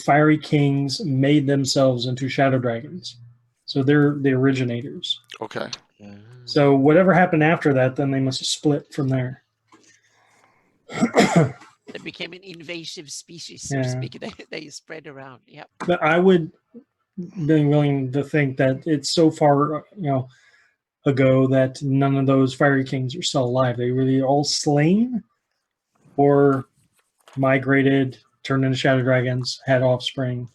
Fiery Kings made themselves into shadow dragons. So they're the originators. Okay. So whatever happened after that, then they must have split from there. They became an invasive species, so to speak. They spread around. Yeah. But I would be willing to think that it's so far, ago that none of those Fiery Kings are still alive. They really all slain or migrated, turned into shadow dragons, had offspring.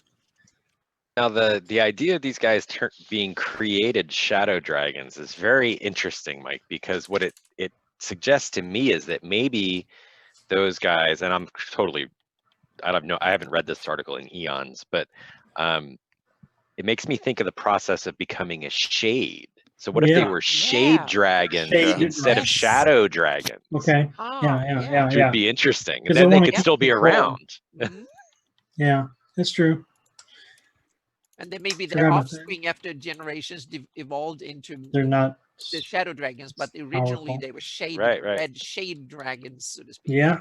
Now, the idea of these guys being created shadow dragons is very interesting, Mike, because what it suggests to me is that maybe those guys, and I haven't read this article in eons, but it makes me think of the process of becoming a shade. So what if they were shade dragons instead of shadow dragons? Okay. Yeah. Which would be interesting. And then they could still be around. Yeah, that's true. And then maybe their offspring after generations evolved into they're not the shadow dragons, but originally they were red shade dragons, so to speak. Yeah.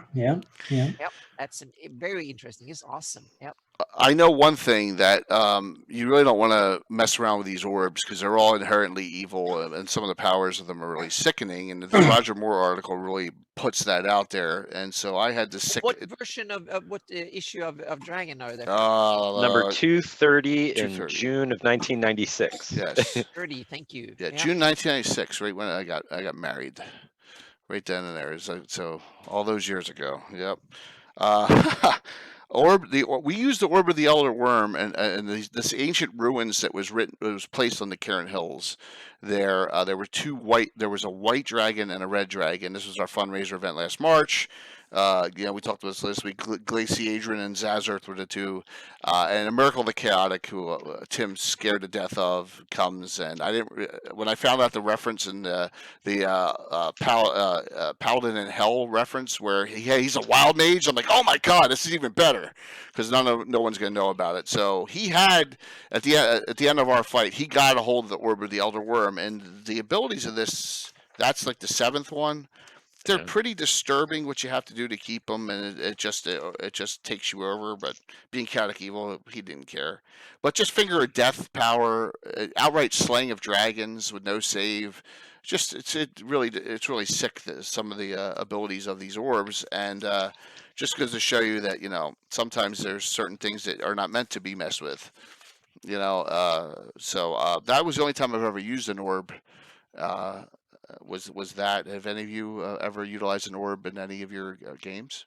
Yep, that's very interesting. It's awesome. Yep. I know one thing that you really don't want to mess around with these orbs because they're all inherently evil, and some of the powers of them are really sickening. And the Roger Moore article really puts that out there. And so I had to What version of what issue of Dragon are there? Number 230 in June of 1996. Yes. 30. Thank you. Yeah, June 1996, right when I got married, right then and there. So all those years ago. Yep. We used the orb of the elder worm and this ancient ruins that was placed on the Cairn Hills. There was a white dragon and a red dragon. This was our fundraiser event last March. We talked about this last week. Glaciadrian and Zazerth were the two, and a Miracle the Chaotic, who Tim's scared to death of, comes. And when I found out the reference in the Paladin in Hell reference, where he's a wild mage, I'm like, oh my god, this is even better, because no one's gonna know about it. So he had at the end of our fight, he got a hold of the Orb of the Elder Worm, and the abilities of this. That's like the 7th one. They're pretty disturbing what you have to do to keep them, and it just takes you over. But being chaotic evil, he didn't care. But just finger of death power, outright slaying of dragons with no save. It's really sick. Some of the abilities of these orbs, and just goes to show you that sometimes there's certain things that are not meant to be messed with. So that was the only time I've ever used an orb. Was that? Have any of you ever utilized an orb in any of your games?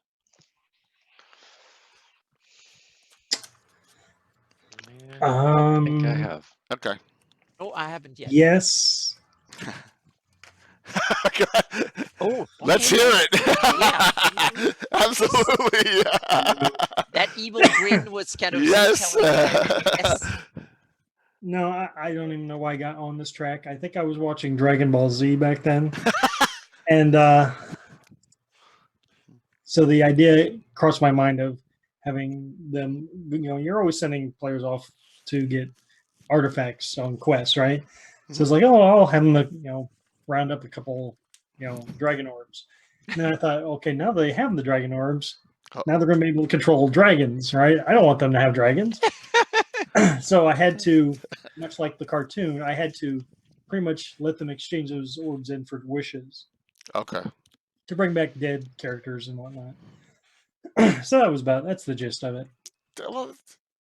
I think I have. Okay. Oh, I haven't yet. Yes. Let's hear it. Yeah. Absolutely. That evil grin was kind of yes. No, I don't even know why I got on this track. I think I was watching Dragon Ball Z back then. And so the idea crossed my mind of having them, you're always sending players off to get artifacts on quests, right? So it's like, oh, I'll have them, round up a couple, dragon orbs. And then I thought, okay, now they have the dragon orbs. Now they're going to be able to control dragons, right? I don't want them to have dragons. So I had to, much like the cartoon, I had to pretty much let them exchange those orbs in for wishes. Okay. To bring back dead characters and whatnot. So that's the gist of it. Well,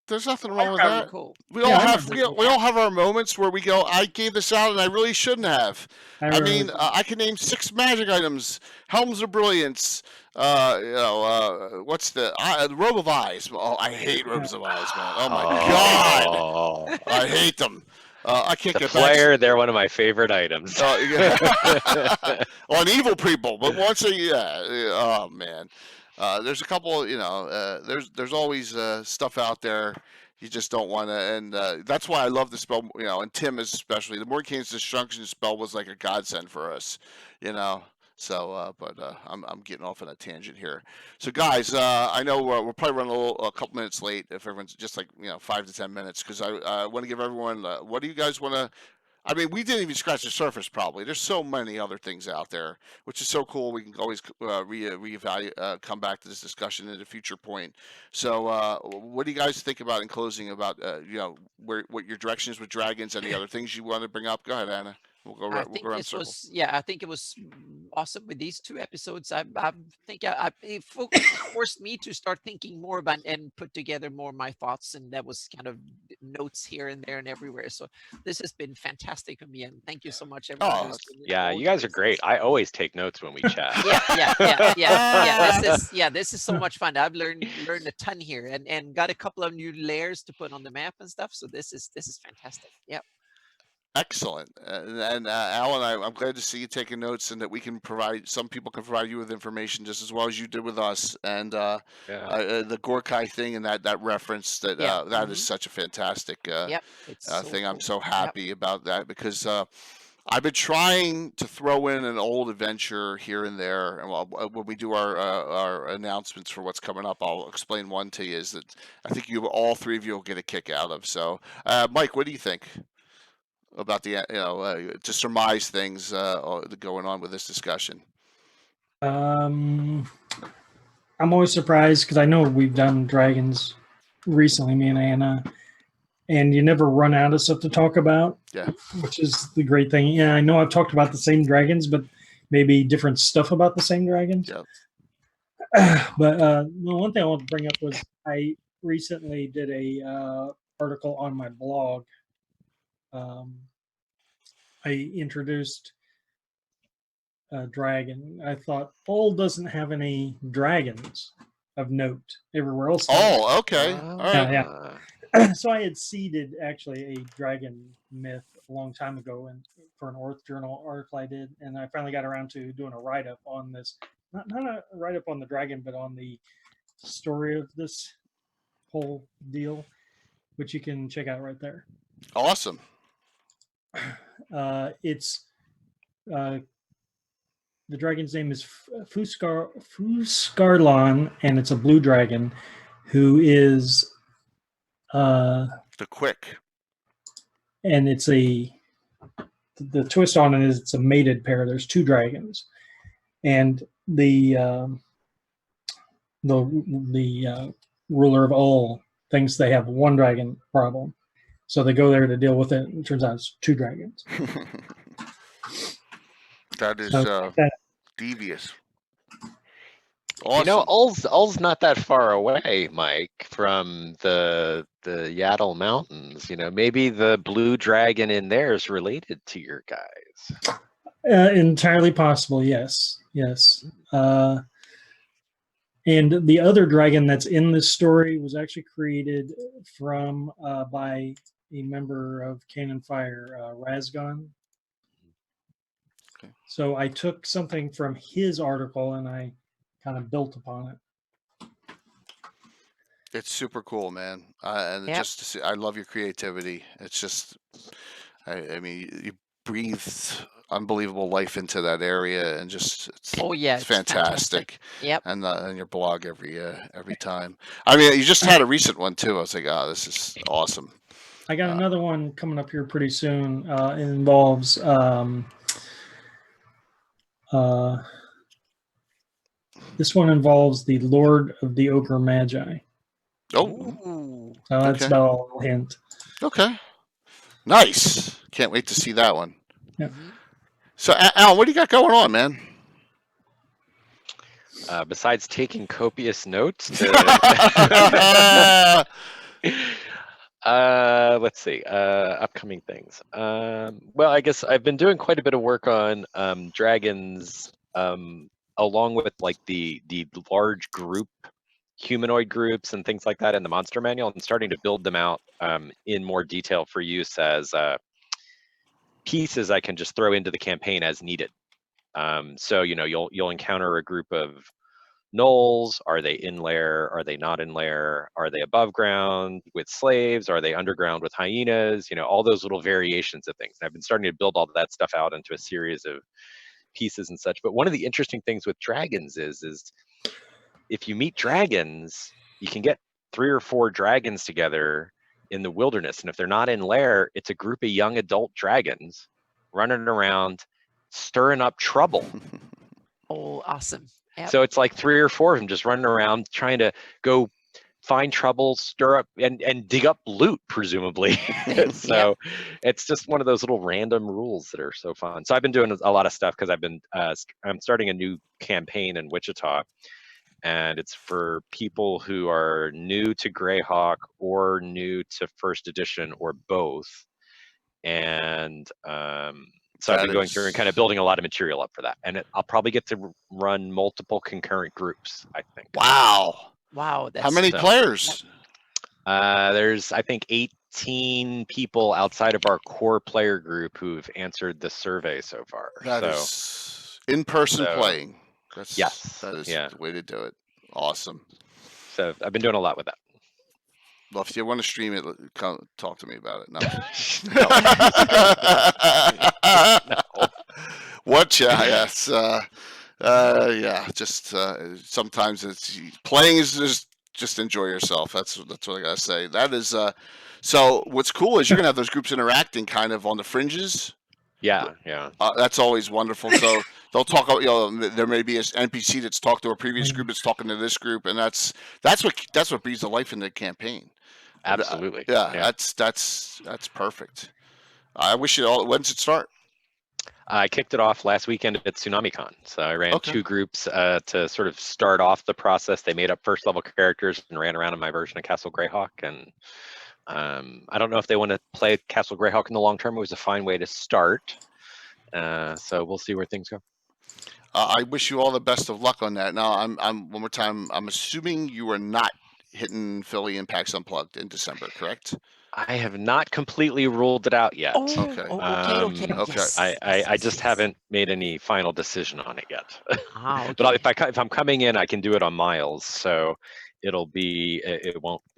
there's nothing wrong with that. Cool. We all have our moments where we go, I gave this out and I really shouldn't have. I mean, I can name 6 magic items: Helms of Brilliance. What's the Robe of Eyes? Oh, I hate Robes of Eyes, man. Oh my god, I hate them. I can't get flare. They're one of my favorite items. On evil people, but once oh man. There's a couple, there's always stuff out there you just don't want to, and that's why I love the spell, and Tim especially. The Mordenkainen's Destruction spell was like a godsend for us, So, but I'm getting off on a tangent here. So, guys, I know we're probably running a couple minutes late. If everyone's just like 5 to 10 minutes, because I want to give everyone. What do you guys want to? I mean, we didn't even scratch the surface. Probably there's so many other things out there, which is so cool. We can always reevaluate, come back to this discussion at a future point. So, what do you guys think about in closing about what your direction is with dragons? Any other things you want to bring up? Go ahead, Anna. We'll go around circle. I think it was awesome with these 2 episodes. I think it forced me to start thinking more about and put together more of my thoughts, and that was kind of notes here and there and everywhere. So this has been fantastic for me, and thank you so much, everyone. Yeah, you guys are great. I always take notes when we chat. This is so much fun. I've learned a ton here, and got a couple of new layers to put on the map and stuff. So this is fantastic. Yeah. Excellent. And Alan, I'm glad to see you taking notes, and that we can some people can provide you with information just as well as you did with us. And the Gorkai thing and that reference, that is such a fantastic thing. I'm so happy about that, because I've been trying to throw in an old adventure here and there. And when we do our announcements for what's coming up, I'll explain one to you, is that I think all 3 of you will get a kick out of. So, Mike, what do you think about the to surmise things going on with this discussion? I'm always surprised, because I know we've done dragons recently, me and Anna, and you never run out of stuff to talk about. Yeah, which is the great thing. Yeah, I know I've talked about the same dragons, but maybe different stuff about the same dragons. Yeah. But one thing I want to bring up was I recently did a article on my blog. I introduced a dragon. I thought Hull doesn't have any dragons of note everywhere else. Oh, okay. All right. Yeah. So I had seeded actually a dragon myth a long time ago, and for an Orth Journal article I did, and I finally got around to doing a write-up on this. Not a write-up on the dragon, but on the story of this whole deal, which you can check out right there. Awesome. It's the dragon's name is Fuskarlan, and it's a blue dragon who is the quick. And it's the twist on it is it's a mated pair. There's 2 dragons, and the ruler of all thinks they have 1 dragon problem. So they go there to deal with it, and it turns out it's 2 dragons. That is devious. Awesome. Awesome. Ull's not that far away, Mike, from the Yaddle Mountains. Maybe the blue dragon in there is related to your guys. Entirely possible, yes. And the other dragon that's in this story was actually created by a member of Cannon Fire, Razgon. Okay. So I took something from his article and I kind of built upon it. It's super cool, man. And Yep. just to see, I love your creativity. It's just, I mean, you breathe unbelievable life into that area, and just Oh yeah, it's it's fantastic. fantastic. Yep. And your blog every time. I mean, you just had a recent one too. I was like, oh, this is awesome. I got another one coming up here pretty soon. It involves this one involves the Lord of the Ogre Magi. Oh, Ooh. So that's Okay. about all I'll hint. okay, nice. Can't wait to see that one. Yep. Mhm. So, Alan, what do you got going on, man? Besides taking copious notes to let's see, upcoming things. Well, I guess I've been doing quite a bit of work on dragons, along with like the large group humanoid groups and things like that in the monster manual, and starting to build them out in more detail for use as pieces I can just throw into the campaign as needed. So you'll encounter a group of gnolls. Are they in lair? Are they not in lair? Are they above ground with slaves? Are they underground with hyenas? All those little variations of things. And I've been starting to build all that stuff out into a series of pieces and such. But one of the interesting things with dragons is if you meet dragons, you can get 3 or 4 dragons together in the wilderness. And if they're not in lair, it's a group of young adult dragons running around, stirring up trouble. Oh, awesome. Yep. So it's like 3 or 4 of them just running around trying to go find trouble, stir up, and dig up loot, presumably. So it's just one of those little random rules that are so fun. So I've been doing a lot of stuff because I'm starting a new campaign in Wichita, and it's for people who are new to Greyhawk or new to first edition or both. And so I've been going through and kind of building a lot of material up for that. And I'll probably get to run multiple concurrent groups, I think. Wow. Wow. That's How many players? There's, I think, 18 people outside of our core player group who've answered the survey so far. That is in-person playing. Yes. That is the way to do it. Awesome. So I've been doing a lot with that. Well, if you want to stream it, come talk to me about it. No. No. What? Yeah. Yes. Yeah. Just sometimes it's playing is just enjoy yourself. That's what I gotta say. That is. So what's cool is you're gonna have those groups interacting kind of on the fringes. Yeah. That's always wonderful. So they'll talk. There may be an NPC that's talked to a previous group that's talking to this group, and that's what breathes the life in the campaign. Absolutely. Yeah. That's perfect. I wish it all. When does it start? I kicked it off last weekend at TsunamiCon. So I ran 2 groups to sort of start off the process. They made up first level characters and ran around in my version of Castle Greyhawk. And I don't know if they want to play Castle Greyhawk in the long term. It was a fine way to start. So we'll see where things go. I wish you all the best of luck on that. Now, I'm one more time. I'm assuming you are not hitting Philly and PAX Unplugged in December, correct? I have not completely ruled it out yet. Okay. Okay. Yes. I just haven't made any final decision on it yet. Okay. But if I'm coming in, I can do it on miles, so it won't be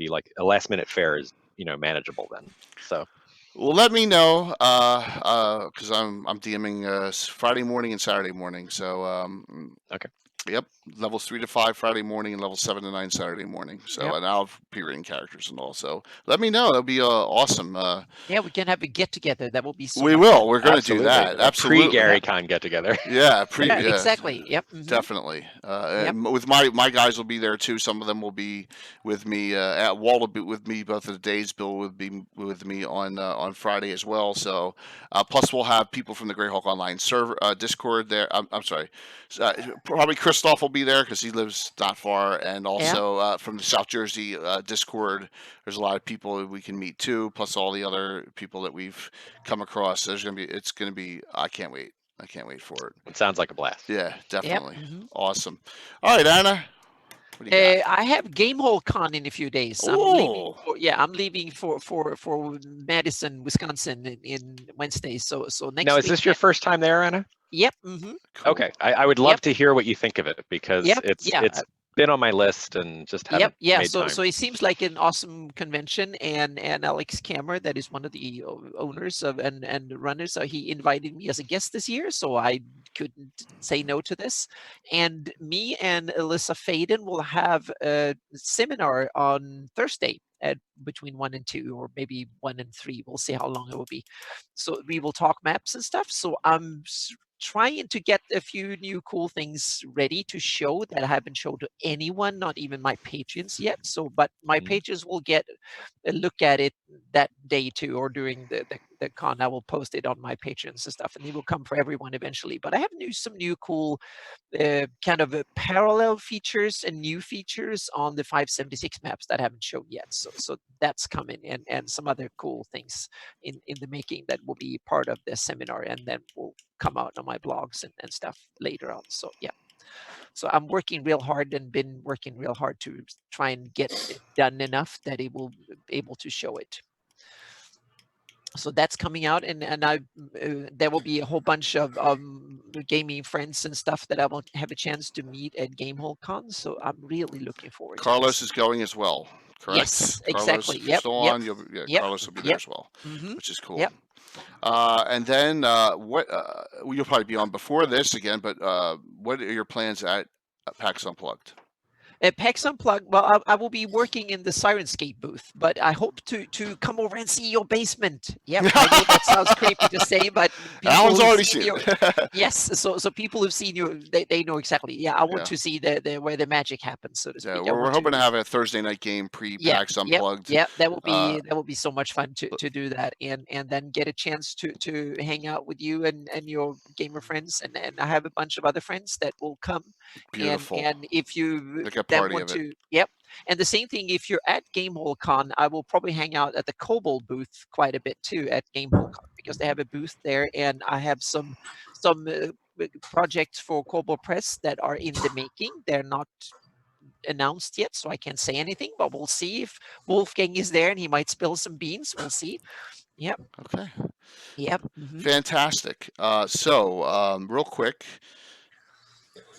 like a last minute fare is manageable then. So. Well, let me know because I'm DMing Friday morning and Saturday morning. So okay. Yep, levels 3 to 5 Friday morning and levels 7 to 9 Saturday morning. So and I'll have P-rating characters and all. So let me know. That'll be awesome. Yeah, we can have a get together. That will be. So we will. We're going to do that. Absolutely. Pre-Gary Con get together. Yeah. Exactly. Yep. Definitely. With my guys will be there too. Some of them will be with me. Walt will be with me both of the days. Bill will be with me on Friday as well. So plus we'll have people from the Greyhawk Online server Discord there. I'm sorry. Probably Christoph will be there because he lives not far, and also from the South Jersey Discord, there's a lot of people that we can meet too. Plus all the other people that we've come across. It's gonna be. I can't wait for it. It sounds like a blast. Yeah, definitely. Awesome. All right, Anna. What do you got? I have Gamehole Con in a few days. I'm leaving for Madison, Wisconsin in Wednesday. So next. Now, is this your first time there, Anna? Yep. Cool. Okay, I would love to hear what you think of it because been on my list and just haven't Yeah. made So time. so it seems like an awesome convention, and Alex Kammer, that is one of the owners of and runners, so he invited me as a guest this year, so I couldn't say no to this. And me and Alyssa Faden will have a seminar on Thursday at between 1 and 2, or maybe 1 and 3. We'll see how long it will be. So we will talk maps and stuff. So I'm trying to get a few new cool things ready to show that I haven't showed to anyone, not even my patrons yet. So, but my patrons will get a look at it that day too, or during the con. I will post it on my patrons and stuff, and it will come for everyone eventually. But I have some new cool kind of parallel features and new features on the 576 maps that I haven't shown yet. So that's coming, and some other cool things in the making that will be part of the seminar, and then will come out on my blogs and stuff later on. So yeah. So I'm working real hard, and been working real hard to try and get it done enough that it will be able to show it. So that's coming out, and I there will be a whole bunch of gaming friends and stuff that I will have a chance to meet at Gamehole Con. So I'm really looking forward Carlos to this. is going as well, correct? Yes, Carlos, exactly. if you're still on, Carlos will be there as well, which is cool. Yep. And then you'll probably be on before this again, but what are your plans at PAX Unplugged? At PAX Unplugged, well, I will be working in the Sirenscape booth, but I hope to come over and see your basement. Yeah, I know that sounds creepy to say, but Alan's already seen it. Yes, so people who've seen you, they know exactly. Yeah, I want to see the where the magic happens, so to speak. Yeah, we're hoping to have a Thursday night game pre-PAX Unplugged. Yeah, that will be so much fun to do that, and then get a chance to hang out with you and your gamer friends, and I have a bunch of other friends that will come. Beautiful. And if you party want of it. Yep. And the same thing, if you're at Gamehole Con, I will probably hang out at the Kobold booth quite a bit too at Gamehole Con, because they have a booth there, and I have some projects for Kobold Press that are in the making. They're not announced yet, so I can't say anything, but we'll see if Wolfgang is there, and he might spill some beans. We'll see. Yep. Okay. Yep. Fantastic. So real quick,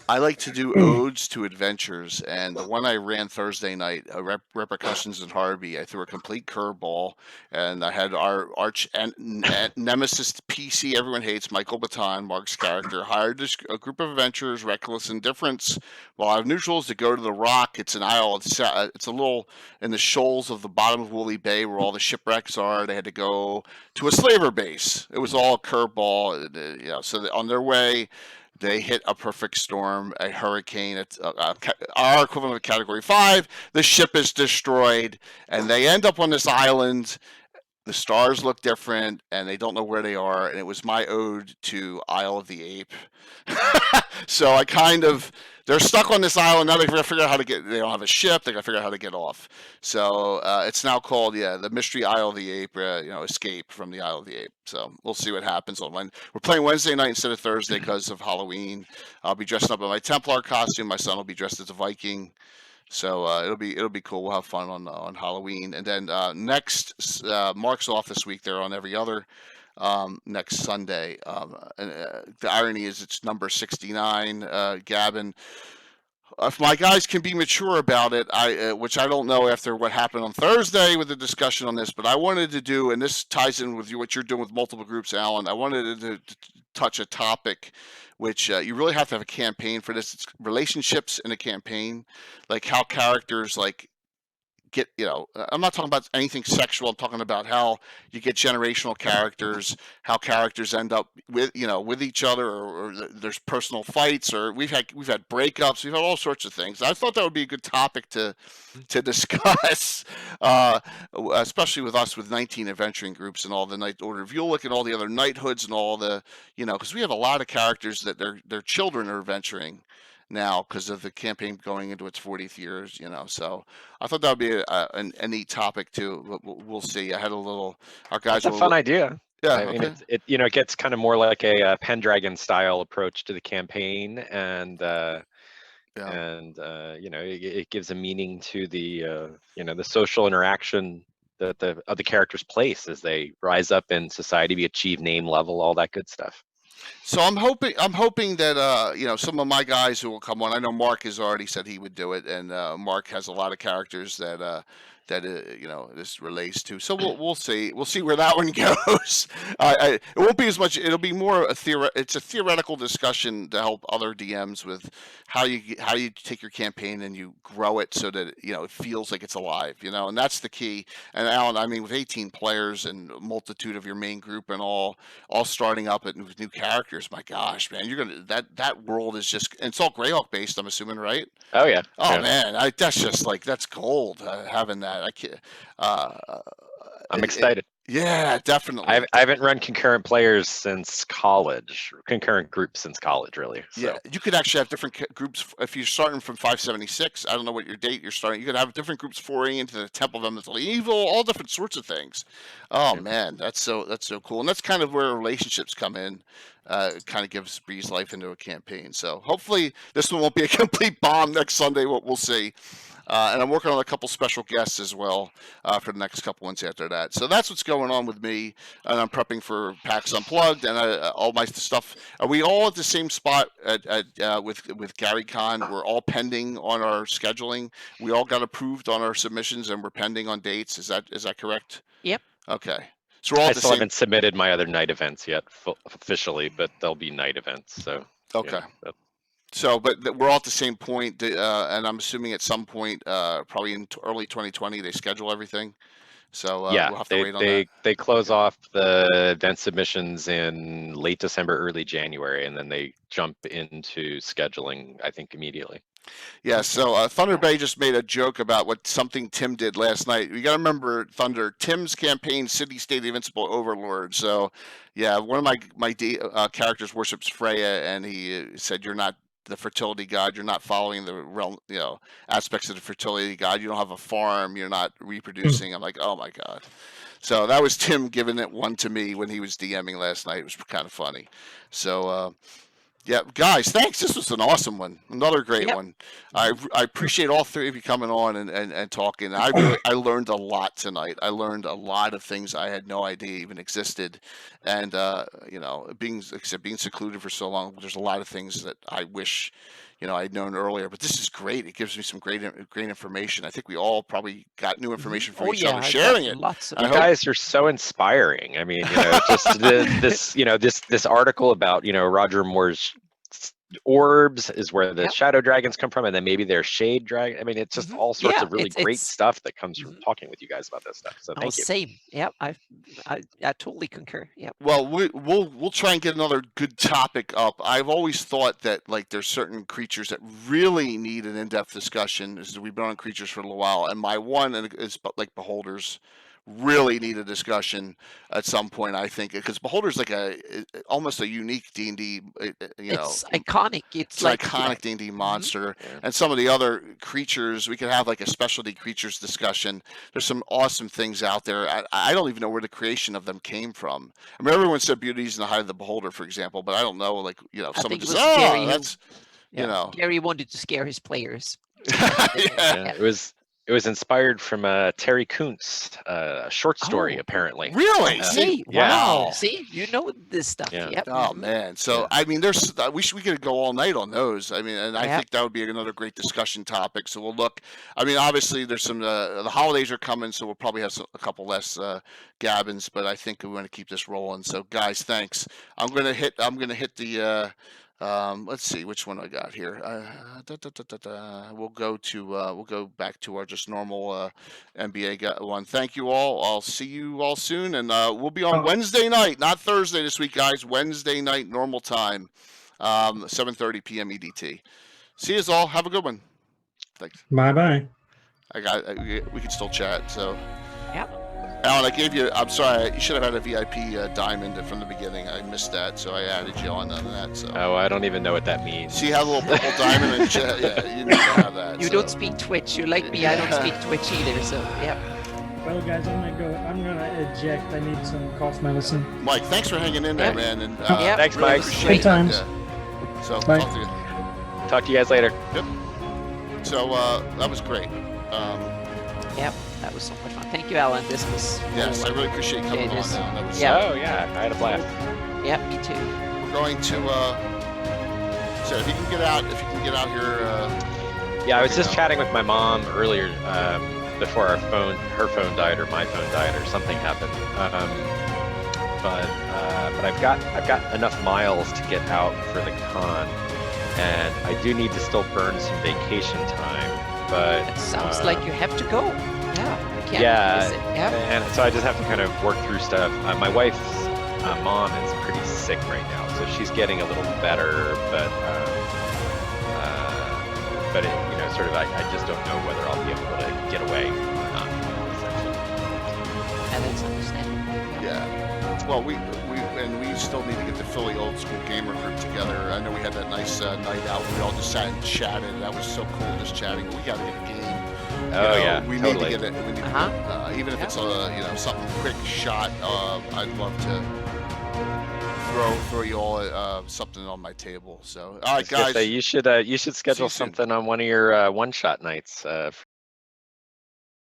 I like to do odes to adventures, and the one I ran Thursday night, Repercussions in Harvey, I threw a complete curveball, and I had our arch nemesis PC everyone hates, Michael Baton, Mark's character, hired a group of adventurers, reckless indifference, while our neutrals to go to the Rock. It's an isle. It's a little in the shoals of the bottom of Woolly Bay where all the shipwrecks are. They had to go to a slaver base. It was all a curveball. So on their way, they hit a perfect storm, a hurricane. It's our equivalent of Category 5. The ship is destroyed, and they end up on this island. The stars look different, and they don't know where they are. And it was my ode to Isle of the Ape. So they're stuck on this island. Now they got to figure out how to get. They don't have a ship. They got to figure out how to get off. So it's now called the Mystery Isle of the Ape. Escape from the Isle of the Ape. So we'll see what happens on when we're playing Wednesday night instead of Thursday because of Halloween. I'll be dressed up in my Templar costume. My son will be dressed as a Viking. So it'll be cool. We'll have fun on Halloween. And then next, Mark's off this week. They're on every other. Next Sunday. And the irony is it's number 69, Gabbin. If my guys can be mature about it, which I don't know after what happened on Thursday with the discussion on this, but I wanted to do, and this ties in with what you're doing with multiple groups, Alan. I wanted to touch a topic which you really have to have a campaign for this. It's relationships in a campaign, like how characters get, I'm not talking about anything sexual. I'm talking about how you get generational characters, how characters end up with each other, or there's personal fights, or we've had breakups, we've had all sorts of things. I thought that would be a good topic to discuss, especially with us with 19 adventuring groups and all the Night Order. If you look at all the other knighthoods and all the, because we have a lot of characters that their children are adventuring now because of the campaign going into its 40th years, so I thought that would be a neat topic too. We'll see. I had our guys. It's a fun idea. Yeah, I mean, it gets kind of more like a Pendragon style approach to the campaign, and it gives a meaning to the the social interaction that the characters place as they rise up in society, achieve name level, all that good stuff. So I'm hoping that some of my guys who will come on. I know Mark has already said he would do it, and Mark has a lot of characters that this relates to. So we'll see where that one goes. It won't be as much. It'll be more it's a theoretical discussion to help other DMs with how you take your campaign and you grow it so that it feels like it's alive. And that's the key. And Alan, I mean, with 18 players and a multitude of your main group and all starting up with new characters, my gosh, man, you're gonna that world is just, and it's all Greyhawk based, I'm assuming, right? Oh yeah. Oh yeah. man, that's just like, that's gold, having that. I can't. I'm excited. Yeah, definitely. I haven't run concurrent players since college, concurrent groups since college, really. So. Yeah, you could actually have different groups if you're starting from 576. I don't know what your date you're starting. You could have different groups foraying into the Temple of Elemental Evil, all different sorts of things. Oh man, that's so cool, and that's kind of where relationships come in. Kind of breathes life into a campaign. So hopefully this one won't be a complete bomb next Sunday. We'll see. And I'm working on a couple special guests as well for the next couple ones after that. So that's what's going on with me, and I'm prepping for PAX Unplugged and all my stuff. Are we all at the same spot with Gary Con? We're all pending on our scheduling. We all got approved on our submissions, and we're pending on dates. Is that correct? Yep. Okay. So we're all I at the still same. haven't submitted my other night events yet officially, but they'll be night events. So Okay. Yeah, So, but we're all at the same point, and I'm assuming at some point, probably in early 2020, they schedule everything. So we'll have to wait on that. They close off the event submissions in late December, early January, and then they jump into scheduling, I think, immediately. Yeah, so Thunder Bay just made a joke about something Tim did last night. You got to remember, Thunder, Tim's campaign, City State Invincible Overlord. So, yeah, one of my characters worships Freya, and he said, "You're not the fertility god. You're not following the realm, aspects of the fertility god. You don't have a farm. You're not reproducing." I'm like, oh my god. So that was Tim giving it one to me when he was DMing last night. It was kind of funny. So. Yeah, guys, thanks. This was an awesome one. Another great one. I appreciate all three of you coming on and talking. I learned a lot tonight. I learned a lot of things I had no idea even existed. And, being secluded for so long, there's a lot of things that I wish, I'd known earlier. But this is great. It gives me some great information. I think we all probably got new information from each other sharing it. Lots of You guys are so inspiring. I mean, just this article about, Roger Moore's orbs is where the shadow dragons come from, and then maybe they're shade dragon. I mean, it's just all sorts of really great stuff that comes from talking with you guys about this stuff. So thank you. Same. Yep. I totally concur. Yep. Well, we'll try and get another good topic up. I've always thought that there's certain creatures that really need an in-depth discussion. We've been on creatures for a little while, and my one is like beholders. Really need a discussion at some point, I think, because Beholder's like almost a unique D&D. It's iconic. It's like iconic D&D monster, and some of the other creatures we could have like a specialty creatures discussion. There's some awesome things out there. I don't even know where the creation of them came from. I mean, everyone said Beauty's in the Hide of the Beholder, for example, but I don't know. Someone just that's Gary wanted to scare his players. It was inspired from Terry Kuntz, a short story, apparently. Really? See, wow. Yeah. See, you know this stuff. Yeah. Yep. Oh man. So I mean, we could go all night on those. I mean, and I think that would be another great discussion topic. So we'll look. I mean, obviously, there's some. The holidays are coming, so we'll probably have a couple less Gabbins. But I think we want to keep this rolling. So guys, thanks. I'm gonna hit the. Let's see which one I got here. We'll go back to our just normal NBA one. Thank you all. I'll see you all soon, and we'll be on Wednesday night, not Thursday this week, guys. Wednesday night, normal time, 7:30 p.m. EDT. See you all. Have a good one. Thanks. Bye bye. We can still chat. So. Yep. Alan, I'm sorry. You should have had a VIP diamond from the beginning. I missed that, so I added you on that. So. Oh, I don't even know what that means. So you have a little purple diamond in the chat. Yeah, you need to have that. You don't speak Twitch. You're like me. I don't speak Twitch either. So yeah. Well, guys, I'm gonna eject. I need some cough medicine. Mike, thanks for hanging in there, man. And thanks, really Mike. Good times. Yeah. So Bye. Talk to you guys later. Yep. So that was great. Yep. That was so much fun. Thank you, Alan. This was. Yes, I really appreciate you coming on. That was yeah. Oh yeah, I had a blast. Yeah, me too. we're going to. So if you can get out here. Yeah, I was let me just know. chatting with my mom earlier before her phone died or my phone died or something happened. But I've got enough miles to get out for the con, and I do need to still burn some vacation time. But It sounds like you have to go. Yeah. You can't Yeah, miss it. Yeah. and so I just have to kind of work through stuff. My wife's mom is pretty sick right now, so she's getting a little better, but it, sort of, I just don't know whether I'll be able to get away or not. Essentially. And that's understandable. Yeah. Well, we still need to get the Philly Old School Gamer Group together. I know we had that nice night out where we all just sat and chatted. That was so cool, just chatting. We got to get a game. Oh yeah, we totally. need to get it. We need to even if it's something quick shot. I'd love to throw you all something on my table. So all right, guys. You should schedule soon. something on one of your one-shot nights